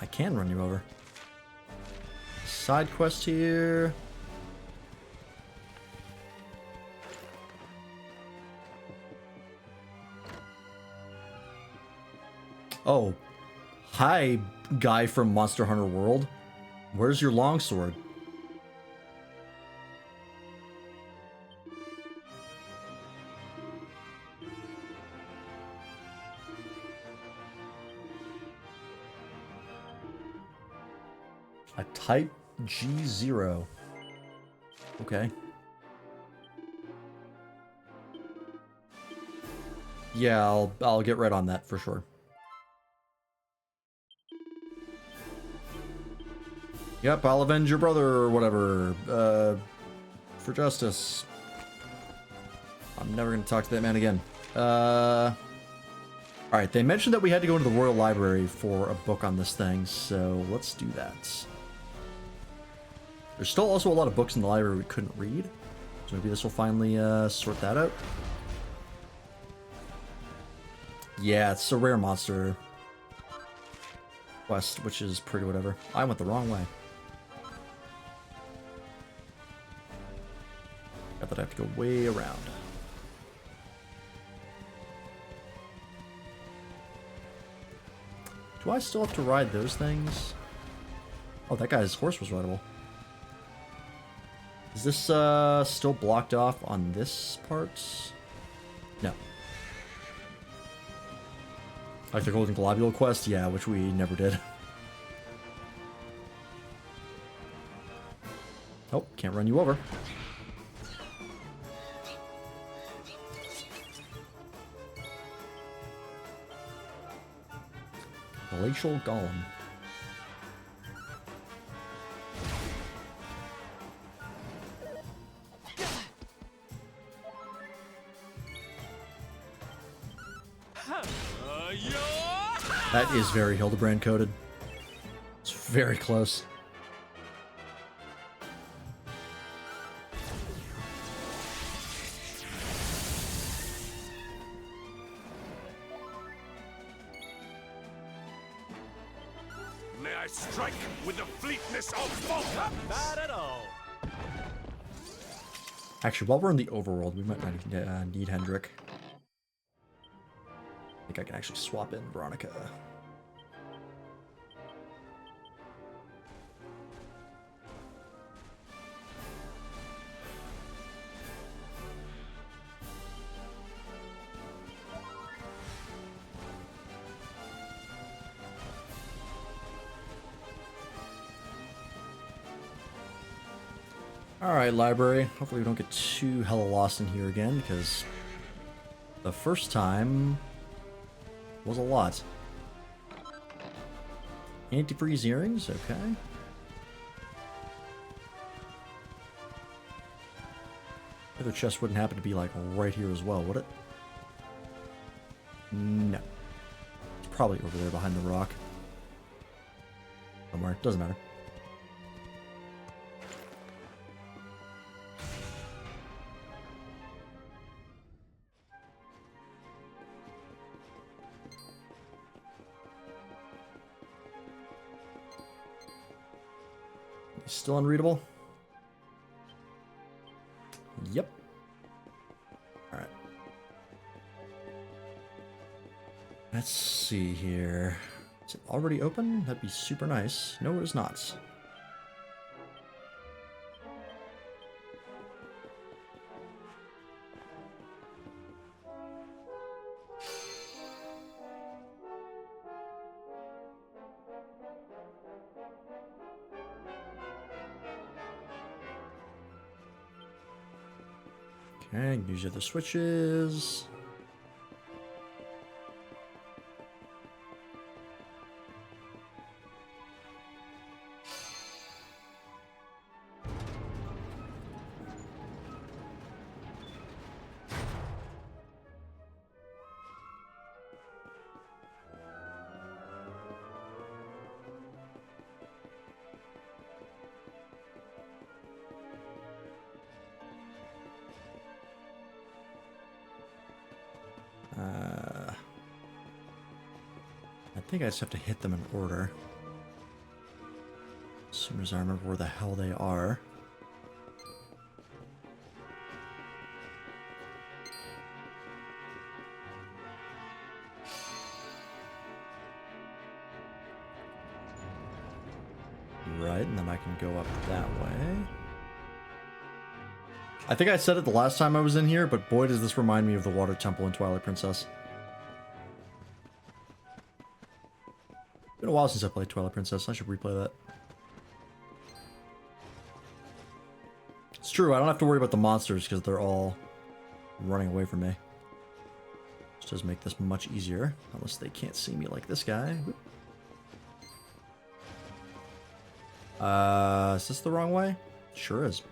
I can run you over. Side quest here. Oh, hi, guy from Monster Hunter World. Where's your longsword? A Type G0. Okay. Yeah, I'll get right on that for sure. Yep, I'll avenge your brother or whatever. For justice. I'm never gonna talk to that man again. Alright, they mentioned that we had to go into the Royal Library for a book on this thing, so let's do that. There's still also a lot of books in the library we couldn't read, so maybe this will finally sort that out. Yeah, it's a rare monster quest, which is pretty whatever. I went the wrong way. Got that I have to go way around. Do I still have to ride those things? Oh, that guy's horse was rideable. Is this still blocked off on this part? No. Like the Golden Globule quest? Yeah, which we never did. Oh, can't run you over. Glacial Golem. That is very Hildebrand coded. It's very close. May I strike with the fleetness of Volta? Not at all. Actually, while we're in the overworld, we might not need Hendrik. I think I can actually swap in Veronica. Alright, library. Hopefully we don't get too hella lost in here again, because the first time was a lot. Antifreeze earrings, okay. The other chest wouldn't happen to be like right here as well, would it? No. It's probably over there behind the rock. Somewhere, doesn't matter. Still unreadable? Yep. Alright. Let's see here. Is it already open? That'd be super nice. No, it is not. Okay, use the switches. I think I just have to hit them in order. As soon as I remember where the hell they are. Right, and then I can go up that way. I think I said it the last time I was in here, but boy does this remind me of the Water Temple in Twilight Princess. Been a while since I played Twilight Princess. I should replay that. It's true, I don't have to worry about the monsters because they're all running away from me. Which does make this much easier. Unless they can't see me like this guy. Is this the wrong way? Sure is.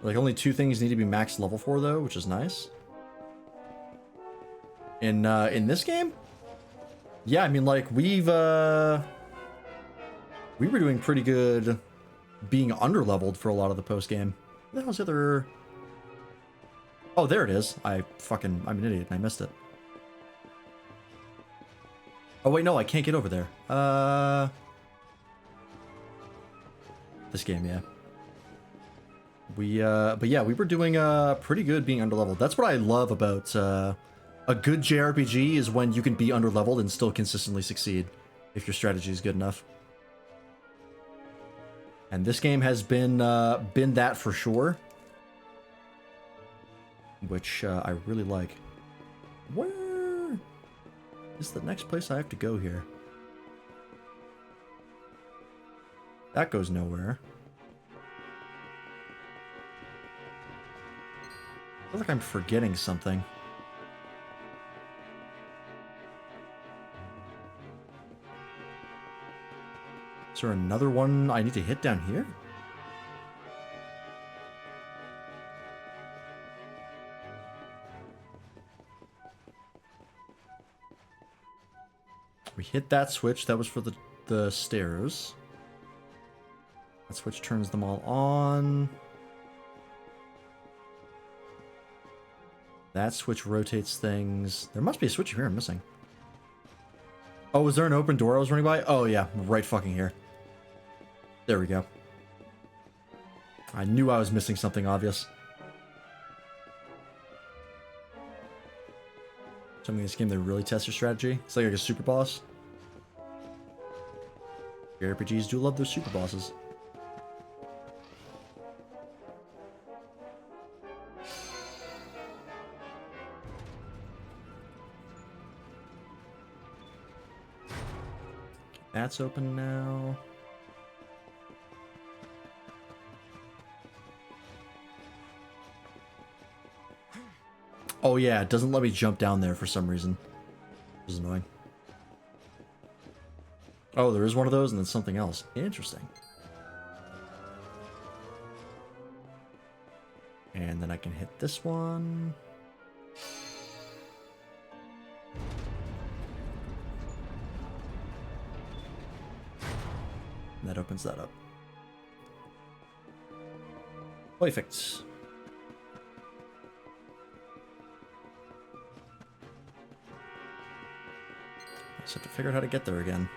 Like, only 2 things need to be max level for, though, which is nice. In this game? Yeah, I mean, like, we were doing pretty good being underleveled for a lot of the post-game. What the hell's the other... Oh, there it is. I'm an idiot and I missed it. Oh, wait, no, I can't get over there. This game, yeah. But yeah, we were doing pretty good being underleveled. That's what I love about a good JRPG is when you can be underleveled and still consistently succeed if your strategy is good enough. And this game has been that for sure, which I really like. Where is the next place I have to go here? That goes nowhere. I feel like I'm forgetting something. Is there another one I need to hit down here? We hit that switch. That was for the stairs. That switch turns them all on. That switch rotates things. There must be a switch here I'm missing. Oh, was there an open door I was running by? Oh, yeah. Right fucking here. There we go. I knew I was missing something obvious. Something in this game that really tests your strategy. It's like a super boss. RPGs do love their super bosses. That's open now. Oh yeah, it doesn't let me jump down there for some reason. Which is annoying. Oh, there is one of those and then something else. Interesting. And then I can hit this one. And that opens that up. Perfect. I just have to figure out how to get there again.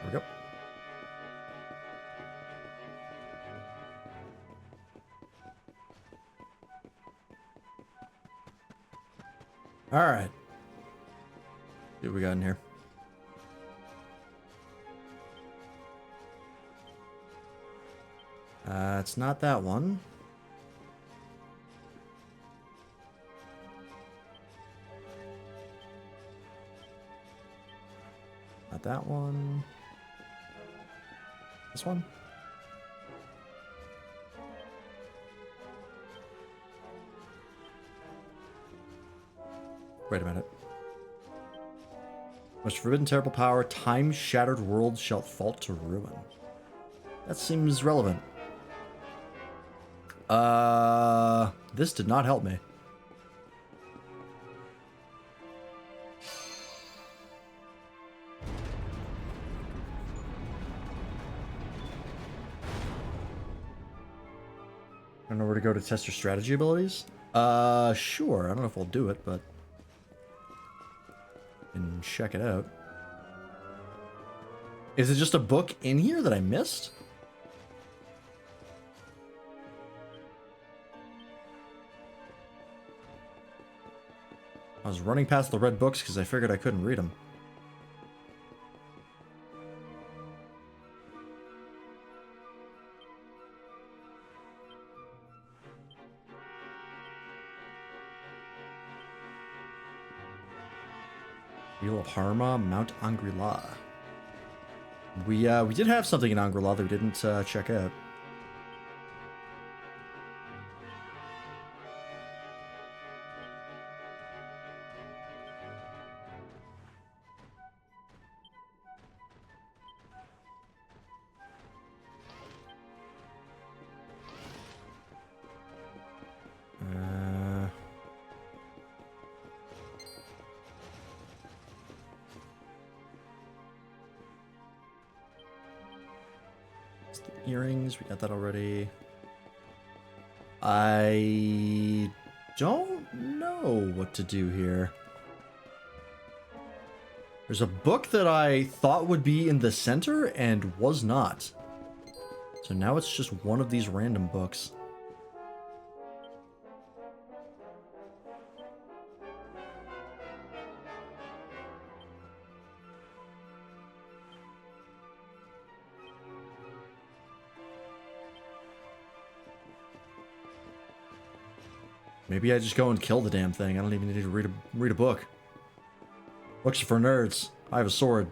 There we go. All right. See what we got in here. It's not that one. Not that one. This one? Wait a minute. Most forbidden terrible power, time-shattered world shall fall to ruin. That seems relevant. This did not help me. I don't know where to go to test your strategy abilities. Sure. I don't know if we'll do it, but and check it out. Is it just a book in here that I missed? I was running past the red books because I figured I couldn't read them. Wheel of Harma, Mount Angri-La. We did have something in Angri-La that we didn't check out. Earrings, we got that already. I don't know what to do here. There's a book that I thought would be in the center and was not. So now it's just one of these random books. Maybe I just go and kill the damn thing. I don't even need to read a book. Books are for nerds. I have a sword.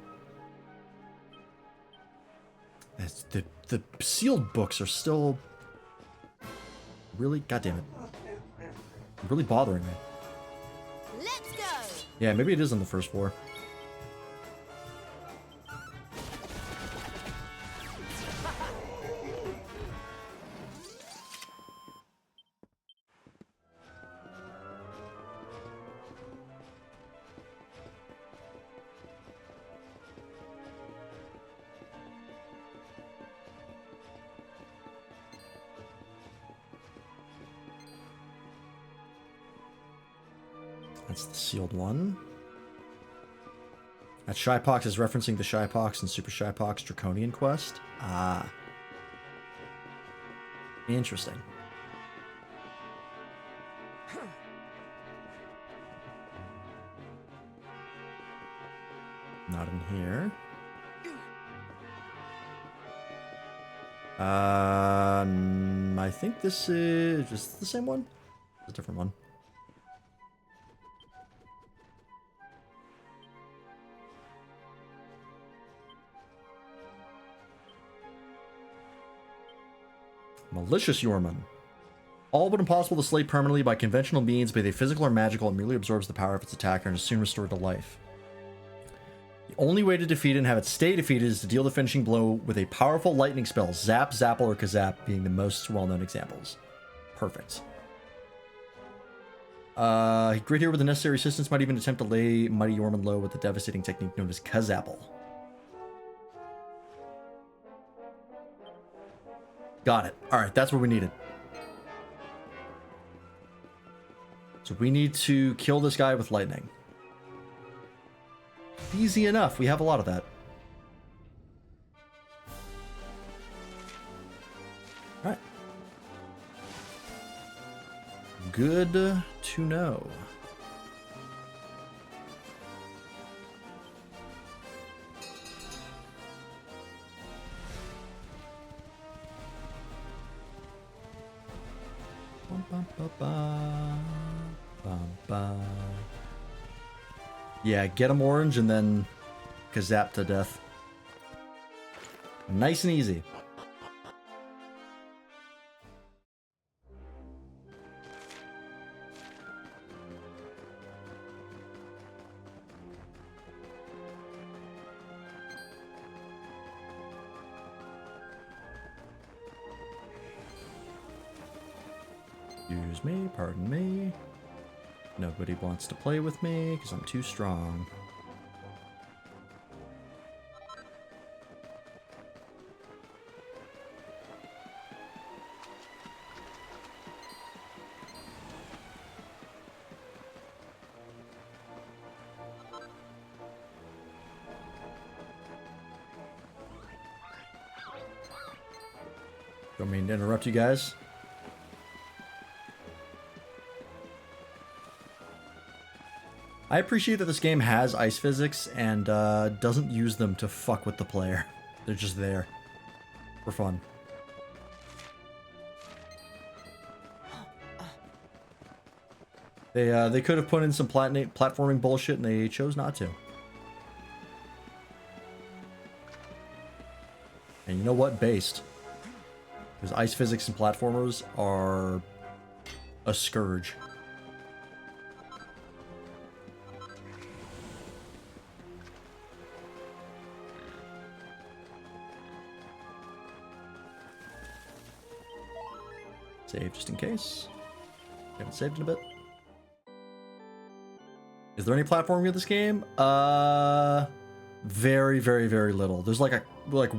The sealed books are still really, goddamn it, really bothering me. Let's go. Yeah, maybe it is on the first floor. That's the sealed one. That Shypox is referencing the Shypox and Super Shypox Draconian quest. Ah. Interesting. Not in here. I think this is just the same one. It's a different one. Malicious Yorman. All but impossible to slay permanently by conventional means, be they physical or magical, it merely absorbs the power of its attacker and is soon restored to life. The only way to defeat it and have it stay defeated is to deal the finishing blow with a powerful lightning spell, Zap, Zapple, or Kazap being the most well-known examples. Perfect. Grid here with the necessary assistance might even attempt to lay Mighty Yorman low with the devastating technique known as Kazapple. Got it. Alright, that's what we needed. So we need to kill this guy with lightning. Easy enough. We have a lot of that. Alright. Good to know. Yeah, get him orange and then Kazap to death. Nice and easy. Excuse me, pardon me. Nobody wants to play with me because I'm too strong. Don't mean to interrupt you guys. I appreciate that this game has ice physics and doesn't use them to fuck with the player. They're just there for fun. They could have put in some platforming bullshit and they chose not to. And you know what? Based. Because ice physics and platformers are a scourge. Save just in case. Haven't saved in a bit. Is there any platforming in this game? Very, very, very little. There's like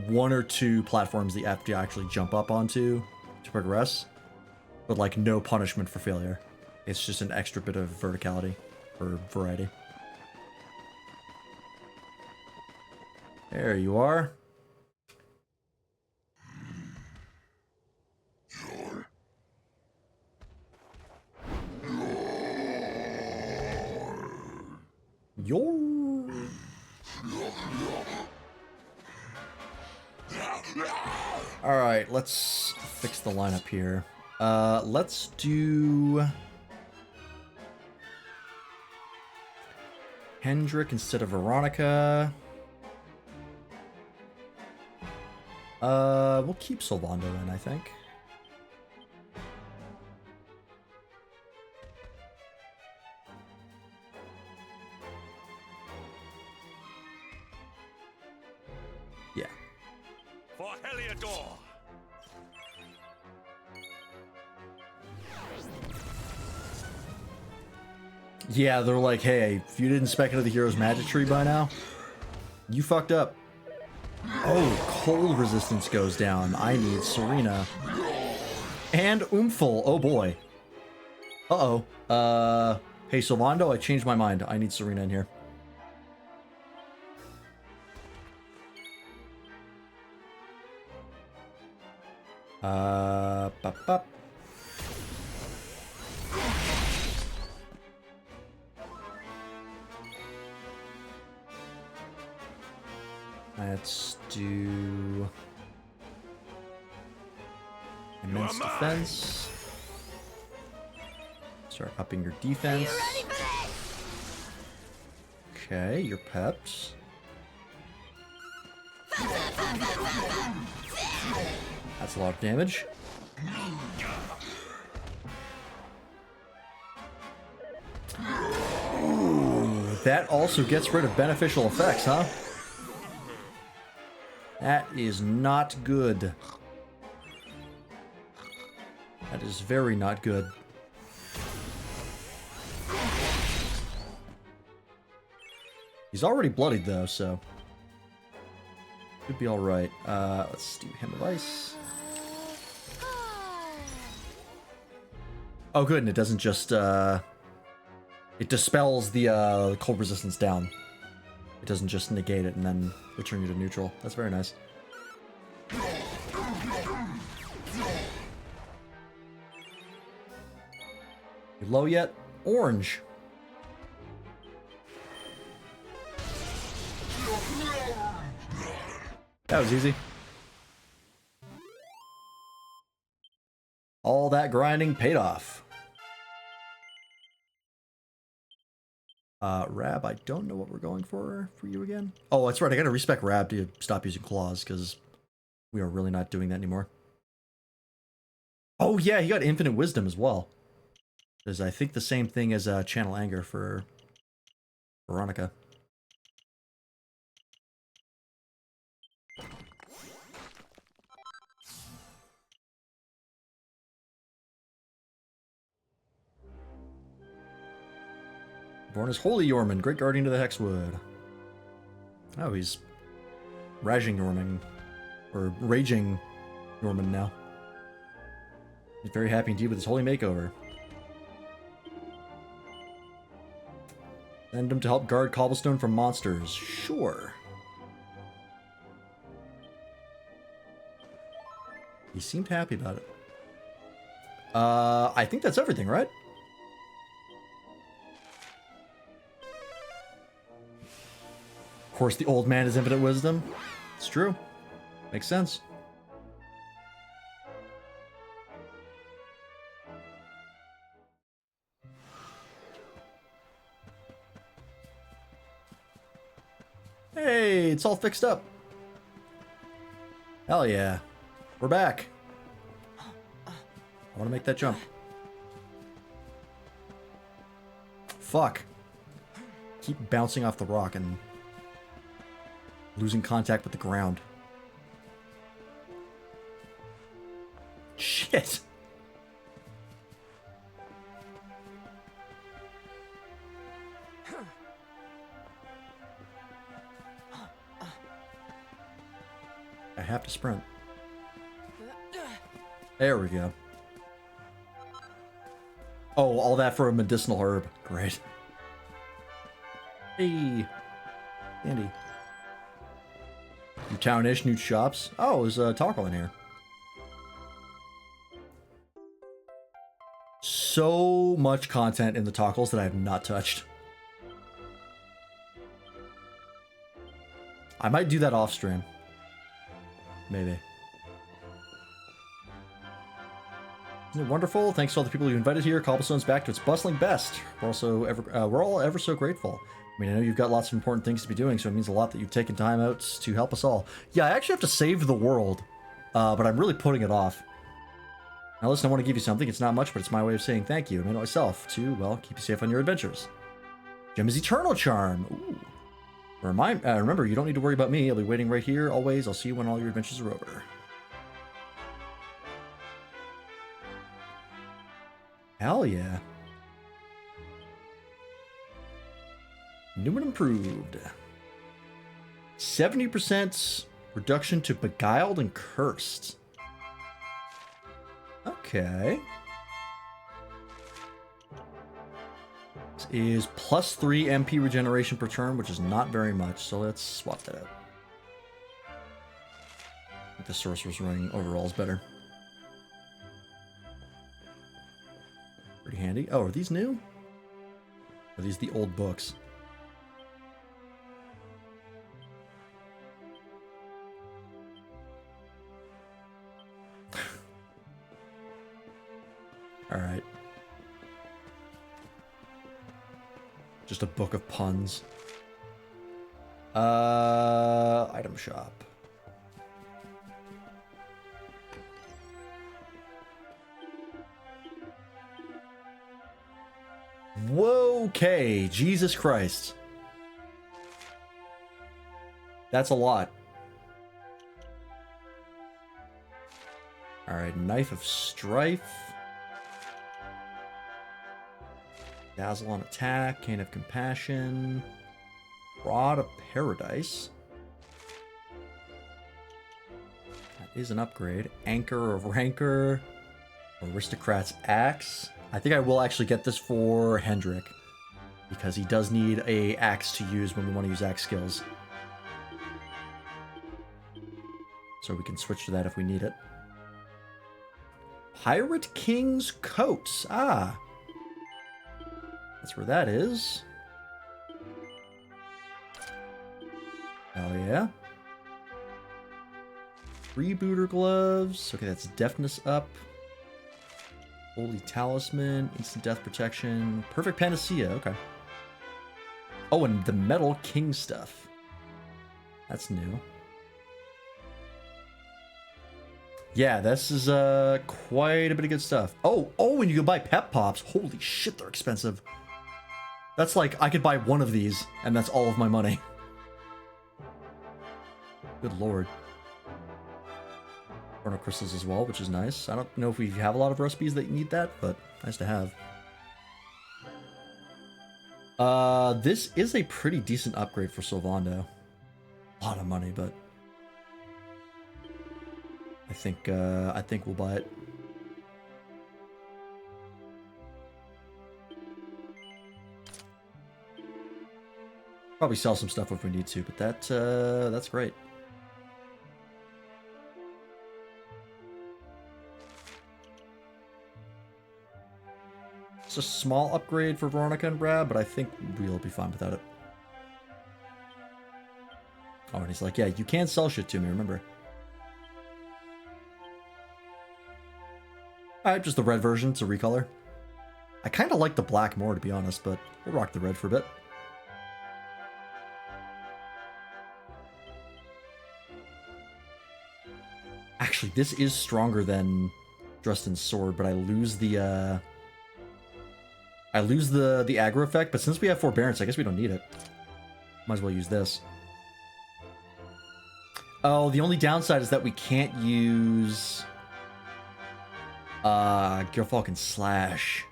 one or two platforms that you have to actually jump up onto to progress, but like no punishment for failure. It's just an extra bit of verticality or variety. There you are. Alright, let's fix the lineup here. Let's do Hendrik instead of Veronica. We'll keep Sylvando in, I think. Yeah. For Heliodor! Yeah, they're like, hey, if you didn't spec into the hero's magic tree by now, you fucked up. Oh, cold resistance goes down. I need Serena. And Umful. Oh boy. Uh-oh. Hey, Sylvando, I changed my mind. I need Serena in here. Bop. Let's do immense defense. Start upping your defense. Okay, you're pepped. That's a lot of damage. Ooh, that also gets rid of beneficial effects, huh? That is not good. That is very not good. He's already bloodied though, so could be all right. Let's do Hymn of Ice. Oh, good, and it doesn't just it dispels the cold resistance down. It doesn't just negate it and then return you to neutral. That's very nice. You low yet? Orange. That was easy. All that grinding paid off. Rab, I don't know what we're going for you again. Oh, that's right. I gotta respec Rab to stop using claws because we are really not doing that anymore. Oh yeah, he got infinite wisdom as well. There's, I think, the same thing as channel anger for Veronica. Born as Holy Yorman, Great Guardian of the Hexwood. Oh, he's Raging Yorman, or Raging Yorman now. He's very happy indeed with his holy makeover. Send him to help guard Cobblestone from monsters. Sure. He seemed happy about it. I think that's everything, right? Of course, the old man has infinite wisdom. It's true. Makes sense. Hey, it's all fixed up. Hell yeah. We're back. I want to make that jump. Fuck. Keep bouncing off the rock and losing contact with the ground. Shit. I have to sprint. There we go. Oh, all that for a medicinal herb. Great. Hey. Andy. New town-ish, new shops. Oh, there's a taco in here. So much content in the toggles that I have not touched. I might do that off stream. Maybe. Isn't it wonderful? Thanks to all the people you invited here. Cobblestone's back to its bustling best. We're all ever so grateful. I mean, I know you've got lots of important things to be doing, so it means a lot that you've taken time out to help us all. Yeah, I actually have to save the world, but I'm really putting it off. Now listen, I want to give you something. It's not much, but it's my way of saying thank you. I made it myself to, well, keep you safe on your adventures. Gem's Eternal Charm. Ooh. Remember, you don't need to worry about me. I'll be waiting right here always. I'll see you when all your adventures are over. Hell yeah. New and improved. 70% reduction to Beguiled and Cursed. Okay. This is plus 3 MP regeneration per turn, which is not very much, so let's swap that out. I think the Sorcerer's Ring overall is better. Pretty handy. Oh, are these new? Or are these the old books? Alright. Just a book of puns. Item shop. Whoa, okay, Jesus Christ. That's a lot. Alright, Knife of Strife. Dazzle on attack, Cane of Compassion, Rod of Paradise. That is an upgrade. Anchor of Rancor, Aristocrat's Axe. I think I will actually get this for Hendrik, because he does need a axe to use when we want to use axe skills. So we can switch to that if we need it. Pirate King's Coat. Ah. That's where that is. Hell yeah. Freebooter gloves. Okay, that's deafness up. Holy talisman, instant death protection, perfect panacea. Okay. Oh, and the metal king stuff. That's new. Yeah, this is quite a bit of good stuff. Oh, and you can buy pep pops. Holy shit, they're expensive. That's like, I could buy one of these, and that's all of my money. Good lord. Chrono crystals as well, which is nice. I don't know if we have a lot of recipes that need that, but nice to have. This is a pretty decent upgrade for Sylvando. A lot of money, but I think we'll buy it. Probably sell some stuff if we need to, but that's great. It's a small upgrade for Veronica and Brad, but I think we'll be fine without it. Oh, and he's like, yeah, you can sell shit to me, remember. Alright, just the red version, it's a recolor. I kind of like the black more, to be honest, but we'll rock the red for a bit. Actually, this is stronger than Dresden's sword, but I lose the aggro effect. But since we have forbearance, I guess we don't need it. Might as well use this. Oh, the only downside is that we can't use Gerfalcon Slash.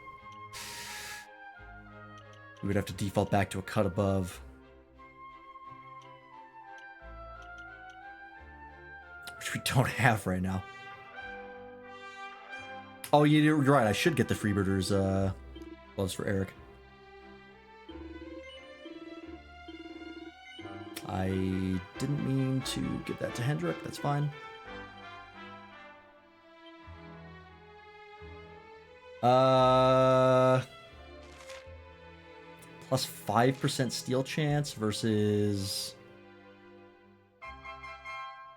We would have to default back to a cut above. Which we don't have right now. Oh, you're right. I should get the Freebirder's gloves for Eric. I didn't mean to give that to Hendrik. That's fine. Plus 5% steal chance versus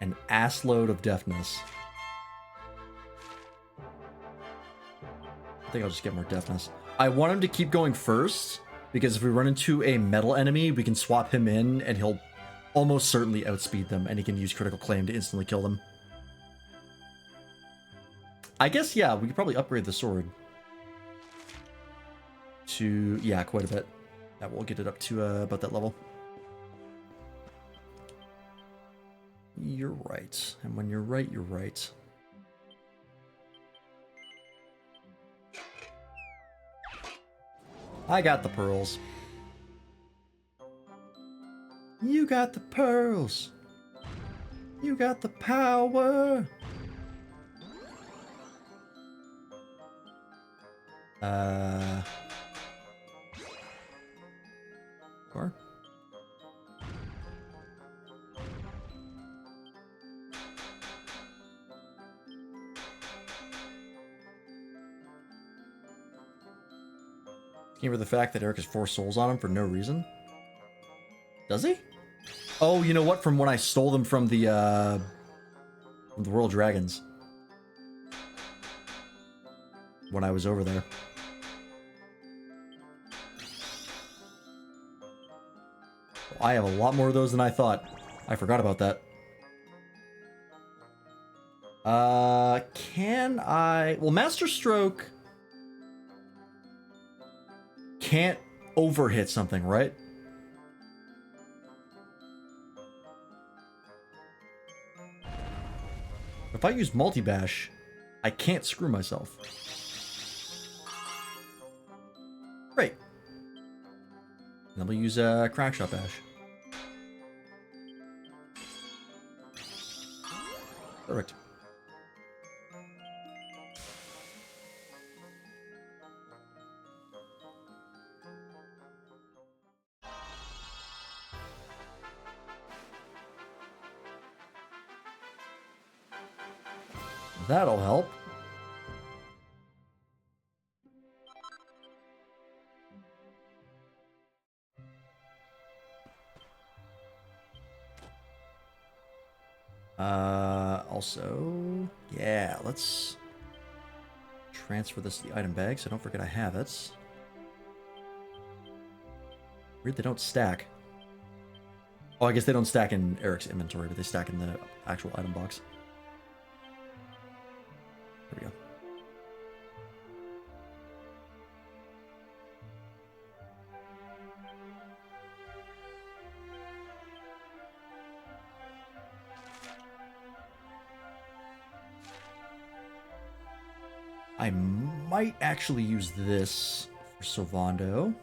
an assload of deafness. I think I'll just get more deafness. I want him to keep going first, because if we run into a metal enemy, we can swap him in and he'll almost certainly outspeed them, and he can use critical claim to instantly kill them. I guess, yeah, we could probably upgrade the sword to, yeah, quite a bit. That will get it up to about that level. You're right. And when you're right, you're right. I got the pearls. You got the pearls. You got the power. Sure. Came for the fact that Eric has 4 souls on him for no reason. Does he? Oh, you know what? From when I stole them from the Royal Dragons. When I was over there. I have a lot more of those than I thought. I forgot about that. Can I... Well, Master Stroke can't overhit something, right? If I use multi-bash, I can't screw myself. Great. Then we'll use a Crackshot Bash. Perfect. That'll help. Also, yeah, let's transfer this to the item bag so don't forget I have it. Weird they don't stack. Oh, I guess they don't stack in Eric's inventory, but they stack in the actual item box. There we go. I might actually use this for Sylvando.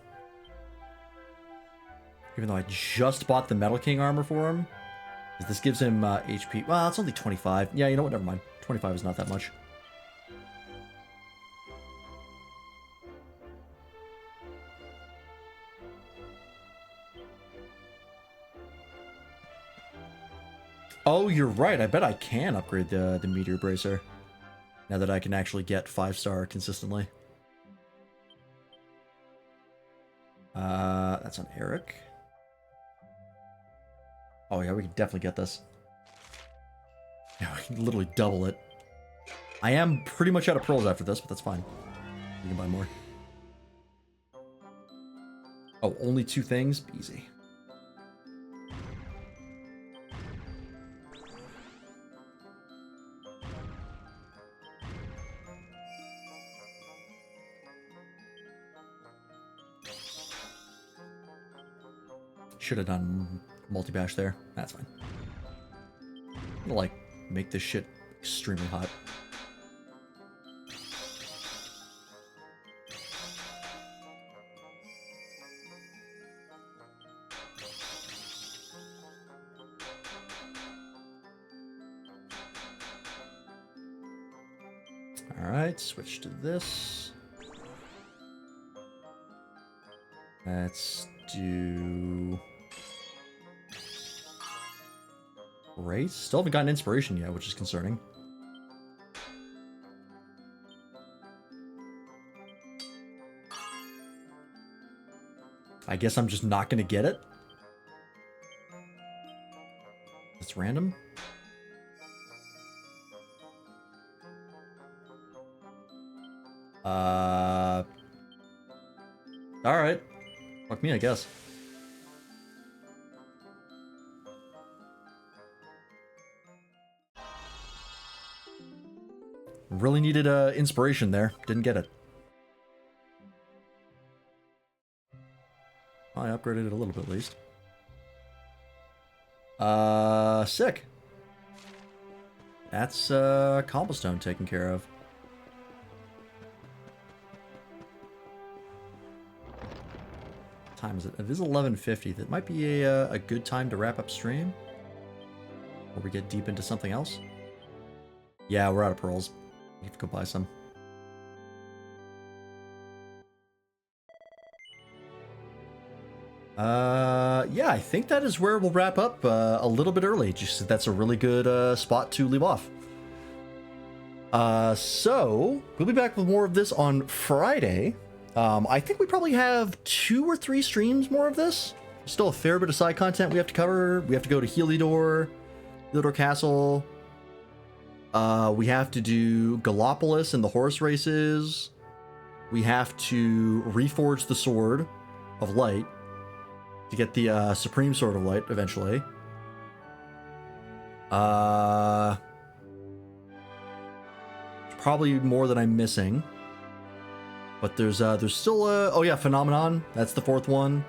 Even though I just bought the Metal King armor for him. Because this gives him HP. Well, it's only 25. Yeah, you know what? Never mind. 25 is not that much. Oh, you're right. I bet I can upgrade the Meteor Bracer. Now that I can actually get 5-star consistently. That's on Eric. Oh yeah, we can definitely get this. Yeah, we can literally double it. I am pretty much out of pearls after this, but that's fine. You can buy more. Oh, only 2 things? Easy. should have done multi-bash there. That's fine. I'm gonna, like, make this shit extremely hot. Alright, switch to this. Let's do... Great. Still haven't gotten inspiration yet, which is concerning. I guess I'm just not going to get it. It's random. Alright. Fuck me, I guess. Really needed inspiration there. Didn't get it. I upgraded it a little bit at least. Sick. That's cobblestone taken care of. What time is it? It is 11:50. That might be a good time to wrap up stream. Or we get deep into something else. Yeah, we're out of pearls. We have to go buy some. Yeah, I think that is where we'll wrap up a little bit early. Just that's a really good spot to leave off. So we'll be back with more of this on Friday. I think we probably have 2 or 3 streams more of this. Still a fair bit of side content we have to cover. We have to go to Heliodor Castle. We have to do Gallopolis and the horse races. We have to reforge the Sword of Light to get the Supreme Sword of Light eventually. Probably more than I'm missing. But there's still oh yeah, Phenomenon. That's the 4th one.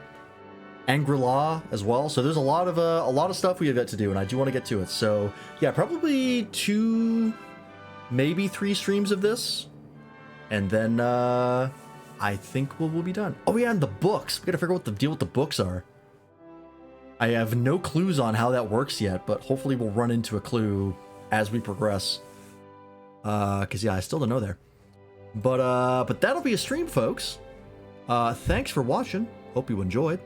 Angri-La as well. So there's a lot of stuff we have yet to do, and I do want to get to it. So yeah, probably 2, maybe 3 streams of this, and then I think we'll be done. Oh yeah, and the books. We gotta figure out what the deal with the books are. I have no clues on how that works yet, but hopefully we'll run into a clue as we progress. Cause yeah, I still don't know there. But that'll be a stream, folks. Thanks for watching. Hope you enjoyed.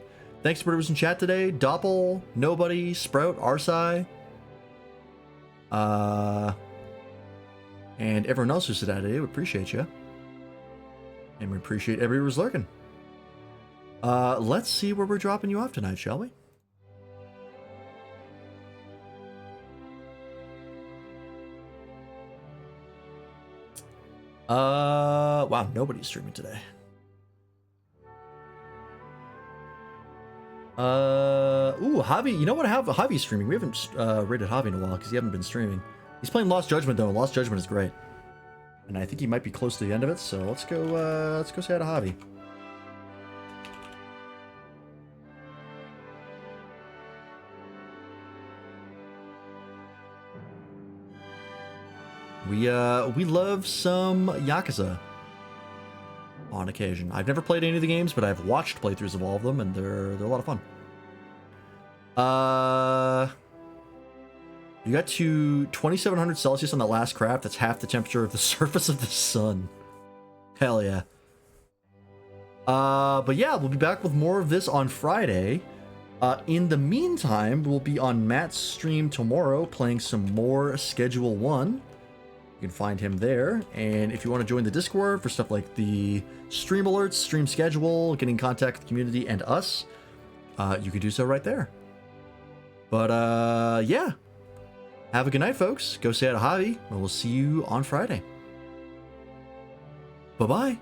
Thanks to everyone who's in chat today. Doppel, Nobody, Sprout, Arsai. And everyone else who said that today. We appreciate you. And we appreciate everyone who's lurking. Let's see where we're dropping you off tonight, shall we? Wow, nobody's streaming today. Ooh, Javi. You know what? Javi's streaming. We haven't rated Javi in a while because he hasn't been streaming. He's playing Lost Judgment though. Lost Judgment is great, and I think he might be close to the end of it. So let's go say hi to Javi. We love some Yakuza on occasion. I've never played any of the games, but I've watched playthroughs of all of them, and they're a lot of fun. You got to 2700 Celsius on that last craft. That's half the temperature of the surface of the sun. Hell yeah. But yeah, we'll be back with more of this on Friday. In the meantime, we'll be on Matt's stream tomorrow playing some more Schedule 1. You can find him there, and if you want to join the Discord for stuff like the stream alerts, stream schedule, getting in contact with the community and us, you can do so right there. But yeah, have a good night, folks. Go say hi to Javi, and we'll see you on Friday. Bye-bye.